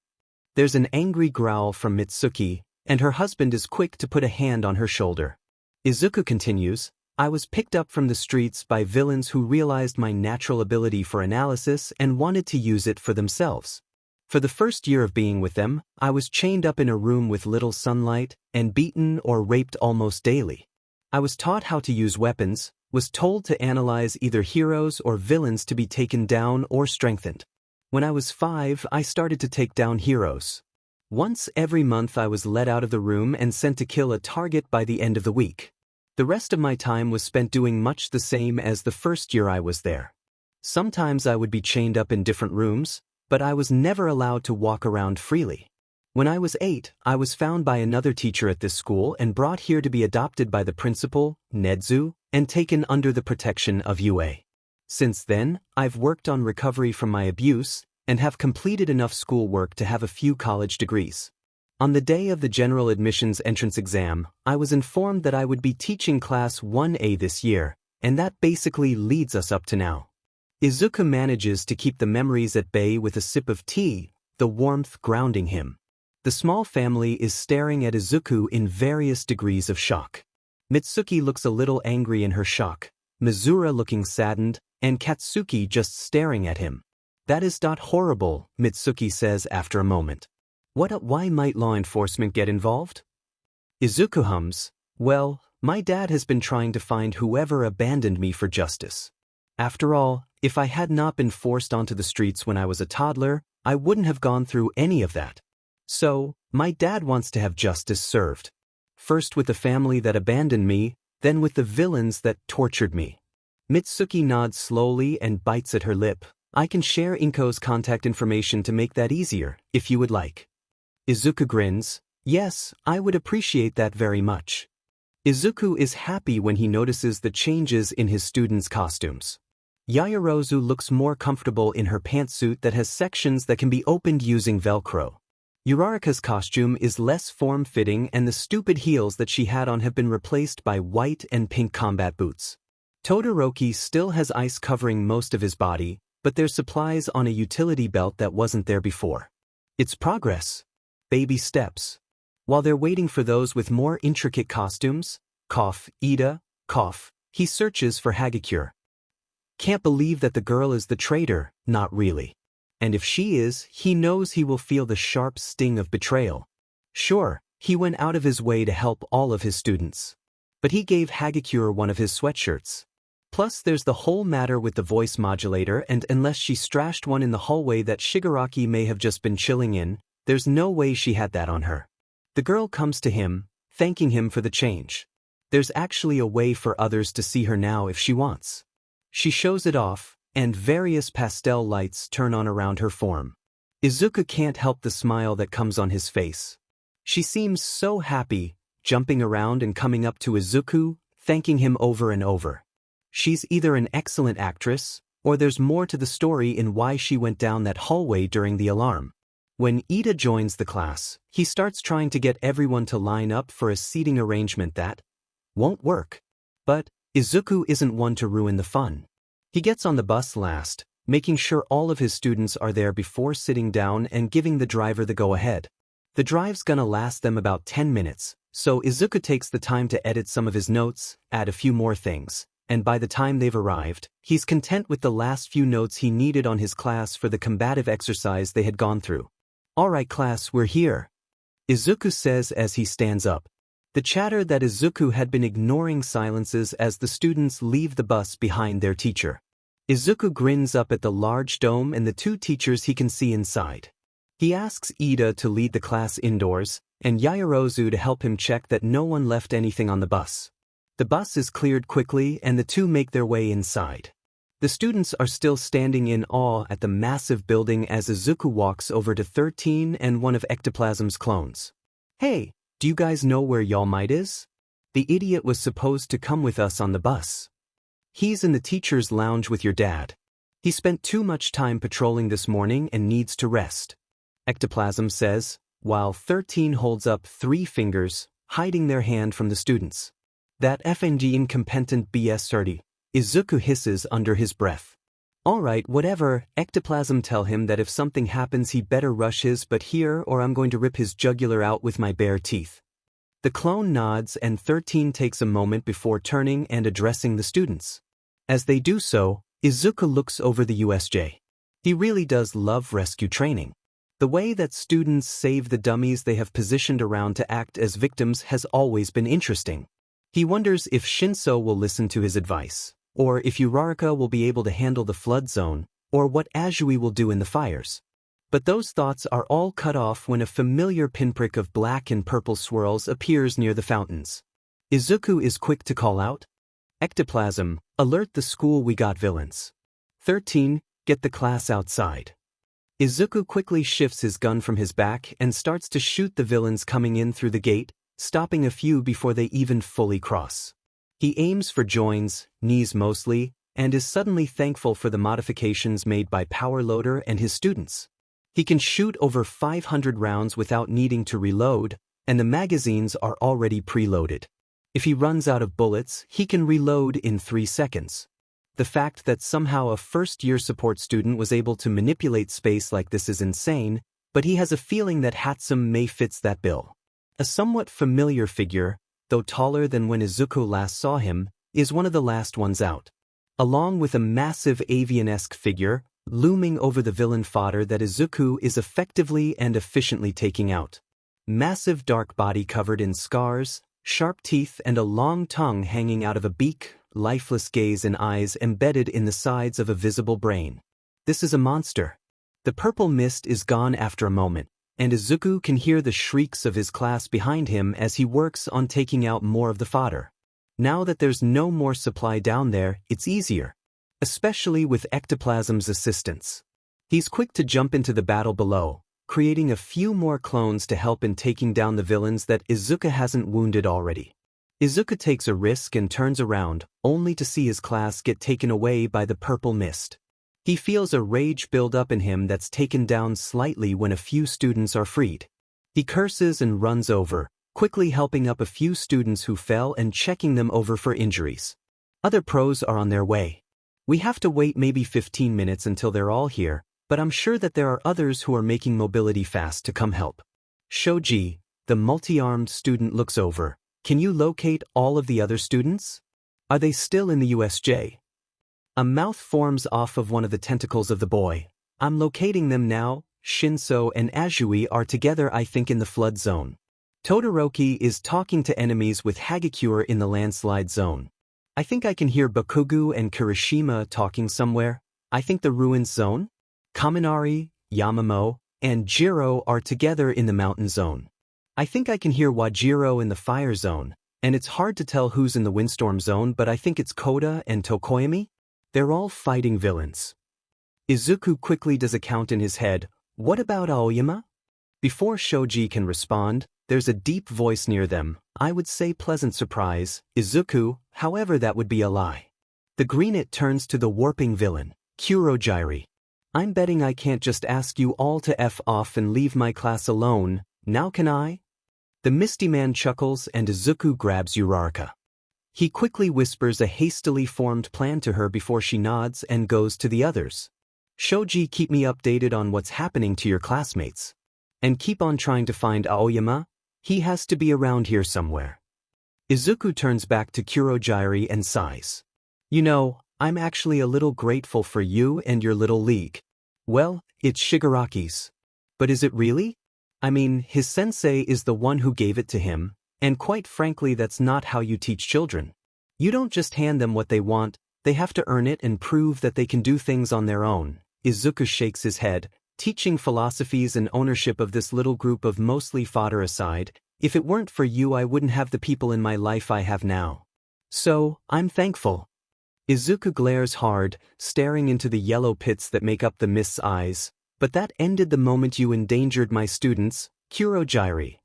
There's an angry growl from Mitsuki, and her husband is quick to put a hand on her shoulder. Izuku continues, I was picked up from the streets by villains who realized my natural ability for analysis and wanted to use it for themselves. For the first year of being with them, I was chained up in a room with little sunlight and beaten or raped almost daily. I was taught how to use weapons, was told to analyze either heroes or villains to be taken down or strengthened. When I was 5, I started to take down heroes. Once every month I was let out of the room and sent to kill a target by the end of the week. The rest of my time was spent doing much the same as the first year I was there. Sometimes I would be chained up in different rooms, but I was never allowed to walk around freely. When I was 8, I was found by another teacher at this school and brought here to be adopted by the principal, Nedzu, and taken under the protection of UA. Since then, I've worked on recovery from my abuse and have completed enough schoolwork to have a few college degrees. On the day of the general admissions entrance exam, I was informed that I would be teaching class 1A this year, and that basically leads us up to now. Izuku manages to keep the memories at bay with a sip of tea, the warmth grounding him. The small family is staring at Izuku in various degrees of shock. Mitsuki looks a little angry in her shock, Mizura looking saddened, and Katsuki just staring at him. That is not horrible, Mitsuki says after a moment. Why might law enforcement get involved? Izuku hums, well, my dad has been trying to find whoever abandoned me for justice. After all, if I had not been forced onto the streets when I was a toddler, I wouldn't have gone through any of that. So, my dad wants to have justice served. First with the family that abandoned me, then with the villains that tortured me. Mitsuki nods slowly and bites at her lip. I can share Inko's contact information to make that easier, if you would like. Izuku grins. Yes, I would appreciate that very much. Izuku is happy when he notices the changes in his students' costumes. Yaoyorozu looks more comfortable in her pantsuit that has sections that can be opened using Velcro. Uraraka's costume is less form-fitting and the stupid heels that she had on have been replaced by white and pink combat boots. Todoroki still has ice covering most of his body, but there's supplies on a utility belt that wasn't there before. It's progress. Baby steps. While they're waiting for those with more intricate costumes, Ida, he searches for Hagakure. Can't believe that the girl is the traitor, not really. And if she is, he knows he will feel the sharp sting of betrayal. Sure, he went out of his way to help all of his students. But he gave Hagakure one of his sweatshirts. Plus there's the whole matter with the voice modulator, and unless she strashed one in the hallway that Shigaraki may have just been chilling in, there's no way she had that on her. The girl comes to him, thanking him for the change. There's actually a way for others to see her now if she wants. She shows it off, and various pastel lights turn on around her form. Izuku can't help the smile that comes on his face. She seems so happy, jumping around and coming up to Izuku, thanking him over and over. She's either an excellent actress, or there's more to the story in why she went down that hallway during the alarm. When Ida joins the class, he starts trying to get everyone to line up for a seating arrangement that won't work. But Izuku isn't one to ruin the fun. He gets on the bus last, making sure all of his students are there before sitting down and giving the driver the go-ahead. The drive's gonna last them about 10 minutes, so Izuku takes the time to edit some of his notes, add a few more things, and by the time they've arrived, he's content with the last few notes he needed on his class for the combative exercise they had gone through. "Alright class, we're here," Izuku says as he stands up. The chatter that Izuku had been ignoring silences as the students leave the bus behind their teacher. Izuku grins up at the large dome and the two teachers he can see inside. He asks Ida to lead the class indoors, and Yaoyorozu to help him check that no one left anything on the bus. The bus is cleared quickly and the two make their way inside. The students are still standing in awe at the massive building as Izuku walks over to 13 and one of Ectoplasm's clones. "Hey, do you guys know where All Might is? The idiot was supposed to come with us on the bus. He's in the teacher's lounge with your dad. He spent too much time patrolling this morning and needs to rest," Ectoplasm says, while 13 holds up 3 fingers, hiding their hand from the students. "That FNG incompetent BS 30, Izuku hisses under his breath. "Alright, whatever," Ectoplasm tell him that if something happens he better rush his butt here or I'm going to rip his jugular out with my bare teeth. The clone nods and 13 takes a moment before turning and addressing the students. As they do so, Izuku looks over the USJ. He really does love rescue training. The way that students save the dummies they have positioned around to act as victims has always been interesting. He wonders if Shinso will listen to his advice, or if Uraraka will be able to handle the flood zone, or what Azui will do in the fires. But those thoughts are all cut off when a familiar pinprick of black and purple swirls appears near the fountains. Izuku is quick to call out, "Ectoplasm, alert the school, we got villains. 13, get the class outside." Izuku quickly shifts his gun from his back and starts to shoot the villains coming in through the gate, stopping a few before they even fully cross. He aims for joins, knees mostly, and is suddenly thankful for the modifications made by Power Loader and his students. He can shoot over 500 rounds without needing to reload, and the magazines are already preloaded. If he runs out of bullets, he can reload in 3 seconds. The fact that somehow a first-year support student was able to manipulate space like this is insane, but he has a feeling that Hatsum may fits that bill. A somewhat familiar figure, though taller than when Izuku last saw him, is one of the last ones out. Along with a massive avian-esque figure, looming over the villain fodder that Izuku is effectively and efficiently taking out. Massive dark body covered in scars, sharp teeth and a long tongue hanging out of a beak, lifeless gaze and eyes embedded in the sides of a visible brain. This is a monster. The purple mist is gone after a moment, and Izuku can hear the shrieks of his class behind him as he works on taking out more of the fodder. Now that there's no more supply down there, it's easier. Especially with Ectoplasm's assistance. He's quick to jump into the battle below, creating a few more clones to help in taking down the villains that Izuku hasn't wounded already. Izuku takes a risk and turns around, only to see his class get taken away by the purple mist. He feels a rage build up in him that's taken down slightly when a few students are freed. He curses and runs over, quickly helping up a few students who fell and checking them over for injuries. Other pros are on their way. We have to wait maybe 15 minutes until they're all here, but I'm sure that there are others who are making mobility fast to come help. Shoji, the multi-armed student, looks over. Can you locate all of the other students? Are they still in the USJ? A mouth forms off of one of the tentacles of the boy. I'm locating them now. Shinso and Azui are together, I think, in the flood zone. Todoroki is talking to enemies with Hagakure in the landslide zone. I think I can hear Bakugo and Kirishima talking somewhere. I think the ruins zone. Kaminari, Yamamo, and Jiro are together in the mountain zone. I think I can hear Wajiro in the fire zone, and it's hard to tell who's in the windstorm zone, but I think it's Koda and Tokoyami. They're all fighting villains. Izuku quickly does a count in his head. What about Aoyama? Before Shoji can respond, there's a deep voice near them. I would say pleasant surprise. Izuku, however that would be a lie. The greenet turns to the warping villain, Kurogyri. I'm betting I can't just ask you all to F off and leave my class alone, now can I? The Misty Man chuckles and Izuku grabs Uraraka. He quickly whispers a hastily formed plan to her before she nods and goes to the others. Shoji, keep me updated on what's happening to your classmates. And keep on trying to find Aoyama. He has to be around here somewhere. Izuku turns back to Kurogyri and sighs. You know, I'm actually a little grateful for you and your little league. Well, it's Shigaraki's. But is it really? I mean, his sensei is the one who gave it to him, and quite frankly that's not how you teach children. You don't just hand them what they want, they have to earn it and prove that they can do things on their own. Izuku shakes his head, teaching philosophies and ownership of this little group of mostly fodder aside. If it weren't for you I wouldn't have the people in my life I have now. So, I'm thankful. Izuku glares hard, staring into the yellow pits that make up the mist's eyes. But that ended the moment you endangered my students, Kurogyri.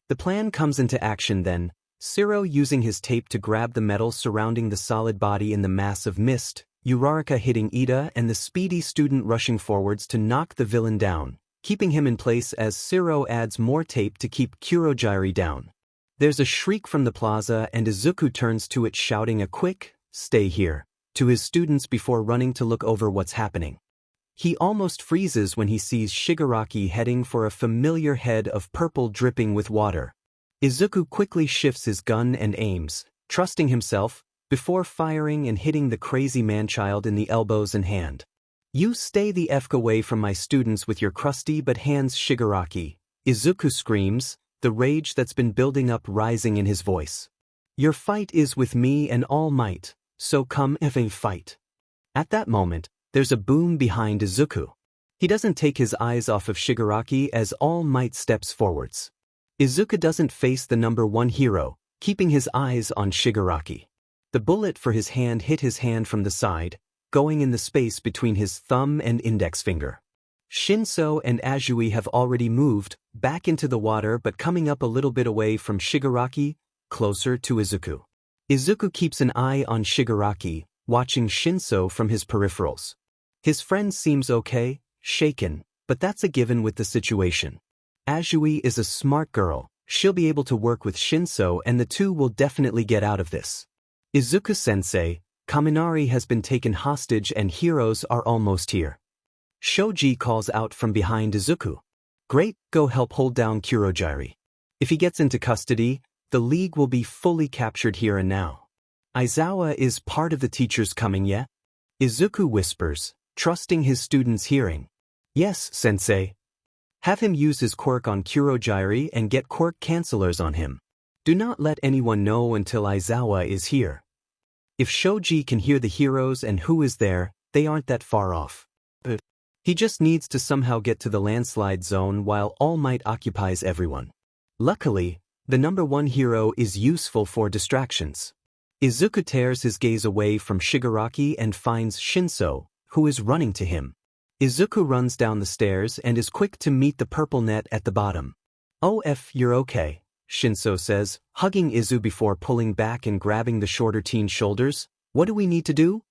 The plan comes into action then, Siro using his tape to grab the metal surrounding the solid body in the mass of mist, Uraraka hitting Ida and the speedy student rushing forwards to knock the villain down, keeping him in place as Siro adds more tape to keep Kurogyri down. There's a shriek from the plaza and Izuku turns to it shouting a quick, "Stay here," to his students before running to look over what's happening. He almost freezes when he sees Shigaraki heading for a familiar head of purple dripping with water. Izuku quickly shifts his gun and aims, trusting himself, before firing and hitting the crazy man-child in the elbows and hand. You stay the F away from my students with your crusty but hands, Shigaraki. Izuku screams, the rage that's been building up rising in his voice. Your fight is with me and All Might, so come effing fight. At that moment, there's a boom behind Izuku. He doesn't take his eyes off of Shigaraki as All Might steps forwards. Izuku doesn't face the number one hero, keeping his eyes on Shigaraki. The bullet for his hand hit his hand from the side, going in the space between his thumb and index finger. Shinso and Azui have already moved, back into the water but coming up a little bit away from Shigaraki, closer to Izuku. Izuku keeps an eye on Shigaraki, watching Shinso from his peripherals. His friend seems okay, shaken, but that's a given with the situation. Azui is a smart girl, she'll be able to work with Shinso and the two will definitely get out of this. Izuku-sensei, Kaminari has been taken hostage and heroes are almost here. Shoji calls out from behind Izuku. Great, go help hold down Kurogyri. If he gets into custody, the League will be fully captured here and now. Aizawa is part of the teachers coming yet? Izuku whispers, trusting his students' hearing. Yes, sensei. Have him use his quirk on Kurogyri and get quirk cancelers on him. Do not let anyone know until Aizawa is here. If Shoji can hear the heroes and who is there, they aren't that far off. But he just needs to somehow get to the landslide zone while All Might occupies everyone. Luckily, the number one hero is useful for distractions. Izuku tears his gaze away from Shigaraki and finds Shinso, who is running to him. Izuku runs down the stairs and is quick to meet the purple net at the bottom. Oh, you're okay, Shinso says, hugging Izu before pulling back and grabbing the shorter teen's shoulders. What do we need to do?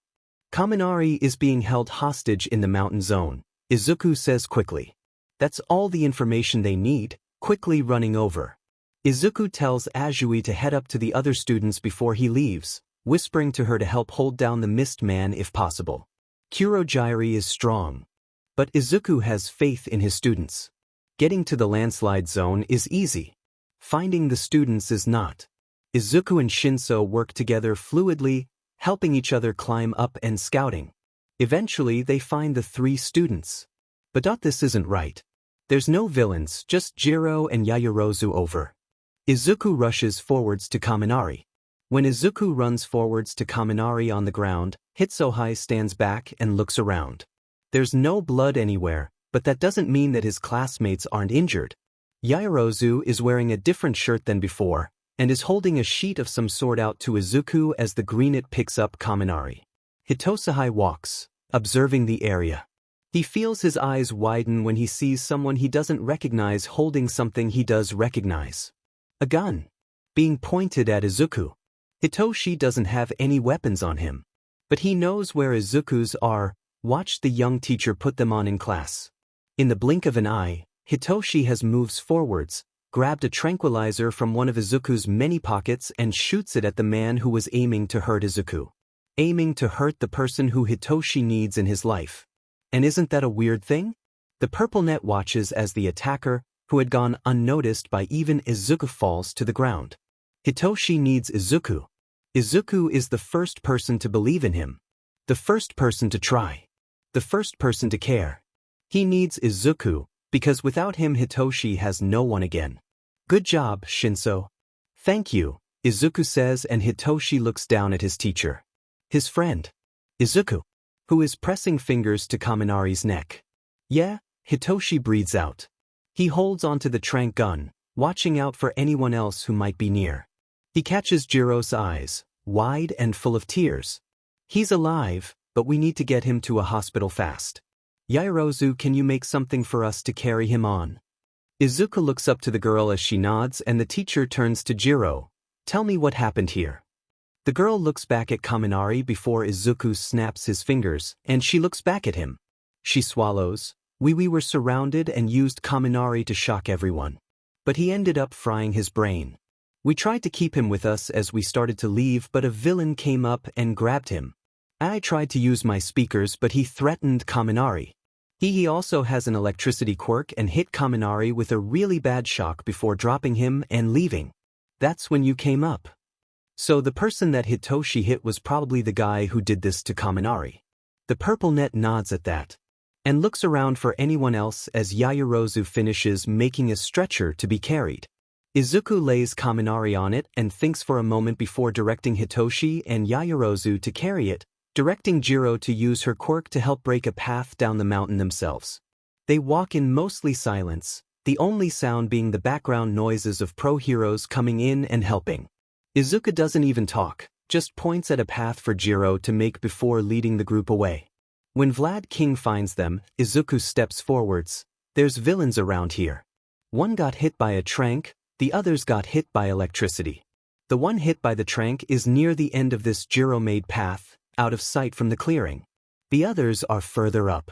Kaminari is being held hostage in the mountain zone, Izuku says quickly. That's all the information they need. quickly running over. Izuku tells Azui to head up to the other students before he leaves, whispering to her to help hold down the mist man if possible. Kurogyri is strong, but Izuku has faith in his students. Getting to the landslide zone is easy. Finding the students is not. Izuku and Shinso work together fluidly, helping each other climb up and scouting. Eventually they find the 3 students. But this isn't right. There's no villains, just Jiro and Yaoyorozu over. Izuku rushes forwards to Kaminari. When Izuku runs forwards to Kaminari on the ground, Hitsuhei stands back and looks around. There's no blood anywhere, but that doesn't mean that his classmates aren't injured. Yaoyorozu is wearing a different shirt than before, and is holding a sheet of some sort out to Izuku as the greenet picks up Kaminari. Hitsuhei walks, observing the area. He feels his eyes widen when he sees someone he doesn't recognize holding something he does recognize. A gun. Being pointed at Izuku. Hitoshi doesn't have any weapons on him. But he knows where Izuku's are, watched the young teacher put them on in class. In the blink of an eye, Hitoshi has moves forwards, grabbed a tranquilizer from one of Izuku's many pockets and shoots it at the man who was aiming to hurt Izuku. Aiming to hurt the person who Hitoshi needs in his life. And isn't that a weird thing? The purple net watches as the attacker, who had gone unnoticed by even Izuku, falls to the ground. Hitoshi needs Izuku. Izuku is the first person to believe in him. The first person to try. The first person to care. He needs Izuku, because without him Hitoshi has no one again. Good job, Shinso. Thank you, Izuku says, and Hitoshi looks down at his teacher. His friend, Izuku, who is pressing fingers to Kaminari's neck. Yeah, Hitoshi breathes out. He holds onto the trank gun, watching out for anyone else who might be near. He catches Jiro's eyes, wide and full of tears. He's alive, but we need to get him to a hospital fast. Yaoyorozu, can you make something for us to carry him on? Izuku looks up to the girl as she nods, and the teacher turns to Jiro. Tell me what happened here. The girl looks back at Kaminari before Izuku snaps his fingers, and she looks back at him. She swallows. We were surrounded and used Kaminari to shock everyone. But he ended up frying his brain. We tried to keep him with us as we started to leave, but a villain came up and grabbed him. I tried to use my speakers, but he threatened Kaminari. He also has an electricity quirk and hit Kaminari with a really bad shock before dropping him and leaving. That's when you came up. So the person that Hitoshi hit was probably the guy who did this to Kaminari. The purple net nods at that, and looks around for anyone else as Yaoyorozu finishes making a stretcher to be carried. Izuku lays Kaminari on it and thinks for a moment before directing Hitoshi and Yaoyorozu to carry it, directing Jiro to use her quirk to help break a path down the mountain themselves. They walk in mostly silence, the only sound being the background noises of pro-heroes coming in and helping. Izuku doesn't even talk, just points at a path for Jiro to make before leading the group away. When Vlad King finds them, Izuku steps forwards. There's villains around here. One got hit by a trank, the others got hit by electricity. The one hit by the trank is near the end of this Jiro-made path, out of sight from the clearing. The others are further up.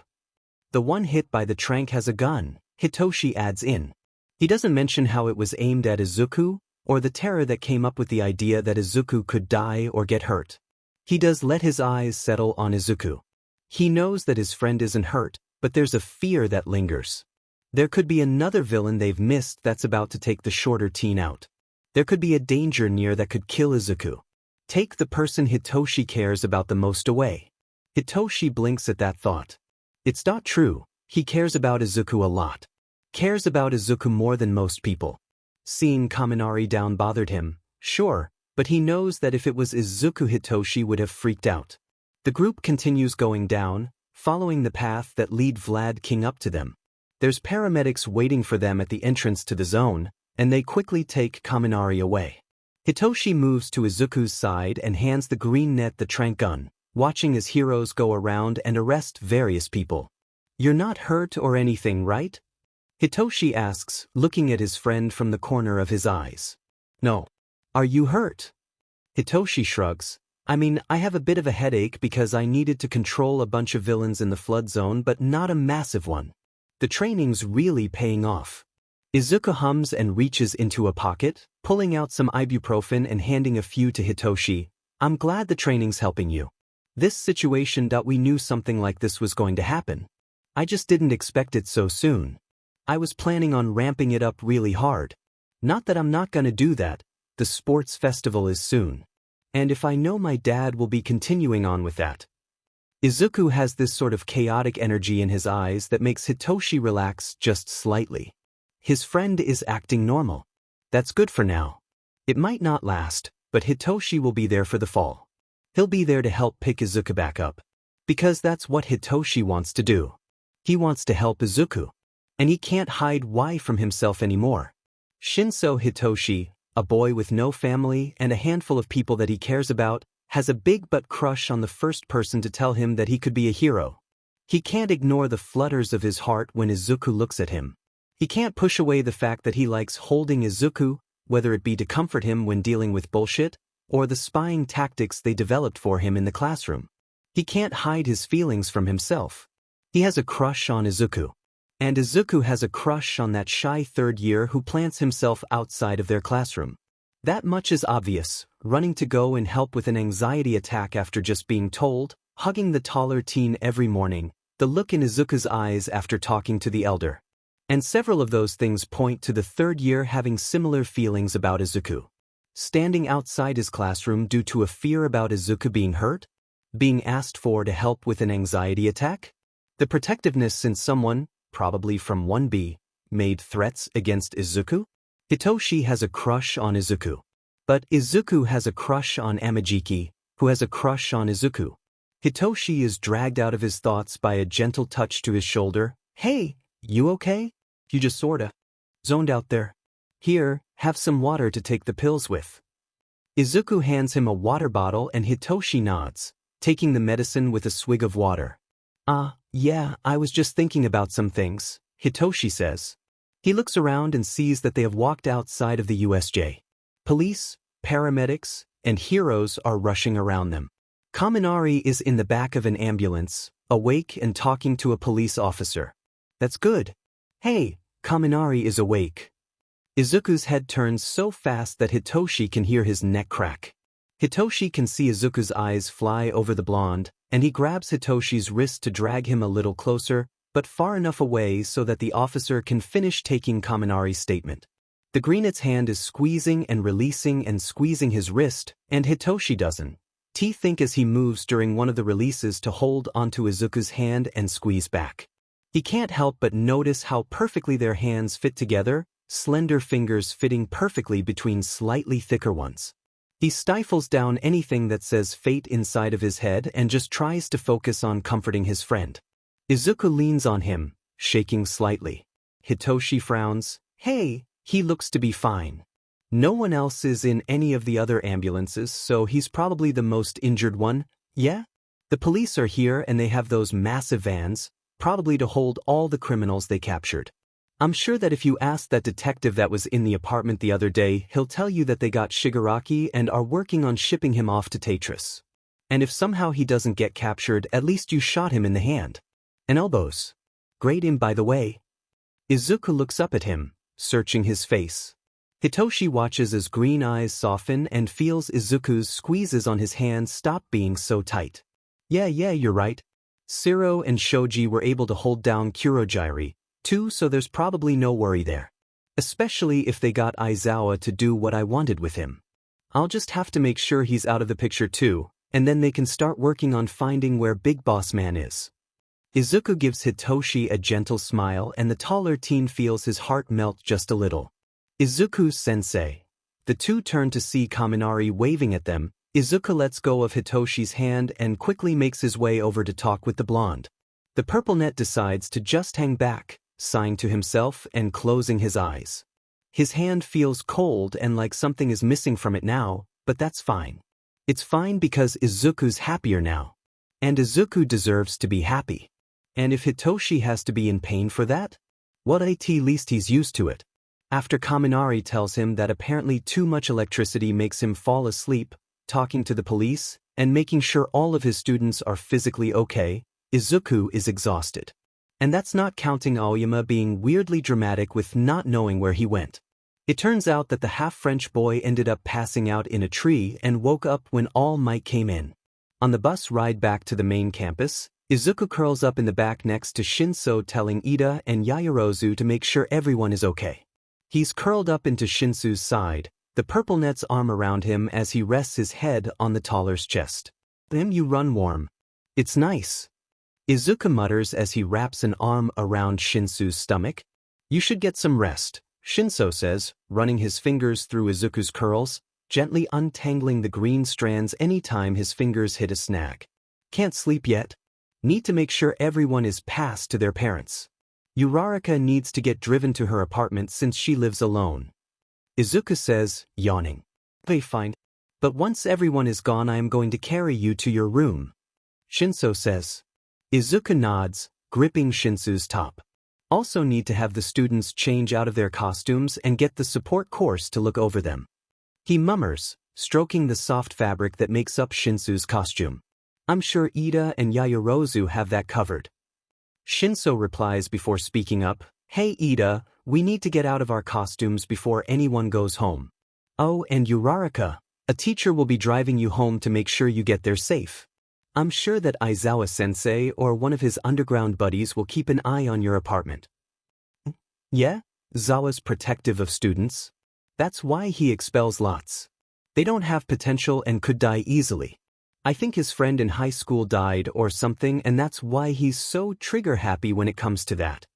The one hit by the trank has a gun, Hitoshi adds in. He doesn't mention how it was aimed at Izuku, or the terror that came up with the idea that Izuku could die or get hurt. He does let his eyes settle on Izuku. He knows that his friend isn't hurt, but there's a fear that lingers. There could be another villain they've missed that's about to take the shorter teen out. There could be a danger near that could kill Izuku. Take the person Hitoshi cares about the most away. Hitoshi blinks at that thought. It's not true, he cares about Izuku a lot. Cares about Izuku more than most people. Seeing Kaminari down bothered him, sure, but he knows that if it was Izuku, Hitoshi would have freaked out. The group continues going down, following the path that lead Vlad King up to them. There's paramedics waiting for them at the entrance to the zone, and they quickly take Kaminari away. Hitoshi moves to Izuku's side and hands the green net the trank gun, watching as heroes go around and arrest various people. You're not hurt or anything, right? Hitoshi asks, looking at his friend from the corner of his eyes. No. Are you hurt? Hitoshi shrugs. I mean, I have a bit of a headache because I needed to control a bunch of villains in the flood zone, but not a massive one. The training's really paying off. Izuku hums and reaches into a pocket, pulling out some ibuprofen and handing a few to Hitoshi. I'm glad the training's helping you. This situation that we knew something like this was going to happen. I just didn't expect it so soon. I was planning on ramping it up really hard. Not that I'm not gonna do that, the sports festival is soon. And if I know my dad will be continuing on with that. Izuku has this sort of chaotic energy in his eyes that makes Hitoshi relax just slightly. His friend is acting normal. That's good for now. It might not last, but Hitoshi will be there for the fall. He'll be there to help pick Izuku back up. Because that's what Hitoshi wants to do. He wants to help Izuku. And he can't hide why from himself anymore. Shinso Hitoshi, a boy with no family and a handful of people that he cares about, has a big butt crush on the first person to tell him that he could be a hero. He can't ignore the flutters of his heart when Izuku looks at him. He can't push away the fact that he likes holding Izuku, whether it be to comfort him when dealing with bullshit, or the spying tactics they developed for him in the classroom. He can't hide his feelings from himself. He has a crush on Izuku. And Izuku has a crush on that shy third year who plants himself outside of their classroom. That much is obvious, running to go and help with an anxiety attack after just being told, hugging the taller teen every morning, the look in Izuku's eyes after talking to the elder. And several of those things point to the third year having similar feelings about Izuku. Standing outside his classroom due to a fear about Izuku being hurt? Being asked for to help with an anxiety attack? The protectiveness since someone, probably from 1B, made threats against Izuku? Hitoshi has a crush on Izuku. But Izuku has a crush on Amajiki, who has a crush on Izuku. Hitoshi is dragged out of his thoughts by a gentle touch to his shoulder. Hey, you okay? You just sorta zoned out there. Here, have some water to take the pills with. Izuku hands him a water bottle and Hitoshi nods, taking the medicine with a swig of water. Yeah, I was just thinking about some things, Hitoshi says. He looks around and sees that they have walked outside of the USJ. Police, paramedics, and heroes are rushing around them. Kaminari is in the back of an ambulance, awake and talking to a police officer. That's good. Hey, Kaminari is awake. Izuku's head turns so fast that Hitoshi can hear his neck crack. Hitoshi can see Izuku's eyes fly over the blonde, and he grabs Hitoshi's wrist to drag him a little closer, but far enough away so that the officer can finish taking Kaminari's statement. The greenet's hand is squeezing and releasing and squeezing his wrist, and Hitoshi doesn't. Think as he moves during one of the releases to hold onto Izuku's hand and squeeze back. He can't help but notice how perfectly their hands fit together, slender fingers fitting perfectly between slightly thicker ones. He stifles down anything that says fate inside of his head and just tries to focus on comforting his friend. Izuku leans on him, shaking slightly. Hitoshi frowns. Hey, he looks to be fine. No one else is in any of the other ambulances, so he's probably the most injured one, yeah? The police are here and they have those massive vans, probably to hold all the criminals they captured. I'm sure that if you ask that detective that was in the apartment the other day, he'll tell you that they got Shigaraki and are working on shipping him off to Tetris. And if somehow he doesn't get captured, at least you shot him in the hand. And elbows. Great aim, by the way. Izuku looks up at him, searching his face. Hitoshi watches as green eyes soften and feels Izuku's squeezes on his hands stop being so tight. Yeah, you're right. Shiro and Shoji were able to hold down Kurogiri, too, so there's probably no worry there. Especially if they got Aizawa to do what I wanted with him. I'll just have to make sure he's out of the picture too, and then they can start working on finding where Big Boss Man is. Izuku gives Hitoshi a gentle smile and the taller teen feels his heart melt just a little. Izuku-sensei. The two turn to see Kaminari waving at them. Izuku lets go of Hitoshi's hand and quickly makes his way over to talk with the blonde. The purple net decides to just hang back, sighing to himself and closing his eyes. His hand feels cold and like something is missing from it now, but that's fine. It's fine because Izuku's happier now. And Izuku deserves to be happy. And if Hitoshi has to be in pain for that? Well, at least he's used to it. After Kaminari tells him that apparently too much electricity makes him fall asleep, talking to the police, and making sure all of his students are physically okay, Izuku is exhausted. And that's not counting Aoyama being weirdly dramatic with not knowing where he went. It turns out that the half-French boy ended up passing out in a tree and woke up when All Might came in. On the bus ride back to the main campus, Izuku curls up in the back next to Shinso, telling Ida and Yaoyorozu to make sure everyone is okay. He's curled up into Shinso's side, the purple net's arm around him as he rests his head on the taller's chest. "Them you run warm. It's nice," Izuku mutters as he wraps an arm around Shinso's stomach. "You should get some rest," Shinso says, running his fingers through Izuku's curls, gently untangling the green strands anytime his fingers hit a snag. "Can't sleep yet? Need to make sure everyone is passed to their parents. Uraraka needs to get driven to her apartment since she lives alone," Izuku says, yawning. "Okay, fine. But once everyone is gone I am going to carry you to your room," Shinso says. Izuku nods, gripping Shinso's top. "Also need to have the students change out of their costumes and get the support course to look over them," he mummers, stroking the soft fabric that makes up Shinso's costume. "I'm sure Ida and Yaoyorozu have that covered." Shinso replies before speaking up, "Hey Ida, we need to get out of our costumes before anyone goes home. Oh, and Uraraka, a teacher will be driving you home to make sure you get there safe. I'm sure that Aizawa-sensei or one of his underground buddies will keep an eye on your apartment." "Yeah? Zawa's protective of students. That's why he expels lots. They don't have potential and could die easily. I think his friend in high school died or something and that's why he's so trigger-happy when it comes to that,"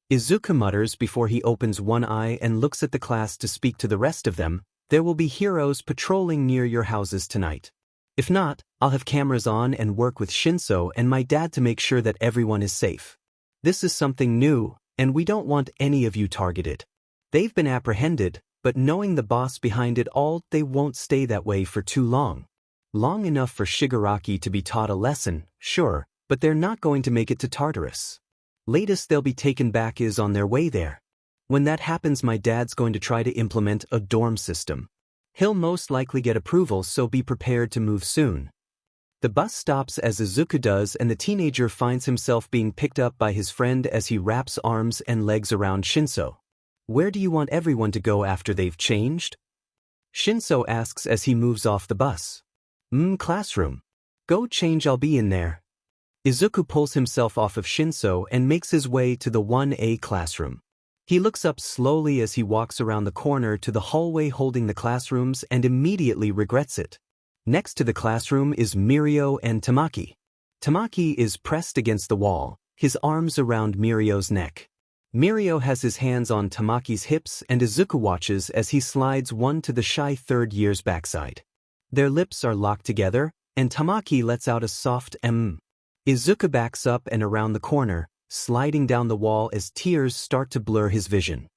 Izuku mutters before he opens one eye and looks at the class to speak to the rest of them. "There will be heroes patrolling near your houses tonight. If not, I'll have cameras on and work with Shinso and my dad to make sure that everyone is safe. This is something new, and we don't want any of you targeted. They've been apprehended, but knowing the boss behind it all, they won't stay that way for too long. Long enough for Shigaraki to be taught a lesson, sure, but they're not going to make it to Tartarus. Latest they'll be taken back is on their way there. When that happens my dad's going to try to implement a dorm system. He'll most likely get approval, so be prepared to move soon." The bus stops as Izuku does and the teenager finds himself being picked up by his friend as he wraps arms and legs around Shinso. "Where do you want everyone to go after they've changed?" Shinso asks as he moves off the bus. Classroom. Go change, I'll be in there." Izuku pulls himself off of Shinso and makes his way to the 1A classroom. He looks up slowly as he walks around the corner to the hallway holding the classrooms and immediately regrets it. Next to the classroom is Mirio and Tamaki. Tamaki is pressed against the wall, his arms around Mirio's neck. Mirio has his hands on Tamaki's hips and Izuku watches as he slides one to the shy third year's backside. Their lips are locked together, and Tamaki lets out a soft Izuku backs up and around the corner, sliding down the wall as tears start to blur his vision.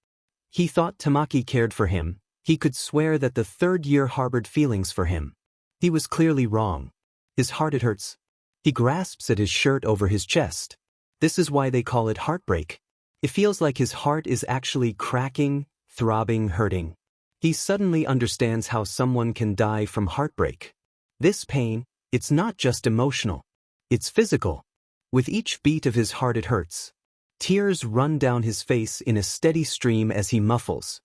He thought Tamaki cared for him. He could swear that the third year harbored feelings for him. He was clearly wrong. His heart, it hurts. He grasps at his shirt over his chest. This is why they call it heartbreak. It feels like his heart is actually cracking, throbbing, hurting. He suddenly understands how someone can die from heartbreak. This pain, it's not just emotional. It's physical. With each beat of his heart it hurts. Tears run down his face in a steady stream as he muffles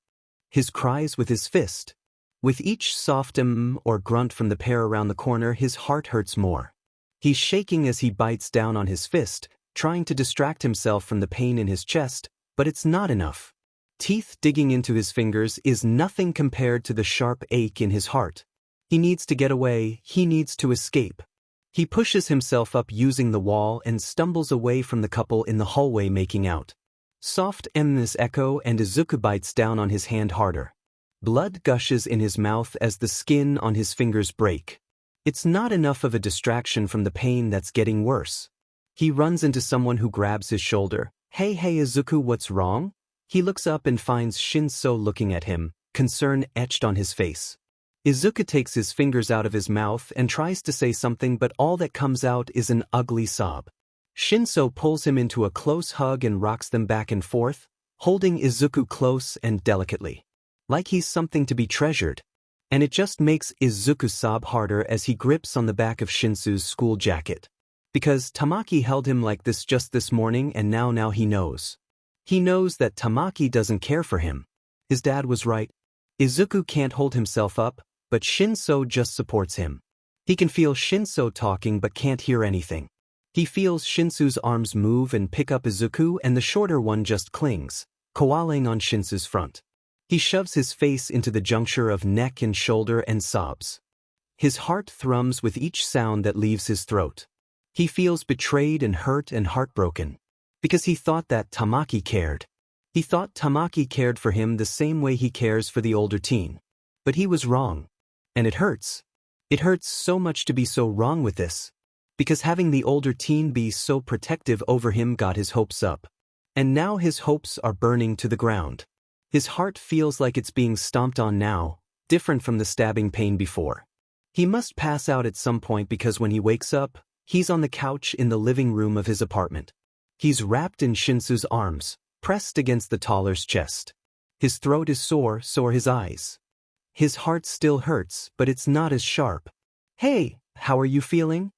his cries with his fist. With each soft or grunt from the pair around the corner his heart hurts more. He's shaking as he bites down on his fist, trying to distract himself from the pain in his chest, but it's not enough. Teeth digging into his fingers is nothing compared to the sharp ache in his heart. He needs to get away, he needs to escape. He pushes himself up using the wall and stumbles away from the couple in the hallway making out. Soft ominous echo and Izuku bites down on his hand harder. Blood gushes in his mouth as the skin on his fingers break. It's not enough of a distraction from the pain that's getting worse. He runs into someone who grabs his shoulder. Hey Izuku, what's wrong?" He looks up and finds Shinso looking at him, concern etched on his face. Izuku takes his fingers out of his mouth and tries to say something, but all that comes out is an ugly sob. Shinso pulls him into a close hug and rocks them back and forth, holding Izuku close and delicately, like he's something to be treasured. And it just makes Izuku sob harder as he grips on the back of Shinso's school jacket. Because Tamaki held him like this just this morning and now he knows. He knows that Tamaki doesn't care for him. His dad was right. Izuku can't hold himself up, but Shinso just supports him. He can feel Shinso talking but can't hear anything. He feels Shinso's arms move and pick up Izuku, and the shorter one just clings, koaling on Shinso's front. He shoves his face into the juncture of neck and shoulder and sobs. His heart thrums with each sound that leaves his throat. He feels betrayed and hurt and heartbroken. Because he thought that Tamaki cared. He thought Tamaki cared for him the same way he cares for the older teen. But he was wrong. And it hurts. It hurts so much to be so wrong with this. Because having the older teen be so protective over him got his hopes up. And now his hopes are burning to the ground. His heart feels like it's being stomped on now, different from the stabbing pain before. He must pass out at some point because when he wakes up, he's on the couch in the living room of his apartment. He's wrapped in Shinso's arms, pressed against the taller's chest. His throat is sore, so are his eyes. His heart still hurts, but it's not as sharp. "Hey, how are you feeling?"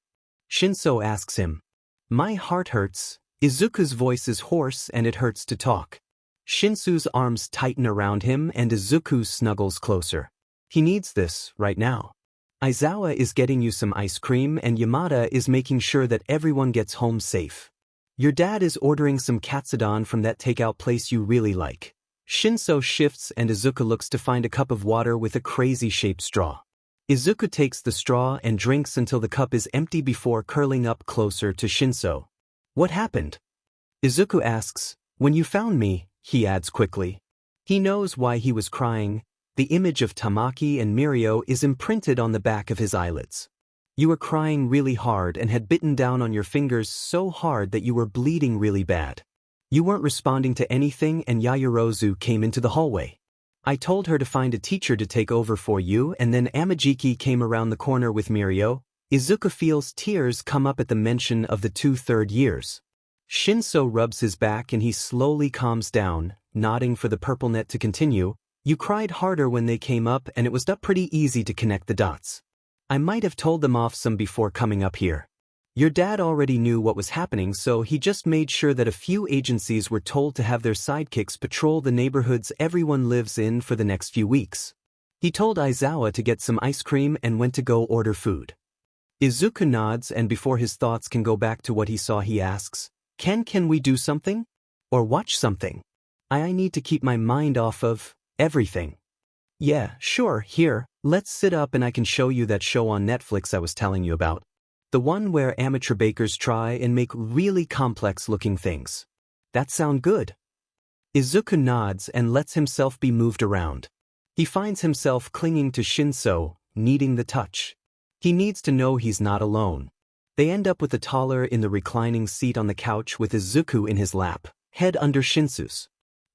Shinso asks him. "My heart hurts." Izuku's voice is hoarse and it hurts to talk. Shinso's arms tighten around him and Izuku snuggles closer. He needs this, right now. Aizawa is getting you some ice cream and Yamada is making sure that everyone gets home safe. Your dad is ordering some katsudon from that takeout place you really like. Shinso shifts and Izuku looks to find a cup of water with a crazy-shaped straw. Izuku takes the straw and drinks until the cup is empty before curling up closer to Shinso. "What happened?" Izuku asks. "When you found me," he adds quickly. He knows why he was crying. The image of Tamaki and Mirio is imprinted on the back of his eyelids. You were crying really hard and had bitten down on your fingers so hard that you were bleeding really bad. You weren't responding to anything and Yaoyorozu came into the hallway. I told her to find a teacher to take over for you and then Amajiki came around the corner with Mirio. Izuku feels tears come up at the mention of the 2 third years. Shinso rubs his back and he slowly calms down, nodding for the purple net to continue. You cried harder when they came up and it was not pretty easy to connect the dots. I might have told them off some before coming up here. Your dad already knew what was happening, so he just made sure that a few agencies were told to have their sidekicks patrol the neighborhoods everyone lives in for the next few weeks. He told Aizawa to get some ice cream and went to go order food. Izuku nods and before his thoughts can go back to what he saw he asks, Can we do something? Or watch something? I need to keep my mind off of everything." "Yeah, sure, here, let's sit up and I can show you that show on Netflix I was telling you about. The one where amateur bakers try and make really complex-looking things. That sound good?" Izuku nods and lets himself be moved around. He finds himself clinging to Shinso, needing the touch. He needs to know he's not alone. They end up with the taller in the reclining seat on the couch with Izuku in his lap, head under Shinso's.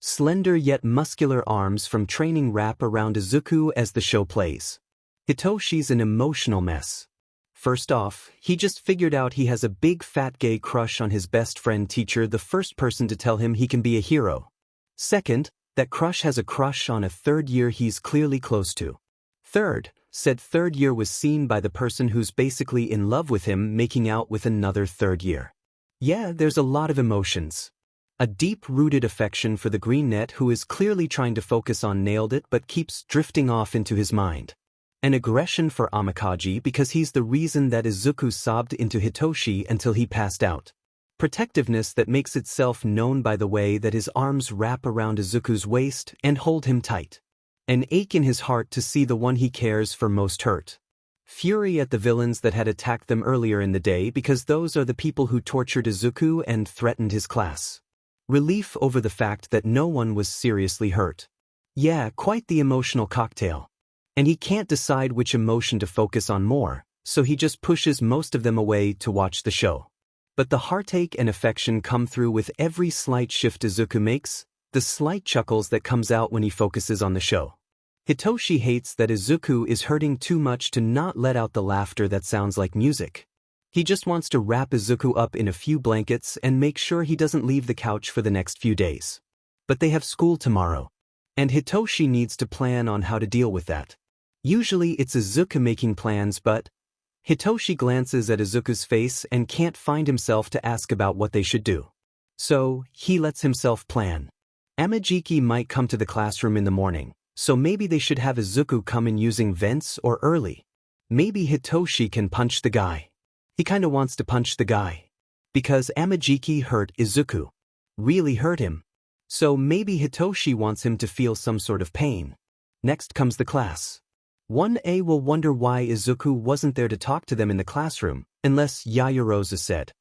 Slender yet muscular arms from training wrap around Izuku as the show plays. Hitoshi's an emotional mess. First off, he just figured out he has a big fat gay crush on his best friend teacher, the first person to tell him he can be a hero. Second, that crush has a crush on a third year he's clearly close to. Third, said third year was seen by the person who's basically in love with him making out with another third year. Yeah, there's a lot of emotions. A deep-rooted affection for the green net who is clearly trying to focus on nailed it but keeps drifting off into his mind. An aggression for Amikaji because he's the reason that Izuku sobbed into Hitoshi until he passed out. Protectiveness that makes itself known by the way that his arms wrap around Izuku's waist and hold him tight. An ache in his heart to see the one he cares for most hurt. Fury at the villains that had attacked them earlier in the day because those are the people who tortured Izuku and threatened his class. Relief over the fact that no one was seriously hurt. Yeah, quite the emotional cocktail. And he can't decide which emotion to focus on more, so he just pushes most of them away to watch the show. But the heartache and affection come through with every slight shift Izuku makes, the slight chuckles that comes out when he focuses on the show. Hitoshi hates that Izuku is hurting too much to not let out the laughter that sounds like music. He just wants to wrap Izuku up in a few blankets and make sure he doesn't leave the couch for the next few days. But they have school tomorrow. And Hitoshi needs to plan on how to deal with that. Usually it's Izuku making plans, but Hitoshi glances at Izuku's face and can't find himself to ask about what they should do. So, he lets himself plan. Amajiki might come to the classroom in the morning, so maybe they should have Izuku come in using vents or early. Maybe Hitoshi can punch the guy. He kinda wants to punch the guy. Because Amajiki hurt Izuku. Really hurt him. So maybe Hitoshi wants him to feel some sort of pain. Next comes the class. 1A will wonder why Izuku wasn't there to talk to them in the classroom, unless Yayarosa said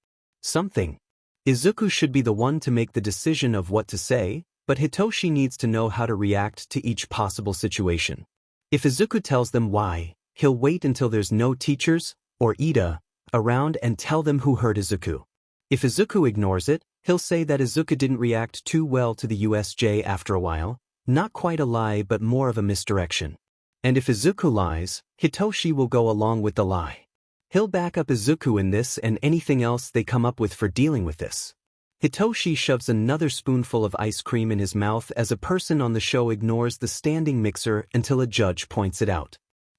something. Izuku should be the one to make the decision of what to say, but Hitoshi needs to know how to react to each possible situation. If Izuku tells them why, he'll wait until there's no teachers, or Ida, around and tell them who hurt Izuku. If Izuku ignores it, he'll say that Izuku didn't react too well to the USJ after a while, not quite a lie but more of a misdirection. And if Izuku lies, Hitoshi will go along with the lie. He'll back up Izuku in this and anything else they come up with for dealing with this. Hitoshi shoves another spoonful of ice cream in his mouth as a person on the show ignores the standing mixer until a judge points it out.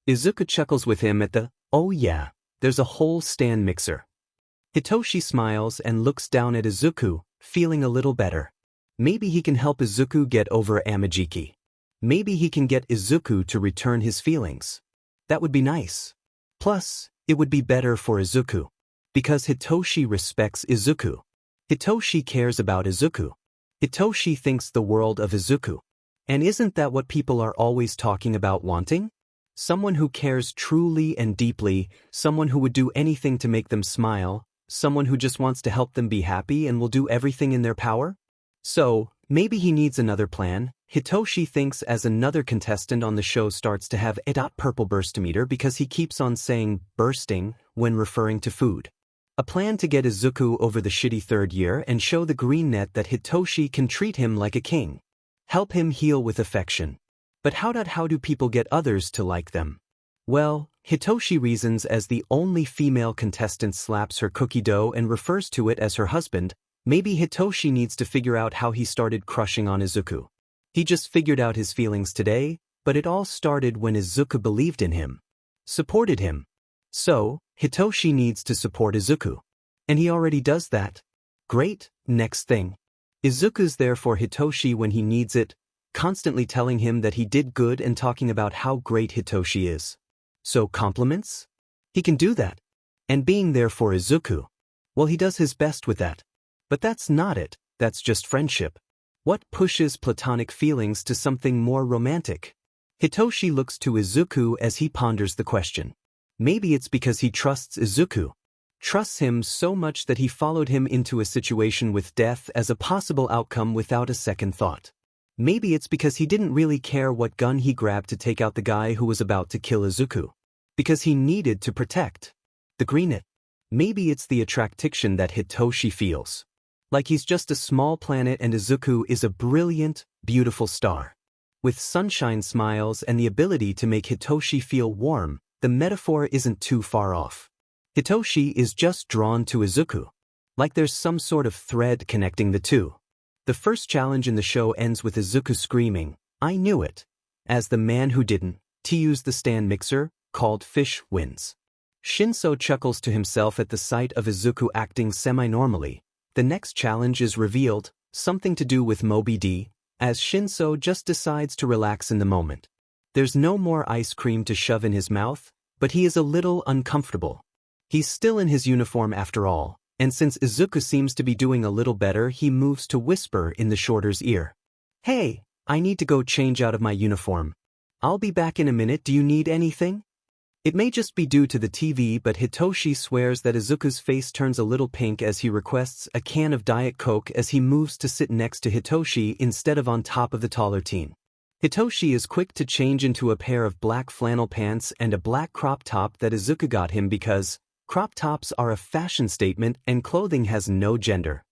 Izuku chuckles with him at the, "Oh yeah, there's a whole stand mixer." Hitoshi smiles and looks down at Izuku, feeling a little better. Maybe he can help Izuku get over Amajiki. Maybe he can get Izuku to return his feelings. That would be nice. Plus, it would be better for Izuku. Because Hitoshi respects Izuku. Hitoshi cares about Izuku. Hitoshi thinks the world of Izuku. And isn't that what people are always talking about wanting? Someone who cares truly and deeply, someone who would do anything to make them smile, someone who just wants to help them be happy and will do everything in their power? So, maybe he needs another plan. Hitoshi thinks as another contestant on the show starts to have a purple burstometer because he keeps on saying bursting when referring to food. A plan to get Izuku over the shitty third year and show the green net that Hitoshi can treat him like a king. Help him heal with affection. But how do people get others to like them? Well, Hitoshi reasons as the only female contestant slaps her cookie dough and refers to it as her husband. Maybe Hitoshi needs to figure out how he started crushing on Izuku. He just figured out his feelings today, but it all started when Izuku believed in him. Supported him. So, Hitoshi needs to support Izuku. And he already does that. Great, next thing. Izuku's there for Hitoshi when he needs it, constantly telling him that he did good and talking about how great Hitoshi is. So compliments? He can do that. And being there for Izuku. Well, he does his best with that. But that's not it, that's just friendship. What pushes platonic feelings to something more romantic? Hitoshi looks to Izuku as he ponders the question. Maybe it's because he trusts Izuku. Trusts him so much that he followed him into a situation with death as a possible outcome without a second thought. Maybe it's because he didn't really care what gun he grabbed to take out the guy who was about to kill Izuku. Because he needed to protect the greenet. Maybe it's the attraction that Hitoshi feels. Like he's just a small planet and Izuku is a brilliant, beautiful star. With sunshine smiles and the ability to make Hitoshi feel warm, the metaphor isn't too far off. Hitoshi is just drawn to Izuku. Like there's some sort of thread connecting the two. The first challenge in the show ends with Izuku screaming, "I knew it!" As the man who didn't, to use the stand mixer, called fish, wins. Shinso chuckles to himself at the sight of Izuku acting semi-normally. The next challenge is revealed, something to do with Moby D, as Shinso just decides to relax in the moment. There's no more ice cream to shove in his mouth, but he is a little uncomfortable. He's still in his uniform after all, and since Izuku seems to be doing a little better, he moves to whisper in the shorter's ear. "Hey, I need to go change out of my uniform. I'll be back in a minute, do you need anything?" It may just be due to the TV, but Hitoshi swears that Izuku's face turns a little pink as he requests a can of Diet Coke as he moves to sit next to Hitoshi instead of on top of the taller teen. Hitoshi is quick to change into a pair of black flannel pants and a black crop top that Izuku got him because crop tops are a fashion statement and clothing has no gender.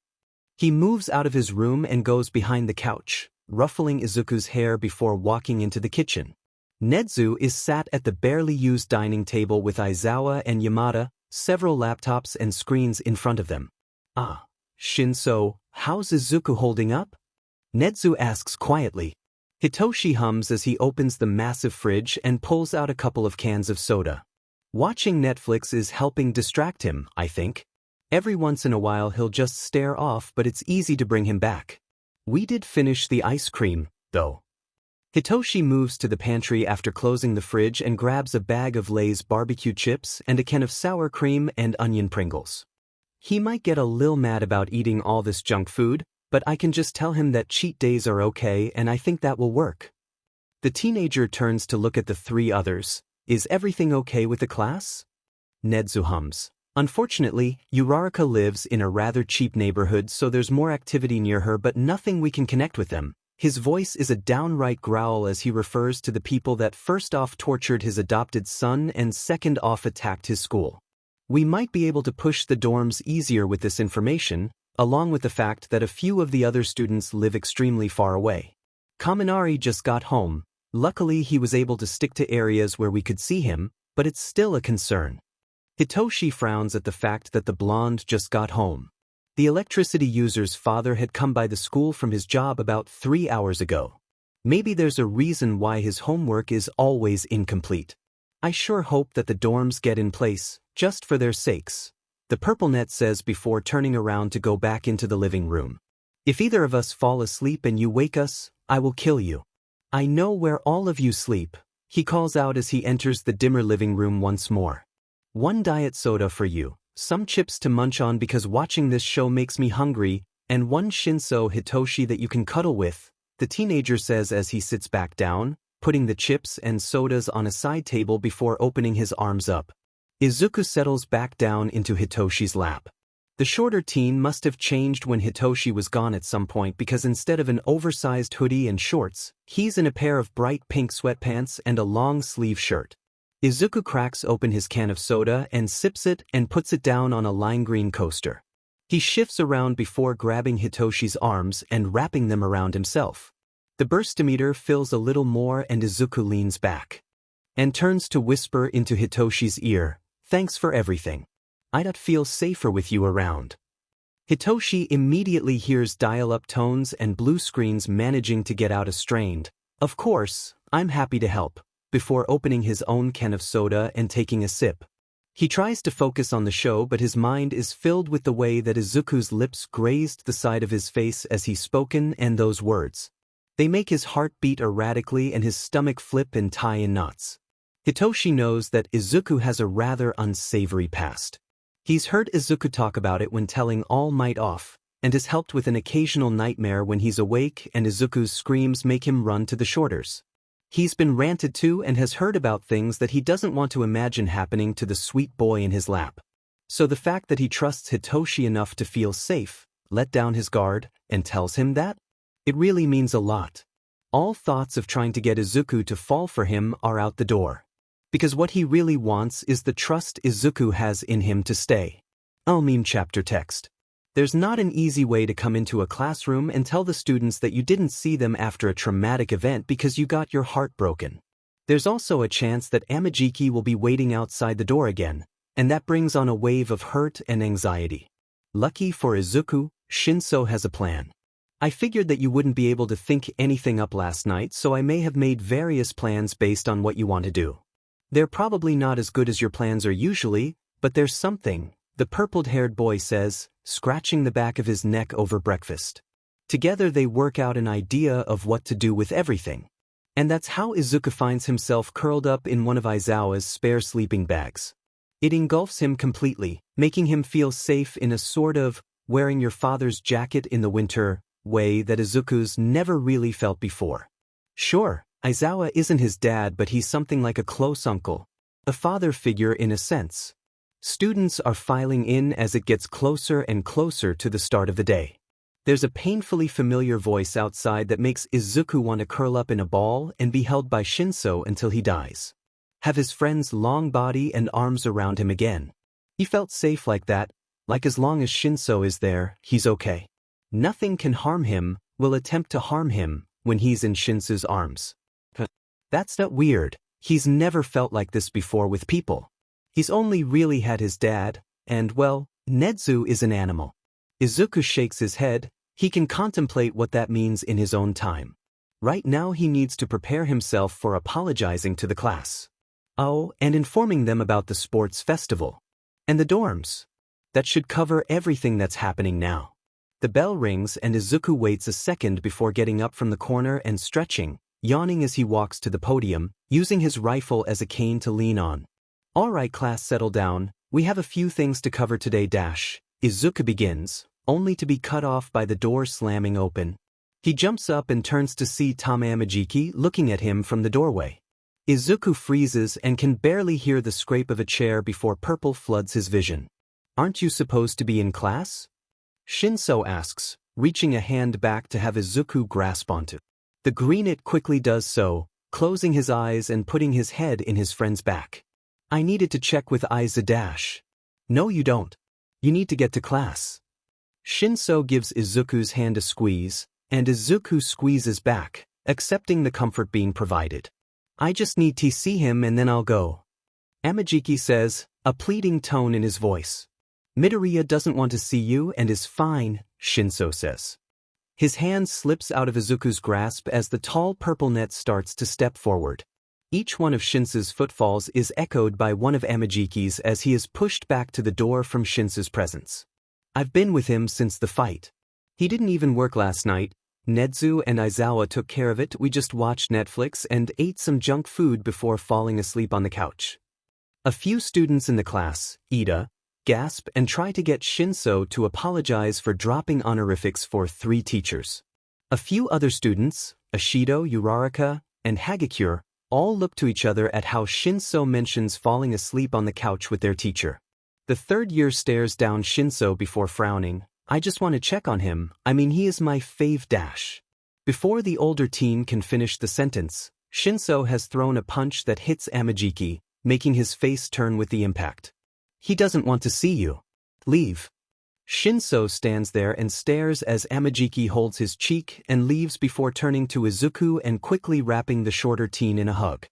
He moves out of his room and goes behind the couch, ruffling Izuku's hair before walking into the kitchen. Nedzu is sat at the barely used dining table with Aizawa and Yamada, several laptops and screens in front of them. "Ah, Shinso, how's Izuku holding up?" Nedzu asks quietly. Hitoshi hums as he opens the massive fridge and pulls out a couple of cans of soda. Watching Netflix is helping distract him, I think. Every once in a while he'll just stare off, but it's easy to bring him back. We did finish the ice cream, though. Hitoshi moves to the pantry after closing the fridge and grabs a bag of Lay's barbecue chips and a can of sour cream and onion Pringles. He might get a little mad about eating all this junk food, but I can just tell him that cheat days are okay and I think that will work. The teenager turns to look at the three others. Is everything okay with the class? Nedzu hums. Unfortunately, Uraraka lives in a rather cheap neighborhood, so there's more activity near her, but nothing we can connect with them. His voice is a downright growl as he refers to the people that first off tortured his adopted son and second off attacked his school. We might be able to push the dorms easier with this information, along with the fact that a few of the other students live extremely far away. Kaminari just got home. Luckily he was able to stick to areas where we could see him, but it's still a concern. Hitoshi frowns at the fact that the blonde just got home. The electricity user's father had come by the school from his job about 3 hours ago. Maybe there's a reason why his homework is always incomplete. I sure hope that the dorms get in place, just for their sakes. The purple net says before turning around to go back into the living room. If either of us fall asleep and you wake us, I will kill you. I know where all of you sleep, he calls out as he enters the dimmer living room once more. One diet soda for you, some chips to munch on because watching this show makes me hungry, and one Shinso Hitoshi that you can cuddle with, the teenager says as he sits back down, putting the chips and sodas on a side table before opening his arms up. Izuku settles back down into Hitoshi's lap. The shorter teen must have changed when Hitoshi was gone at some point because instead of an oversized hoodie and shorts, he's in a pair of bright pink sweatpants and a long-sleeve shirt. Izuku cracks open his can of soda and sips it and puts it down on a lime green coaster. He shifts around before grabbing Hitoshi's arms and wrapping them around himself. The burstometer fills a little more and Izuku leans back and turns to whisper into Hitoshi's ear, "Thanks for everything. I'd feel safer with you around." Hitoshi immediately hears dial-up tones and blue screens managing to get out a strained, "Of course, I'm happy to help," before opening his own can of soda and taking a sip. He tries to focus on the show, but his mind is filled with the way that Izuku's lips grazed the side of his face as he spoken and those words. They make his heart beat erratically and his stomach flip and tie in knots. Hitoshi knows that Izuku has a rather unsavory past. He's heard Izuku talk about it when telling All Might off, and has helped with an occasional nightmare when he's awake and Izuku's screams make him run to the shoulders. He's been ranted to and has heard about things that he doesn't want to imagine happening to the sweet boy in his lap. So the fact that he trusts Hitoshi enough to feel safe, let down his guard, and tells him that, it really means a lot. All thoughts of trying to get Izuku to fall for him are out the door. Because what he really wants is the trust Izuku has in him to stay. Meme chapter text. There's not an easy way to come into a classroom and tell the students that you didn't see them after a traumatic event because you got your heart broken. There's also a chance that Amajiki will be waiting outside the door again, and that brings on a wave of hurt and anxiety. Lucky for Izuku, Shinso has a plan. I figured that you wouldn't be able to think anything up last night, so I may have made various plans based on what you want to do. They're probably not as good as your plans are usually, but there's something, the purpled-haired boy says, scratching the back of his neck over breakfast. Together they work out an idea of what to do with everything. And that's how Izuku finds himself curled up in one of Aizawa's spare sleeping bags. It engulfs him completely, making him feel safe in a sort of wearing your father's jacket in the winter way that Izuku's never really felt before. Sure, Aizawa isn't his dad, but he's something like a close uncle, a father figure in a sense. Students are filing in as it gets closer and closer to the start of the day. There's a painfully familiar voice outside that makes Izuku want to curl up in a ball and be held by Shinso until he dies. Have his friend's long body and arms around him again. He felt safe like that, like as long as Shinso is there, he's okay. Nothing can harm him, will attempt to harm him, when he's in Shinso's arms. That's not weird, he's never felt like this before with people. He's only really had his dad, and well, Nedzu is an animal. Izuku shakes his head, he can contemplate what that means in his own time. Right now he needs to prepare himself for apologizing to the class. Oh, and informing them about the sports festival. And the dorms. That should cover everything that's happening now. The bell rings and Izuku waits a second before getting up from the corner and stretching, yawning as he walks to the podium, using his rifle as a cane to lean on. Alright class, settle down, we have a few things to cover today. Izuku begins, only to be cut off by the door slamming open. He jumps up and turns to see Amajiki looking at him from the doorway. Izuku freezes and can barely hear the scrape of a chair before purple floods his vision. Aren't you supposed to be in class? Shinso asks, reaching a hand back to have Izuku grasp onto. The greenit quickly does so, closing his eyes and putting his head in his friend's back. I needed to check with Izuku. No you don't. You need to get to class. Shinso gives Izuku's hand a squeeze, and Izuku squeezes back, accepting the comfort being provided. I just need to see him and then I'll go. Amajiki says, a pleading tone in his voice. Midoriya doesn't want to see you and is fine, Shinso says. His hand slips out of Izuku's grasp as the tall purple net starts to step forward. Each one of Shinso's footfalls is echoed by one of Amajiki's as he is pushed back to the door from Shinso's presence. I've been with him since the fight. He didn't even work last night. Nedzu and Aizawa took care of it. We just watched Netflix and ate some junk food before falling asleep on the couch. A few students in the class, Ida, gasp and try to get Shinso to apologize for dropping honorifics for 3 teachers. A few other students, Ashido, Uraraka, and Hagakure, all look to each other at how Shinso mentions falling asleep on the couch with their teacher. The third year stares down Shinso before frowning. I just want to check on him, he is my fave . Before the older teen can finish the sentence, Shinso has thrown a punch that hits Amajiki, making his face turn with the impact. He doesn't want to see you. Leave. Shinso stands there and stares as Amajiki holds his cheek and leaves before turning to Izuku and quickly wrapping the shorter teen in a hug.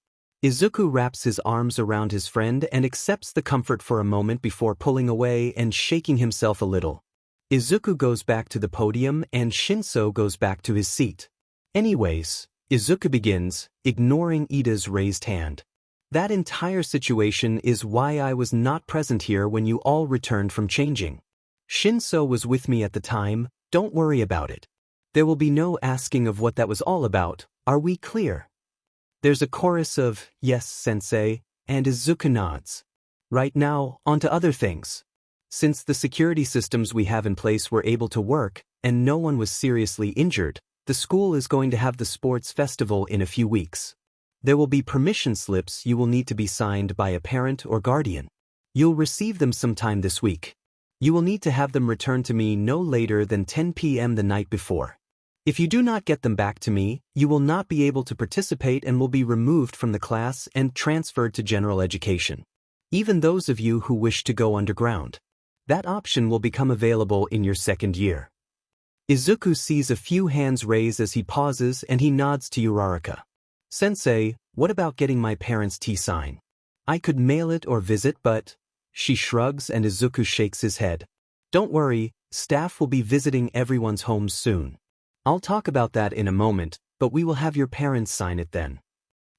Izuku wraps his arms around his friend and accepts the comfort for a moment before pulling away and shaking himself a little. Izuku goes back to the podium and Shinso goes back to his seat. Anyways, Izuku begins, ignoring Ida's raised hand. That entire situation is why I was not present here when you all returned from changing. Shinso was with me at the time, don't worry about it. There will be no asking of what that was all about, are we clear? There's a chorus of, yes, sensei, and Izuku nods. Right now, on to other things. Since the security systems we have in place were able to work, and no one was seriously injured, the school is going to have the sports festival in a few weeks. There will be permission slips you will need to be signed by a parent or guardian. You'll receive them sometime this week. You will need to have them returned to me no later than 10 p.m. the night before. If you do not get them back to me, you will not be able to participate and will be removed from the class and transferred to general education. Even those of you who wish to go underground. That option will become available in your second year. Izuku sees a few hands raise as he pauses and he nods to Uraraka. Sensei, what about getting my parents' T-sign? I could mail it or visit but... She shrugs and Izuku shakes his head. Don't worry, staff will be visiting everyone's homes soon. I'll talk about that in a moment, but we will have your parents sign it then.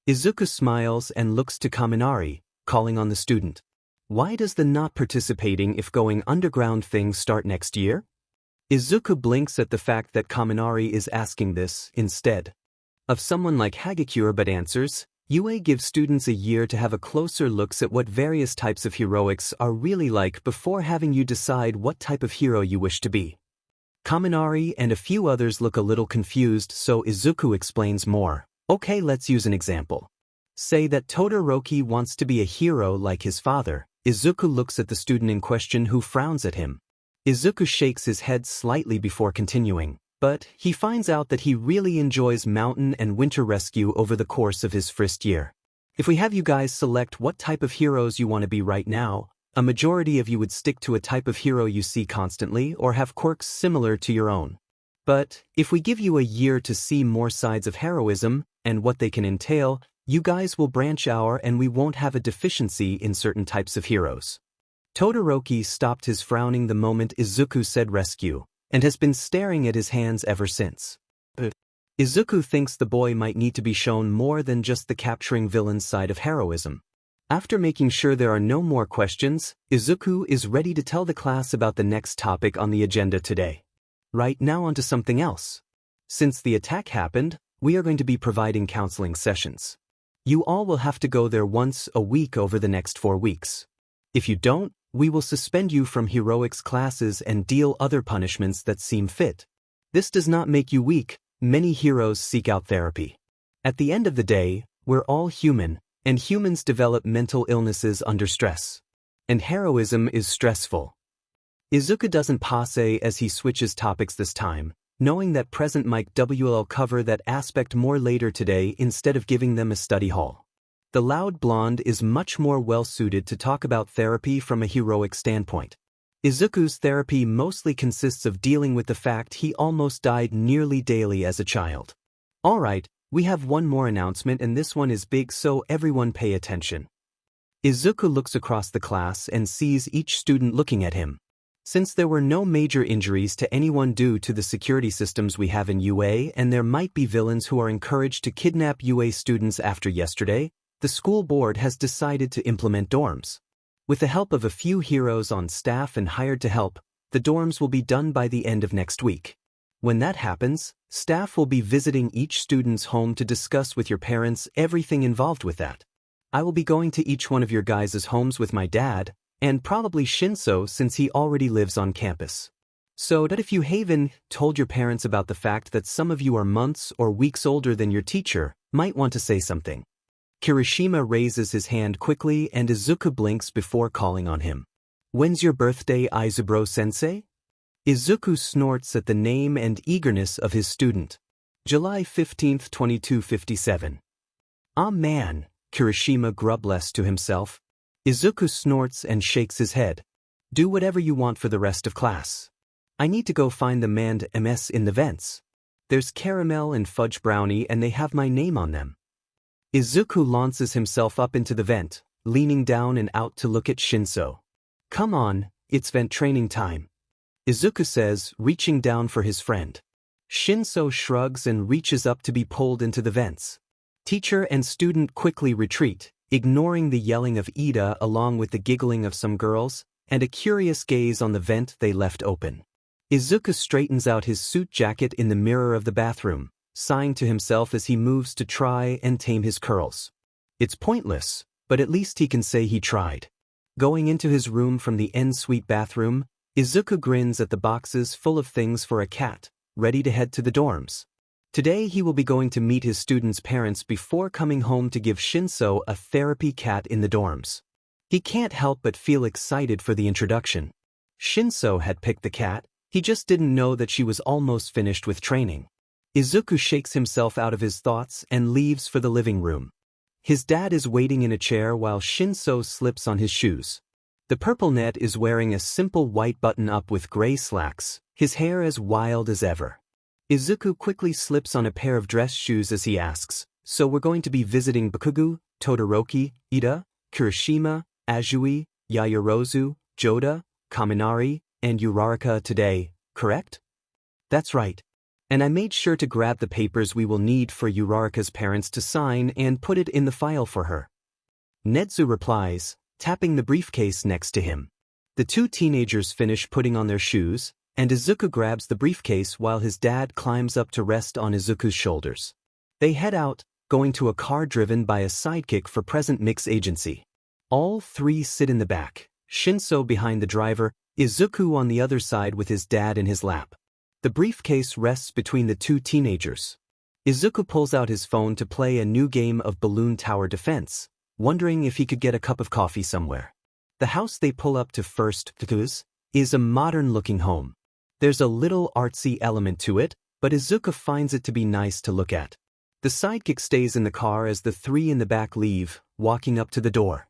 Izuku smiles and looks to Kaminari, calling on the student. Why does the not participating if going underground thing start next year? Izuku blinks at the fact that Kaminari is asking this, instead of someone like Hagakure, but answers, UA gives students a year to have a closer looks at what various types of heroics are really like before having you decide what type of hero you wish to be. Kaminari and a few others look a little confused, so Izuku explains more. Okay, let's use an example. Say that Todoroki wants to be a hero like his father. Izuku looks at the student in question who frowns at him. Izuku shakes his head slightly before continuing, but he finds out that he really enjoys mountain and winter rescue over the course of his first year. If we have you guys select what type of heroes you want to be right now, a majority of you would stick to a type of hero you see constantly or have quirks similar to your own. But if we give you a year to see more sides of heroism and what they can entail, you guys will branch out and we won't have a deficiency in certain types of heroes. Todoroki stopped his frowning the moment Izuku said rescue, and has been staring at his hands ever since. Izuku thinks the boy might need to be shown more than just the capturing villain's side of heroism. After making sure there are no more questions, Izuku is ready to tell the class about the next topic on the agenda today. Right now onto something else. Since the attack happened, we are going to be providing counseling sessions. You all will have to go there once a week over the next 4 weeks. If you don't, we will suspend you from heroics classes and deal other punishments that seem fit. This does not make you weak. Many heroes seek out therapy. At the end of the day, we're all human, and humans develop mental illnesses under stress. And heroism is stressful. Izuku doesn't passe as he switches topics this time, knowing that present might will cover that aspect more later today instead of giving them a study hall. The loud blonde is much more well-suited to talk about therapy from a heroic standpoint. Izuku's therapy mostly consists of dealing with the fact he almost died nearly daily as a child. Alright, we have one more announcement and this one is big, so everyone pay attention. Izuku looks across the class and sees each student looking at him. Since there were no major injuries to anyone due to the security systems we have in UA and there might be villains who are encouraged to kidnap UA students after yesterday, the school board has decided to implement dorms. With the help of a few heroes on staff and hired to help, the dorms will be done by the end of next week. When that happens, staff will be visiting each student's home to discuss with your parents everything involved with that. I will be going to each one of your guys' homes with my dad, and probably Shinso since he already lives on campus. So that if you haven't told your parents about the fact that some of you are months or weeks older than your teacher, might want to say something. Kirishima raises his hand quickly and Izuku blinks before calling on him. When's your birthday, Izubro-sensei? Izuku snorts at the name and eagerness of his student. July 15, 2257. Ah man, Kirishima grumbles to himself. Izuku snorts and shakes his head. Do whatever you want for the rest of class. I need to go find the manned MS in the vents. There's caramel and fudge brownie and they have my name on them. Izuku launches himself up into the vent, leaning down and out to look at Shinso. Come on, it's vent training time. Izuku says, reaching down for his friend. Shinso shrugs and reaches up to be pulled into the vents. Teacher and student quickly retreat, ignoring the yelling of Ida along with the giggling of some girls, and a curious gaze on the vent they left open. Izuku straightens out his suit jacket in the mirror of the bathroom, sighing to himself as he moves to try and tame his curls. It's pointless, but at least he can say he tried. Going into his room from the en-suite bathroom, Izuku grins at the boxes full of things for a cat, ready to head to the dorms. Today he will be going to meet his students' parents before coming home to give Shinso a therapy cat in the dorms. He can't help but feel excited for the introduction. Shinso had picked the cat, he just didn't know that she was almost finished with training. Izuku shakes himself out of his thoughts and leaves for the living room. His dad is waiting in a chair while Shinso slips on his shoes. The purple net is wearing a simple white button-up with gray slacks, his hair as wild as ever. Izuku quickly slips on a pair of dress shoes as he asks, so we're going to be visiting Bakugos, Todoroki, Ida, Kirishima, Azui, Yaoyorozu, Joda, Kaminari, and Uraraka today, correct? That's right. And I made sure to grab the papers we will need for Uraraka's parents to sign and put it in the file for her. Nedzu replies, tapping the briefcase next to him. The two teenagers finish putting on their shoes, and Izuku grabs the briefcase while his dad climbs up to rest on Izuku's shoulders. They head out, going to a car driven by a sidekick for present Mix Agency. All three sit in the back, Shinso behind the driver, Izuku on the other side with his dad in his lap. The briefcase rests between the two teenagers. Izuku pulls out his phone to play a new game of Balloon Tower Defense, wondering if he could get a cup of coffee somewhere. The house they pull up to first is a modern-looking home. There's a little artsy element to it, but Izuku finds it to be nice to look at. The sidekick stays in the car as the three in the back leave, walking up to the door.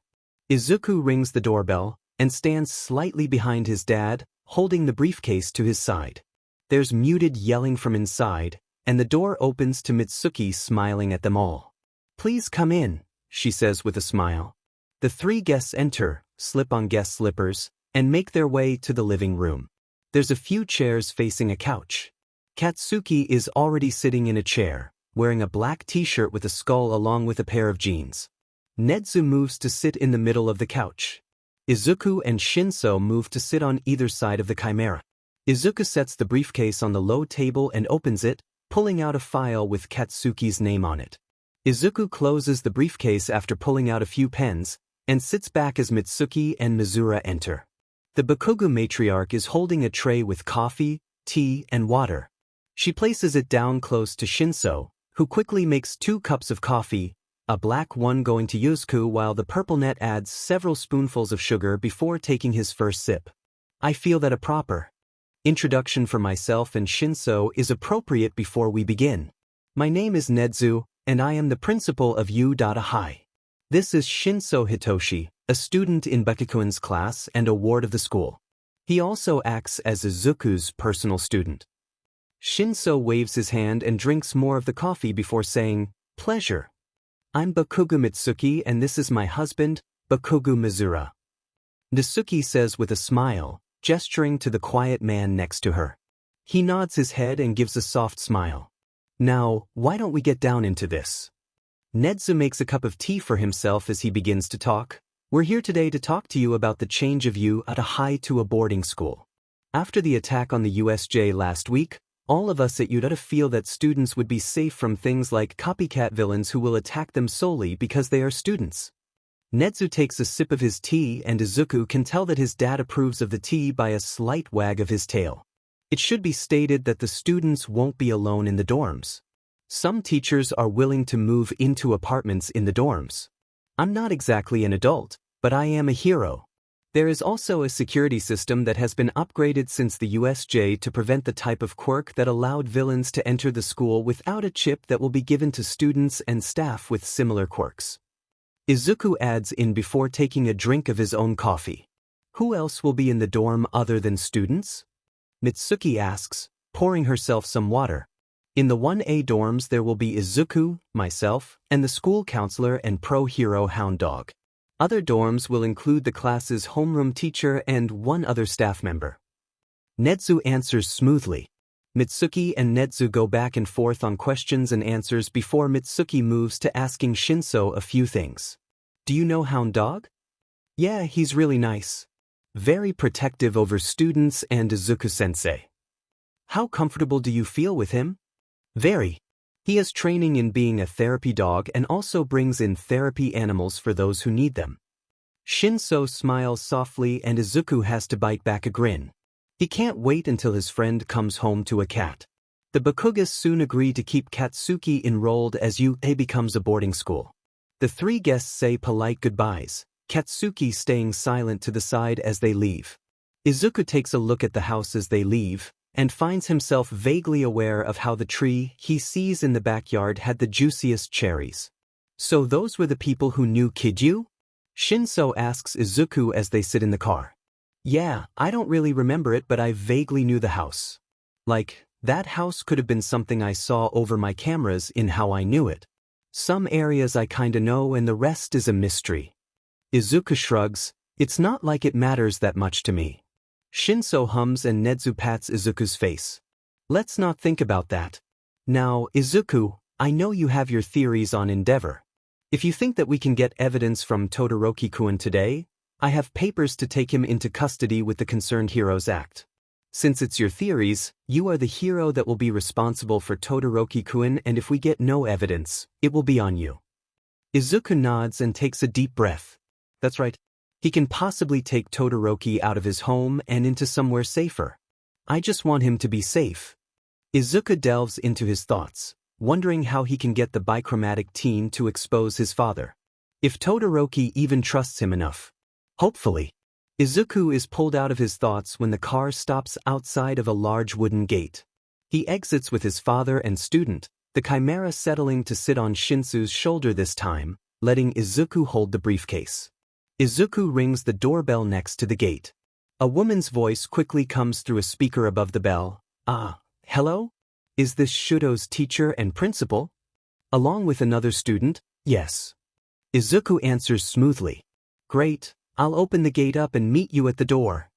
Izuku rings the doorbell and stands slightly behind his dad, holding the briefcase to his side. There's muted yelling from inside, and the door opens to Mitsuki smiling at them all. Please come in, she says with a smile. The three guests enter, slip on guest slippers, and make their way to the living room. There's a few chairs facing a couch. Katsuki is already sitting in a chair, wearing a black t-shirt with a skull along with a pair of jeans. Nedzu moves to sit in the middle of the couch. Izuku and Shinso move to sit on either side of the chimera. Izuku sets the briefcase on the low table and opens it, pulling out a file with Katsuki's name on it. Izuku closes the briefcase after pulling out a few pens, and sits back as Mitsuki and Mizura enter. The Bakugos matriarch is holding a tray with coffee, tea, and water. She places it down close to Shinso, who quickly makes 2 cups of coffee, a black one going to Izuku while the purple net adds several spoonfuls of sugar before taking his first sip. I feel that a proper introduction for myself and Shinso is appropriate before we begin. My name is Nedzu, and I am the principal of U-Data High. This is Shinso Hitoshi, a student in Bakugos' class and a ward of the school. He also acts as Izuku's personal student. Shinso waves his hand and drinks more of the coffee before saying, "Pleasure. I'm Bakugos Mitsuki and this is my husband, Bakugos Mizura." Mitsuki says with a smile, gesturing to the quiet man next to her. He nods his head and gives a soft smile. "Now, why don't we get down into this?" Nedzu makes a cup of tea for himself as he begins to talk. "We're here today to talk to you about the change of you at a high to a boarding school. After the attack on the USJ last week, all of us at UData feel that students would be safe from things like copycat villains who will attack them solely because they are students." Nedzu takes a sip of his tea and Izuku can tell that his dad approves of the tea by a slight wag of his tail. It should be stated that the students won't be alone in the dorms. Some teachers are willing to move into apartments in the dorms. I'm not exactly an adult, but I am a hero. There is also a security system that has been upgraded since the USJ to prevent the type of quirk that allowed villains to enter the school without a chip that will be given to students and staff with similar quirks. Izuku adds in before taking a drink of his own coffee. "Who else will be in the dorm other than students?" Mitsuki asks, pouring herself some water. "In the 1A dorms there will be Izuku, myself, and the school counselor and pro-hero Hound Dog. Other dorms will include the class's homeroom teacher and 1 other staff member." Nedzu answers smoothly. Mitsuki and Nedzu go back and forth on questions and answers before Mitsuki moves to asking Shinso a few things. "Do you know Hound Dog?" "Yeah, he's really nice. Very protective over students and Izuku-sensei." "How comfortable do you feel with him?" "Very. He has training in being a therapy dog and also brings in therapy animals for those who need them." Shinso smiles softly and Izuku has to bite back a grin. He can't wait until his friend comes home to a cat. The Bakugos soon agree to keep Katsuki enrolled as UA becomes a boarding school. The 3 guests say polite goodbyes, Katsuki staying silent to the side as they leave. Izuku takes a look at the house as they leave, and finds himself vaguely aware of how the tree he sees in the backyard had the juiciest cherries. "So those were the people who knew Kidyu?" Shinso asks Izuku as they sit in the car. "Yeah, I don't really remember it but I vaguely knew the house. Like, that house could have been something I saw over my cameras in how I knew it. Some areas I kinda know and the rest is a mystery." Izuku shrugs, "It's not like it matters that much to me." Shinso hums and Nedzu pats Izuku's face. "Let's not think about that. Now, Izuku, I know you have your theories on Endeavor. If you think that we can get evidence from Todoroki-kun today, I have papers to take him into custody with the Concerned Heroes Act. Since it's your theories, you are the hero that will be responsible for Todoroki-kun and if we get no evidence, it will be on you." Izuku nods and takes a deep breath. That's right. He can possibly take Todoroki out of his home and into somewhere safer. I just want him to be safe. Izuku delves into his thoughts, wondering how he can get the bichromatic teen to expose his father. If Todoroki even trusts him enough. Hopefully. Izuku is pulled out of his thoughts when the car stops outside of a large wooden gate. He exits with his father and student, the chimera settling to sit on Shinso's shoulder this time, letting Izuku hold the briefcase. Izuku rings the doorbell next to the gate. A woman's voice quickly comes through a speaker above the bell. "Ah, hello? Is this Shudo's teacher and principal?" Along with another student, "Yes." Izuku answers smoothly. "Great, I'll open the gate up and meet you at the door."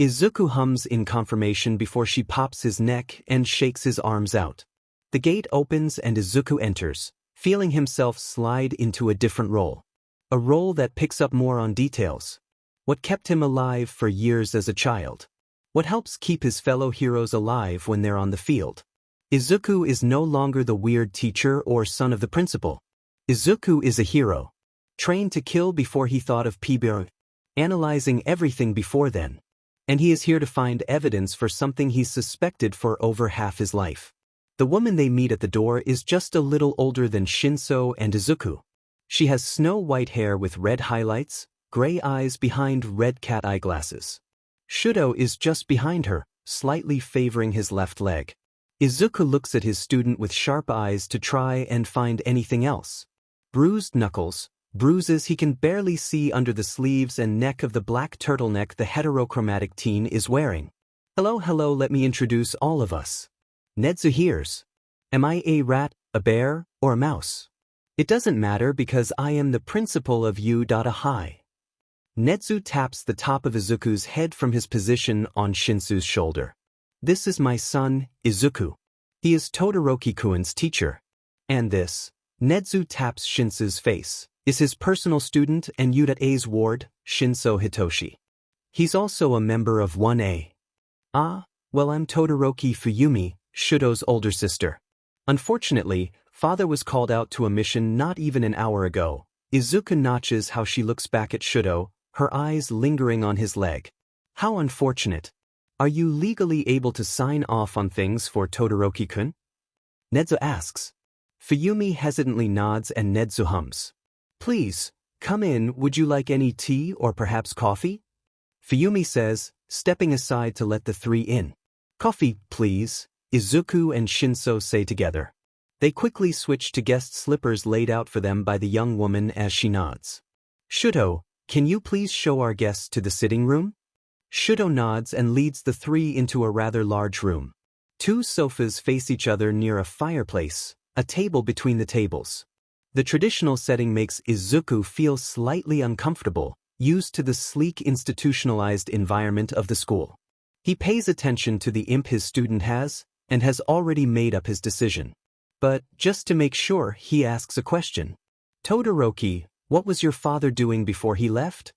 Izuku hums in confirmation before she pops his neck and shakes his arms out. The gate opens and Izuku enters, feeling himself slide into a different role. A role that picks up more on details. What kept him alive for years as a child? What helps keep his fellow heroes alive when they're on the field? Izuku is no longer the weird teacher or son of the principal. Izuku is a hero. Trained to kill before he thought of PBR. Analyzing everything before then. And he is here to find evidence for something he's suspected for over half his life. The woman they meet at the door is just a little older than Shinso and Izuku. She has snow-white hair with red highlights, gray eyes behind red cat eyeglasses. Shudo is just behind her, slightly favoring his left leg. Izuku looks at his student with sharp eyes to try and find anything else. Bruised knuckles, bruises he can barely see under the sleeves and neck of the black turtleneck the heterochromatic teen is wearing. Hello, let me introduce all of us. Nedzu hears. Am I a rat, a bear, or a mouse? It doesn't matter because I am the principal of U.High. Nedzu taps the top of Izuku's head from his position on Shinso's shoulder. This is my son, Izuku. He is Todoroki-kun's teacher. And this, Nedzu taps Shinso's face, is his personal student and U.A's ward, Shinso Hitoshi. He's also a member of 1A. Ah, well I'm Todoroki Fuyumi, Shudo's older sister. Unfortunately, father was called out to a mission not even an hour ago. Izuku notches how she looks back at Shudo, her eyes lingering on his leg. How unfortunate. Are you legally able to sign off on things for Todoroki-kun? Nedzu asks. Fuyumi hesitantly nods and Nedzu hums. Please, come in, would you like any tea or perhaps coffee? Fuyumi says, stepping aside to let the three in. Coffee, please, Izuku and Shinso say together. They quickly switch to guest slippers laid out for them by the young woman as she nods. Shudo, can you please show our guests to the sitting room? Shudo nods and leads the three into a rather large room. Two sofas face each other near a fireplace, a table between the tables. The traditional setting makes Izuku feel slightly uncomfortable, used to the sleek institutionalized environment of the school. He pays attention to the imp his student has, and has already made up his decision. But, just to make sure, he asks a question. Todoroki, what was your father doing before he left?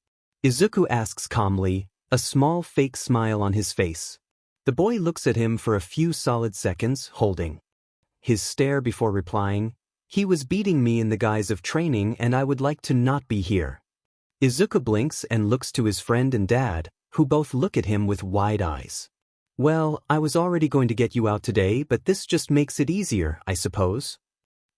Izuku asks calmly, a small fake smile on his face. The boy looks at him for a few solid seconds, holding his stare before replying, he was beating me in the guise of training and I would like to not be here. Izuku blinks and looks to his friend and dad, who both look at him with wide eyes. Well, I was already going to get you out today, but this just makes it easier, I suppose.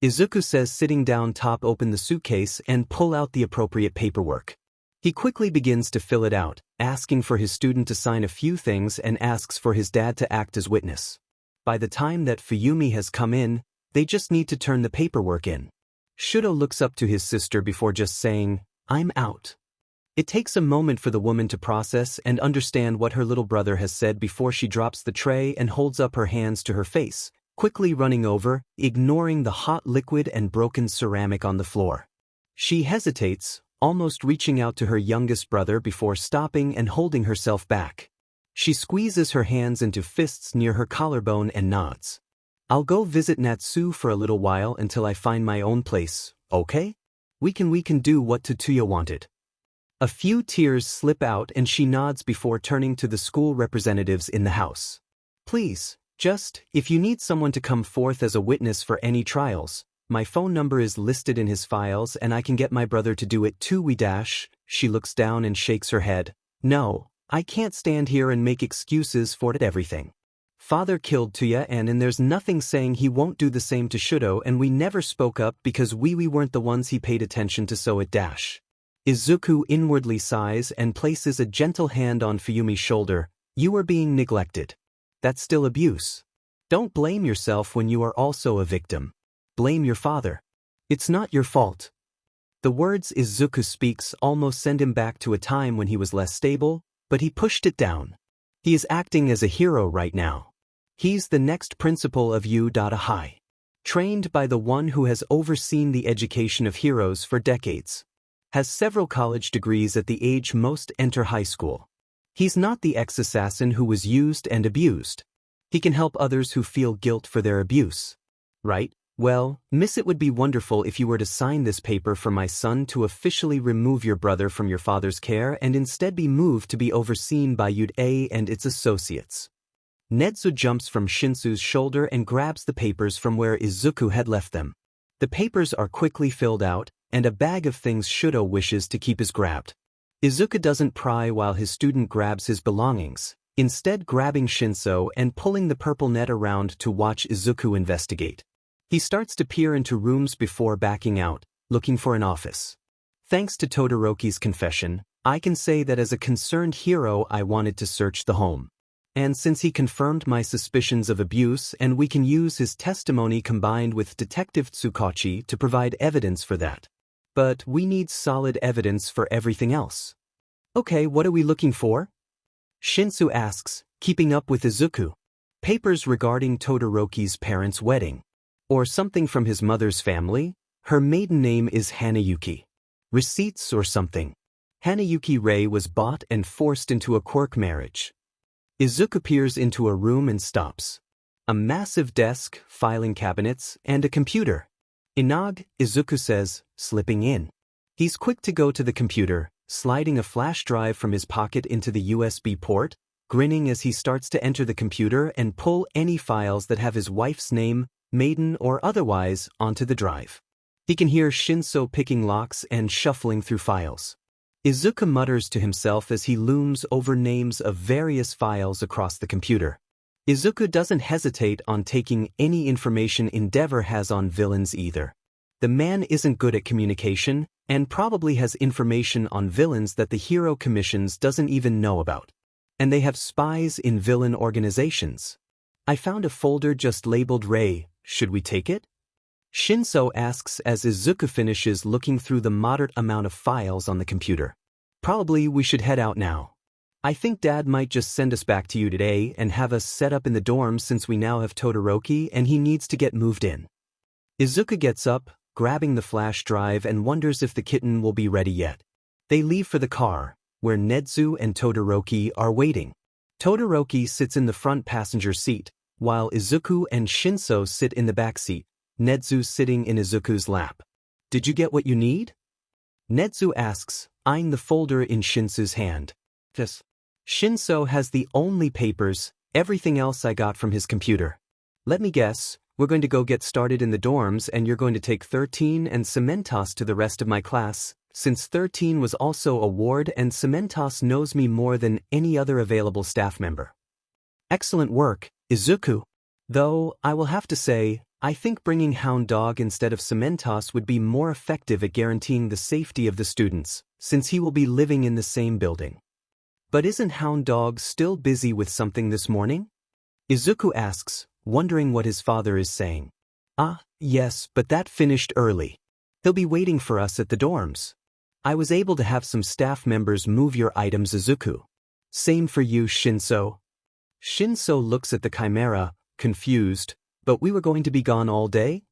Izuku says, sitting down, open the suitcase and pull out the appropriate paperwork. He quickly begins to fill it out, asking for his student to sign a few things and asks for his dad to act as witness. By the time that Fuyumi has come in, they just need to turn the paperwork in. Shudo looks up to his sister before just saying, I'm out. It takes a moment for the woman to process and understand what her little brother has said before she drops the tray and holds up her hands to her face, quickly running over, ignoring the hot liquid and broken ceramic on the floor. She hesitates, almost reaching out to her youngest brother before stopping and holding herself back. She squeezes her hands into fists near her collarbone and nods. I'll go visit Natsu for a little while until I find my own place, okay? We can do what Tatsuya wanted. A few tears slip out and she nods before turning to the school representatives in the house. Please, if you need someone to come forth as a witness for any trials, my phone number is listed in his files and I can get my brother to do it too. She looks down and shakes her head. No, I can't stand here and make excuses for everything. Father killed Tuya and there's nothing saying he won't do the same to Shudo, and we never spoke up because we weren't the ones he paid attention to, so it. Izuku inwardly sighs and places a gentle hand on Fuyumi's shoulder. You are being neglected. That's still abuse. Don't blame yourself when you are also a victim. Blame your father. It's not your fault. The words Izuku speaks almost send him back to a time when he was less stable, but he pushed it down. He is acting as a hero right now. He's the next principal of U.High. Trained by the one who has overseen the education of heroes for decades. Has several college degrees at the age most enter high school. He's not the ex-assassin who was used and abused. He can help others who feel guilt for their abuse. Right? Well, miss, it would be wonderful if you were to sign this paper for my son to officially remove your brother from your father's care and instead be moved to be overseen by Yude and its associates. Nedzu jumps from Shinso's shoulder and grabs the papers from where Izuku had left them. The papers are quickly filled out, and a bag of things Shudo wishes to keep is grabbed. Izuku doesn't pry while his student grabs his belongings, instead grabbing Shinso and pulling the purple net around to watch Izuku investigate. He starts to peer into rooms before backing out, looking for an office. Thanks to Todoroki's confession, I can say that as a concerned hero I wanted to search the home. And since he confirmed my suspicions of abuse, and we can use his testimony combined with Detective Tsukachi to provide evidence for that. But we need solid evidence for everything else. Okay, what are we looking for? Shinso asks, keeping up with Izuku. Papers regarding Todoroki's parents' wedding. Or something from his mother's family. Her maiden name is Hanayuki. Receipts or something. Hanayuki Rei was bought and forced into a Quirk marriage. Izuku peers into a room and stops. A massive desk, filing cabinets, and a computer. Inag, Izuku says, slipping in. He's quick to go to the computer, sliding a flash drive from his pocket into the USB port, grinning as he starts to enter the computer and pull any files that have his wife's name, maiden or otherwise, onto the drive. He can hear Shinso picking locks and shuffling through files. Izuku mutters to himself as he looms over names of various files across the computer. Izuku doesn't hesitate on taking any information Endeavor has on villains either. The man isn't good at communication, and probably has information on villains that the Hero Commissions doesn't even know about. And they have spies in villain organizations. I found a folder just labeled Rei, should we take it? Shinso asks as Izuku finishes looking through the moderate amount of files on the computer. Probably we should head out now. I think Dad might just send us back to you today and have us set up in the dorms since we now have Todoroki and he needs to get moved in. Izuku gets up, grabbing the flash drive and wonders if the kitten will be ready yet. They leave for the car, where Nedzu and Todoroki are waiting. Todoroki sits in the front passenger seat, while Izuku and Shinso sit in the back seat, Nedzu sitting in Izuku's lap. Did you get what you need? Nedzu asks, eyeing the folder in Shinso's hand. Yes. Shinso has the only papers, everything else I got from his computer. Let me guess, we're going to go get started in the dorms and you're going to take 13 and Cementos to the rest of my class, since 13 was also a ward and Cementos knows me more than any other available staff member. Excellent work, Izuku. Though, I will have to say, I think bringing Hound Dog instead of Cementos would be more effective at guaranteeing the safety of the students, since he will be living in the same building. But isn't Hound Dog still busy with something this morning? Izuku asks, wondering what his father is saying. Ah, yes, but that finished early. He'll be waiting for us at the dorms. I was able to have some staff members move your items, Izuku. Same for you, Shinso. Shinso looks at the chimera, confused, but we were going to be gone all day?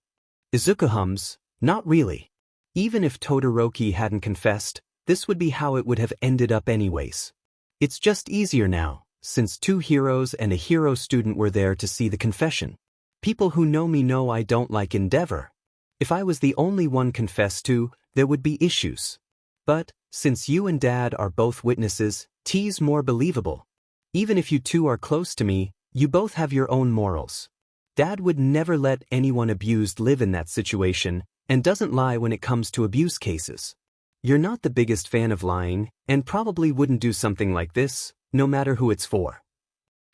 Izuku hums, not really. Even if Todoroki hadn't confessed, this would be how it would have ended up anyways. It's just easier now, since 2 heroes and a hero student were there to see the confession. People who know me know I don't like Endeavor. If I was the only one confessed to, there would be issues. But, since you and Dad are both witnesses, T's more believable. Even if you two are close to me, you both have your own morals. Dad would never let anyone abused live in that situation, and doesn't lie when it comes to abuse cases. You're not the biggest fan of lying, and probably wouldn't do something like this, no matter who it's for.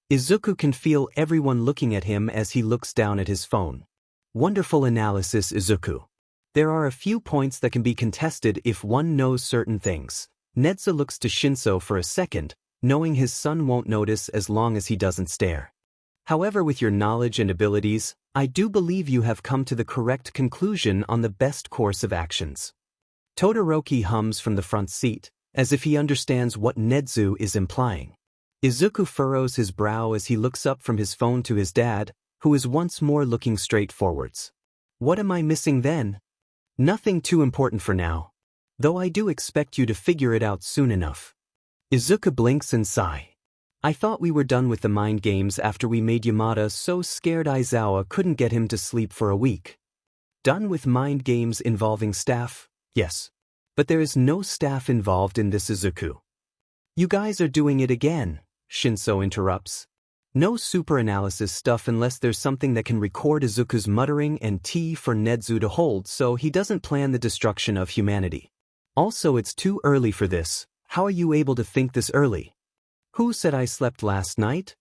Izuku can feel everyone looking at him as he looks down at his phone. Wonderful analysis, Izuku. There are a few points that can be contested if one knows certain things. Nedzu looks to Shinso for a second, knowing his son won't notice as long as he doesn't stare. However, with your knowledge and abilities, I do believe you have come to the correct conclusion on the best course of actions. Todoroki hums from the front seat, as if he understands what Nedzu is implying. Izuku furrows his brow as he looks up from his phone to his dad, who is once more looking straight forwards. What am I missing then? Nothing too important for now. Though I do expect you to figure it out soon enough. Izuku blinks and sighs. I thought we were done with the mind games after we made Yamada so scared Aizawa couldn't get him to sleep for a week. Done with mind games involving staff? Yes. But there is no staff involved in this, Izuku. You guys are doing it again, Shinso interrupts. No super analysis stuff unless there's something that can record Izuku's muttering and T for Nedzu to hold, so he doesn't plan the destruction of humanity. Also, it's too early for this. How are you able to think this early? Who said I slept last night?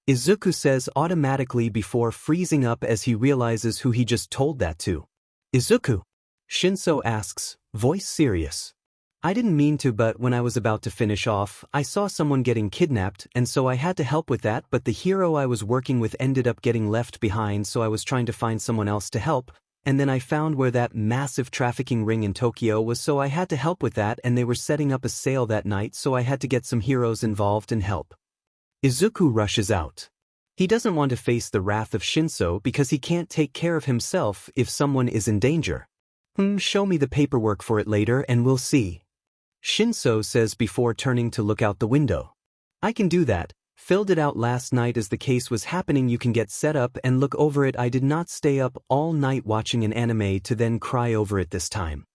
Izuku says automatically before freezing up as he realizes who he just told that to. Izuku? Shinso asks, voice serious. I didn't mean to, but when I was about to finish off, I saw someone getting kidnapped, and so I had to help with that, but the hero I was working with ended up getting left behind, so I was trying to find someone else to help, and then I found where that massive trafficking ring in Tokyo was, so I had to help with that, and they were setting up a sale that night, so I had to get some heroes involved and help. Izuku rushes out. He doesn't want to face the wrath of Shinso because he can't take care of himself if someone is in danger. Show me the paperwork for it later and we'll see. Shinso says before turning to look out the window. I can do that. Filled it out last night as the case was happening. You can get set up and look over it. I did not stay up all night watching an anime to then cry over it this time.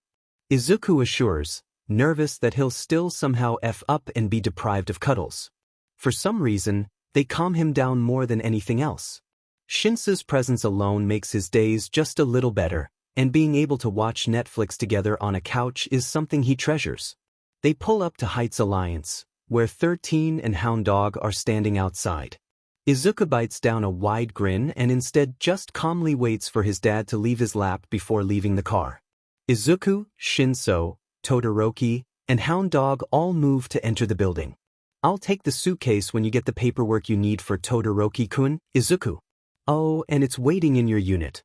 Izuku assures, nervous that he'll still somehow F up and be deprived of cuddles. For some reason, they calm him down more than anything else. Shinso's presence alone makes his days just a little better, and being able to watch Netflix together on a couch is something he treasures. They pull up to Heights Alliance, where 13 and Hound Dog are standing outside. Izuku bites down a wide grin and instead just calmly waits for his dad to leave his lap before leaving the car. Izuku, Shinso, Todoroki, and Hound Dog all move to enter the building. I'll take the suitcase when you get the paperwork you need for Todoroki-kun, Izuku. Oh, and it's waiting in your unit.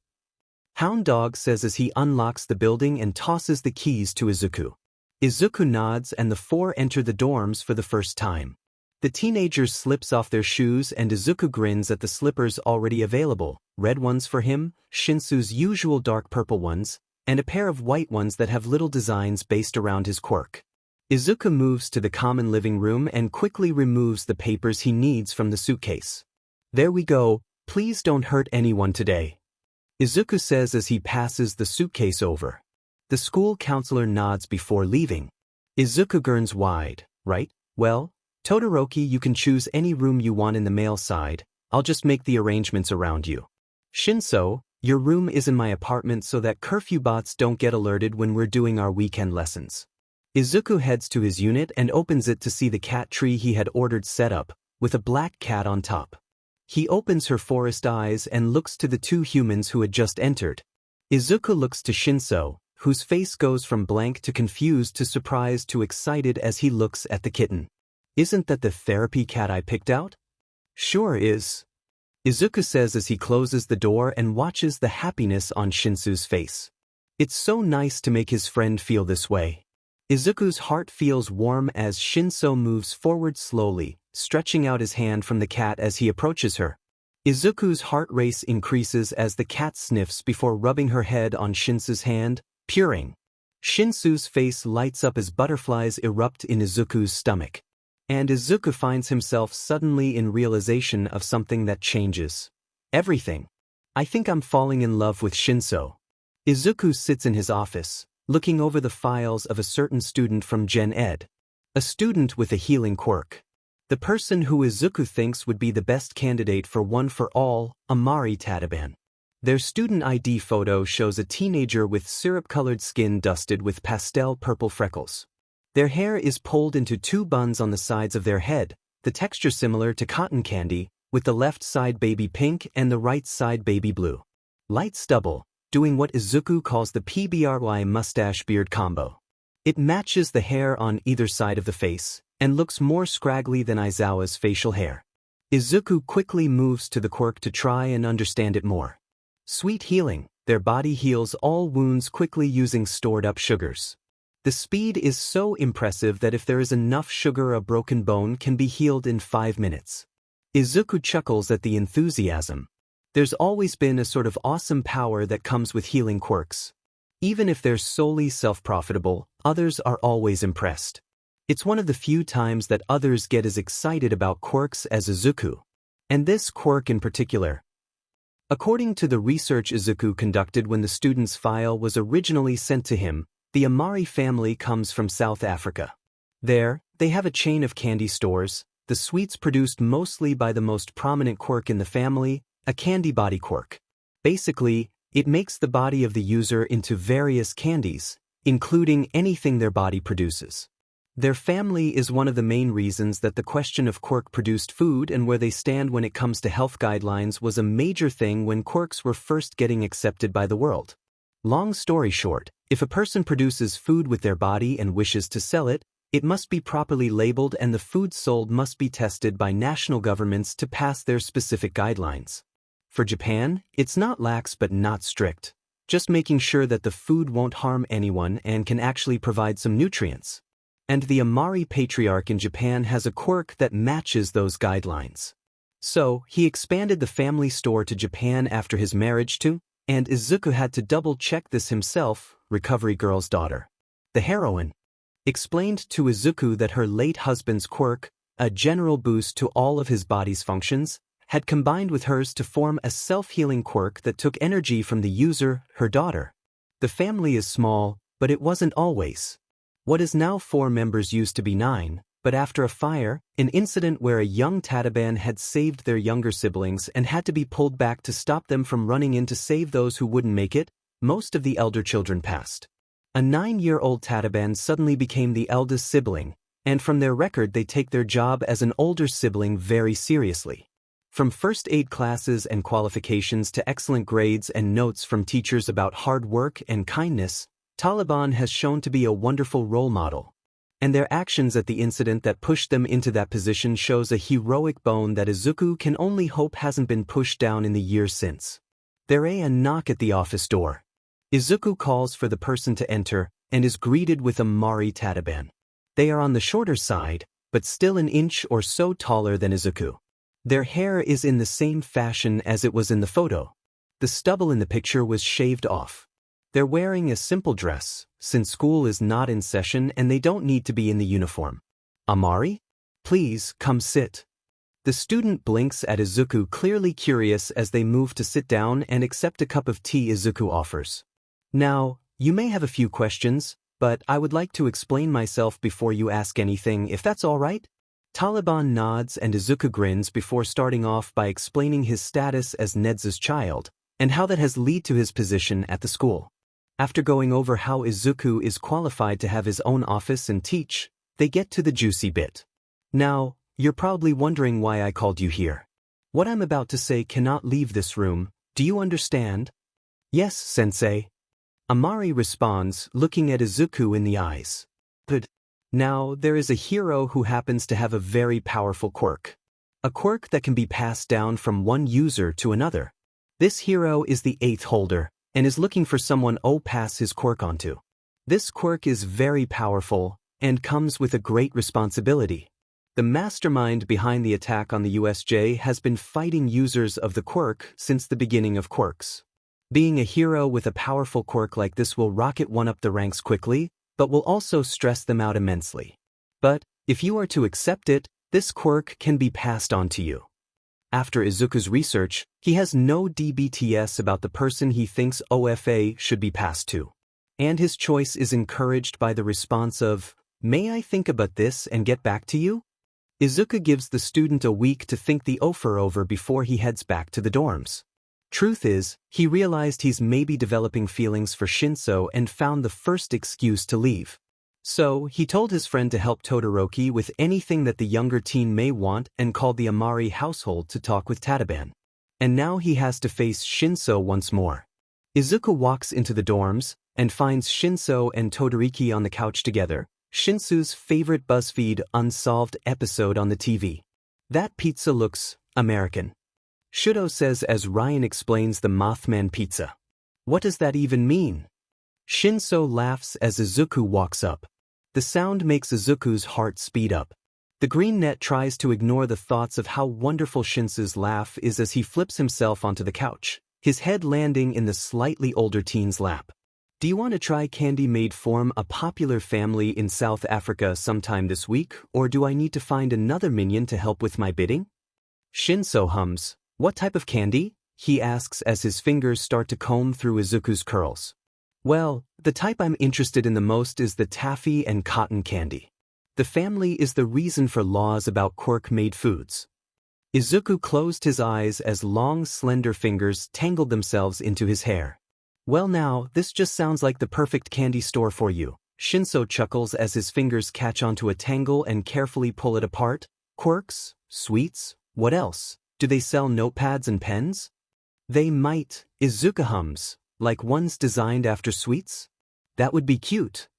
Hound Dog says as he unlocks the building and tosses the keys to Izuku. Izuku nods and the four enter the dorms for the first time. The teenagers slips off their shoes and Izuku grins at the slippers already available, red ones for him, Shinso's usual dark purple ones, and a pair of white ones that have little designs based around his quirk. Izuku moves to the common living room and quickly removes the papers he needs from the suitcase. There we go, please don't hurt anyone today. Izuku says as he passes the suitcase over. The school counselor nods before leaving. Izuku grins wide, right? Well, Todoroki, you can choose any room you want in the male side, I'll just make the arrangements around you. Shinso, your room is in my apartment so that curfew bots don't get alerted when we're doing our weekend lessons. Izuku heads to his unit and opens it to see the cat tree he had ordered set up, with a black cat on top. He opens her forest eyes and looks to the two humans who had just entered. Izuku looks to Shinso, whose face goes from blank to confused to surprised to excited as he looks at the kitten. Isn't that the therapy cat I picked out? Sure is. Izuku says as he closes the door and watches the happiness on Shinso's face. It's so nice to make his friend feel this way. Izuku's heart feels warm as Shinso moves forward slowly, stretching out his hand from the cat as he approaches her. Izuku's heart race increases as the cat sniffs before rubbing her head on Shinso's hand, purring. Shinso's face lights up as butterflies erupt in Izuku's stomach. And Izuku finds himself suddenly in realization of something that changes everything. I think I'm falling in love with Shinso. Izuku sits in his office, looking over the files of a certain student from Gen Ed. A student with a healing quirk. The person who Izuku thinks would be the best candidate for One for All, Amari Tadaban. Their student ID photo shows a teenager with syrup-colored skin dusted with pastel purple freckles. Their hair is pulled into two buns on the sides of their head, the texture similar to cotton candy, with the left side baby pink and the right side baby blue. Light stubble, doing what Izuku calls the PBRY mustache-beard combo. It matches the hair on either side of the face, and looks more scraggly than Aizawa's facial hair. Izuku quickly moves to the quirk to try and understand it more. Sweet healing, their body heals all wounds quickly using stored-up sugars. The speed is so impressive that if there is enough sugar, a broken bone can be healed in 5 minutes. Izuku chuckles at the enthusiasm. There's always been a sort of awesome power that comes with healing quirks. Even if they're solely self-profitable, others are always impressed. It's one of the few times that others get as excited about quirks as Izuku. And this quirk in particular. According to the research Izuku conducted when the student's file was originally sent to him, the Amari family comes from South Africa. There, they have a chain of candy stores, the sweets produced mostly by the most prominent quirk in the family, a candy body quirk. Basically, it makes the body of the user into various candies, including anything their body produces. Their family is one of the main reasons that the question of quirk-produced food and where they stand when it comes to health guidelines was a major thing when quirks were first getting accepted by the world. Long story short, if a person produces food with their body and wishes to sell it, it must be properly labeled and the food sold must be tested by national governments to pass their specific guidelines. For Japan, it's not lax but not strict, just making sure that the food won't harm anyone and can actually provide some nutrients. And the Amari patriarch in Japan has a quirk that matches those guidelines. So, he expanded the family store to Japan after his marriage to, and Izuku had to double-check this himself, Recovery Girl's daughter. The heroine explained to Izuku that her late husband's quirk, a general boost to all of his body's functions, had combined with hers to form a self-healing quirk that took energy from the user, her daughter. The family is small, but it wasn't always. What is now 4 members used to be 9, but after a fire, an incident where a young Taliban had saved their younger siblings and had to be pulled back to stop them from running in to save those who wouldn't make it, most of the elder children passed. A 9-year-old Taliban suddenly became the eldest sibling, and from their record they take their job as an older sibling very seriously. From first aid classes and qualifications to excellent grades and notes from teachers about hard work and kindness, Taliban has shown to be a wonderful role model. And their actions at the incident that pushed them into that position shows a heroic bone that Izuku can only hope hasn't been pushed down in the years since. There is a knock at the office door. Izuku calls for the person to enter and is greeted with a Mari Taliban. They are on the shorter side, but still an inch or so taller than Izuku. Their hair is in the same fashion as it was in the photo. The stubble in the picture was shaved off. They're wearing a simple dress, since school is not in session and they don't need to be in the uniform. Amari? Please, come sit. The student blinks at Izuku, clearly curious as they move to sit down and accept a cup of tea Izuku offers. Now, you may have a few questions, but I would like to explain myself before you ask anything, if that's all right? Taliban nods and Izuku grins before starting off by explaining his status as Nedzu's child, and how that has led to his position at the school. After going over how Izuku is qualified to have his own office and teach, they get to the juicy bit. Now, you're probably wondering why I called you here. What I'm about to say cannot leave this room, do you understand? Yes, sensei. Amari responds, looking at Izuku in the eyes. Good. Now, there is a hero who happens to have a very powerful quirk. A quirk that can be passed down from one user to another. This hero is the 8th holder, and is looking for someone to pass his quirk onto. This quirk is very powerful, and comes with a great responsibility. The mastermind behind the attack on the USJ has been fighting users of the quirk since the beginning of Quirks. Being a hero with a powerful quirk like this will rocket one up the ranks quickly, but will also stress them out immensely. But, if you are to accept it, this quirk can be passed on to you. After Izuku's research, he has no DBTS about the person he thinks OFA should be passed to. And his choice is encouraged by the response of, "May I think about this and get back to you?" Izuku gives the student a week to think the offer over before he heads back to the dorms. Truth is, he realized he's maybe developing feelings for Shinso and found the first excuse to leave. So, he told his friend to help Todoroki with anything that the younger teen may want and called the Amari household to talk with Taliban. And now he has to face Shinso once more. Izuku walks into the dorms and finds Shinso and Todoroki on the couch together, Shinso's favorite BuzzFeed unsolved episode on the TV. That pizza looks American. Shudo says as Ryan explains the Mothman pizza. What does that even mean? Shinso laughs as Izuku walks up. The sound makes Izuku's heart speed up. The green net tries to ignore the thoughts of how wonderful Shinso's laugh is as he flips himself onto the couch, his head landing in the slightly older teen's lap. Do you want to try candy-made form, a popular family in South Africa sometime this week, or do I need to find another minion to help with my bidding? Shinso hums, what type of candy? he asks as his fingers start to comb through Izuku's curls. Well, the type I'm interested in the most is the taffy and cotton candy. The family is the reason for laws about Quirk-made foods. Izuku closed his eyes as long, slender fingers tangled themselves into his hair. Well now, this just sounds like the perfect candy store for you. Shinso chuckles as his fingers catch onto a tangle and carefully pull it apart. Quirks? Sweets? What else? Do they sell notepads and pens? They might. Izuku hums. Like ones designed after sweets? That would be cute.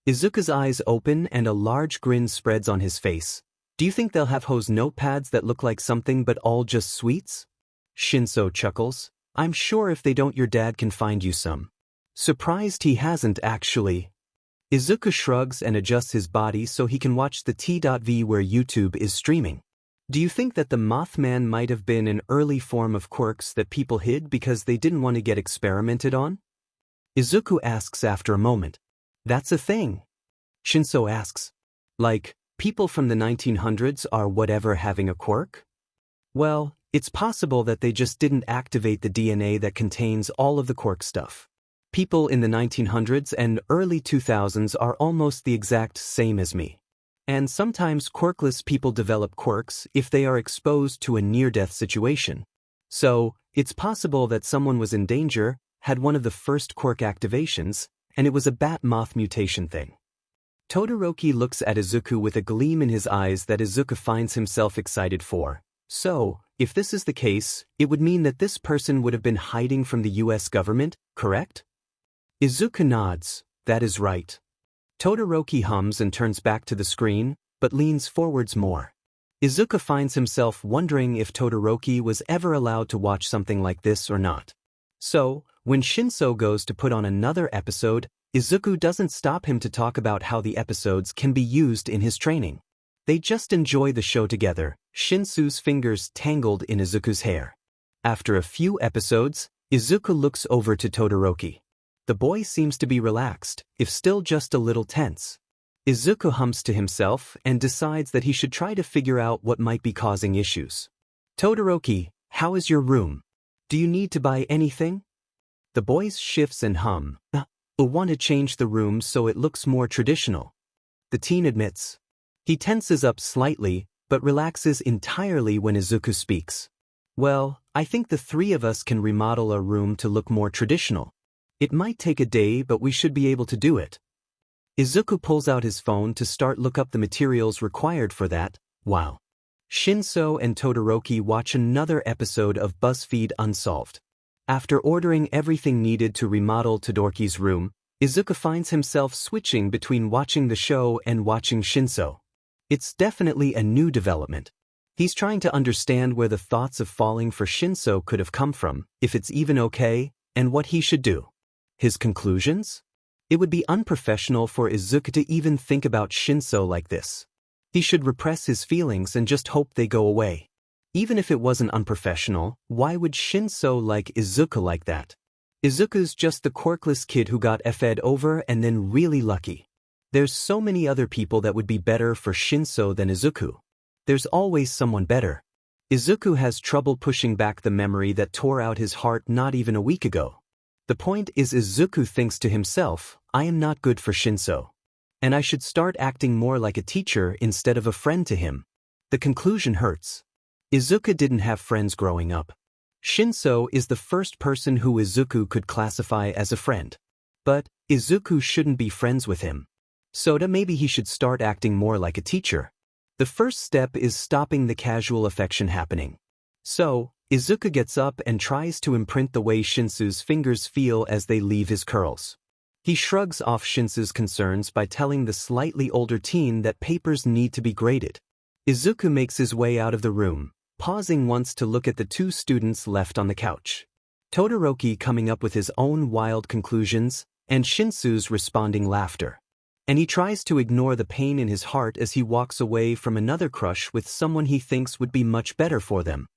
Izuku's eyes open and a large grin spreads on his face. Do you think they'll have hose notepads that look like something but all just sweets? Shinso chuckles. I'm sure if they don't your dad can find you some. Surprised he hasn't actually. Izuku shrugs and adjusts his body so he can watch the T.V where YouTube is streaming. Do you think that the Mothman might have been an early form of Quirks that people hid because they didn't want to get experimented on? Izuku asks after a moment. That's a thing. Shinso asks. Like, people from the 1900s are whatever having a quirk? Well, it's possible that they just didn't activate the DNA that contains all of the quirk stuff. People in the 1900s and early 2000s are almost the exact same as me. And sometimes quirkless people develop quirks if they are exposed to a near-death situation. So, it's possible that someone was in danger, had one of the first quirk activations, and it was a bat moth mutation thing. Todoroki looks at Izuku with a gleam in his eyes that Izuku finds himself excited for. So, if this is the case, it would mean that this person would have been hiding from the US government, correct? Izuku nods. That is right. Todoroki hums and turns back to the screen, but leans forwards more. Izuku finds himself wondering if Todoroki was ever allowed to watch something like this or not. So, when Shinso goes to put on another episode, Izuku doesn't stop him to talk about how the episodes can be used in his training. They just enjoy the show together, Shinso's fingers tangled in Izuku's hair. After a few episodes, Izuku looks over to Todoroki. The boy seems to be relaxed, if still just a little tense. Izuku hums to himself and decides that he should try to figure out what might be causing issues. Todoroki, how is your room? Do you need to buy anything? The boy shifts and hum. I want to change the room so it looks more traditional. The teen admits. He tenses up slightly, but relaxes entirely when Izuku speaks. Well, I think the three of us can remodel a room to look more traditional. It might take a day, but we should be able to do it. Izuku pulls out his phone to look up the materials required for that. Wow. Shinso and Todoroki watch another episode of BuzzFeed Unsolved. After ordering everything needed to remodel Todoroki's room, Izuku finds himself switching between watching the show and watching Shinso. It's definitely a new development. He's trying to understand where the thoughts of falling for Shinso could have come from, if it's even okay, and what he should do. His conclusions? It would be unprofessional for Izuku to even think about Shinso like this. He should repress his feelings and just hope they go away. Even if it wasn't unprofessional, why would Shinso like Izuku like that? Izuku's just the quirkless kid who got fed over and then really lucky. There's so many other people that would be better for Shinso than Izuku. There's always someone better. Izuku has trouble pushing back the memory that tore out his heart not even a week ago. The point is Izuku thinks to himself, I am not good for Shinso. And I should start acting more like a teacher instead of a friend to him. The conclusion hurts. Izuku didn't have friends growing up. Shinso is the first person who Izuku could classify as a friend. But Izuku shouldn't be friends with him. Maybe he should start acting more like a teacher. The first step is stopping the casual affection happening. So, Izuku gets up and tries to imprint the way Shinso's fingers feel as they leave his curls. He shrugs off Shinso's concerns by telling the slightly older teen that papers need to be graded. Izuku makes his way out of the room, pausing once to look at the two students left on the couch. Todoroki coming up with his own wild conclusions, and Shinso's responding laughter. And he tries to ignore the pain in his heart as he walks away from another crush with someone he thinks would be much better for them.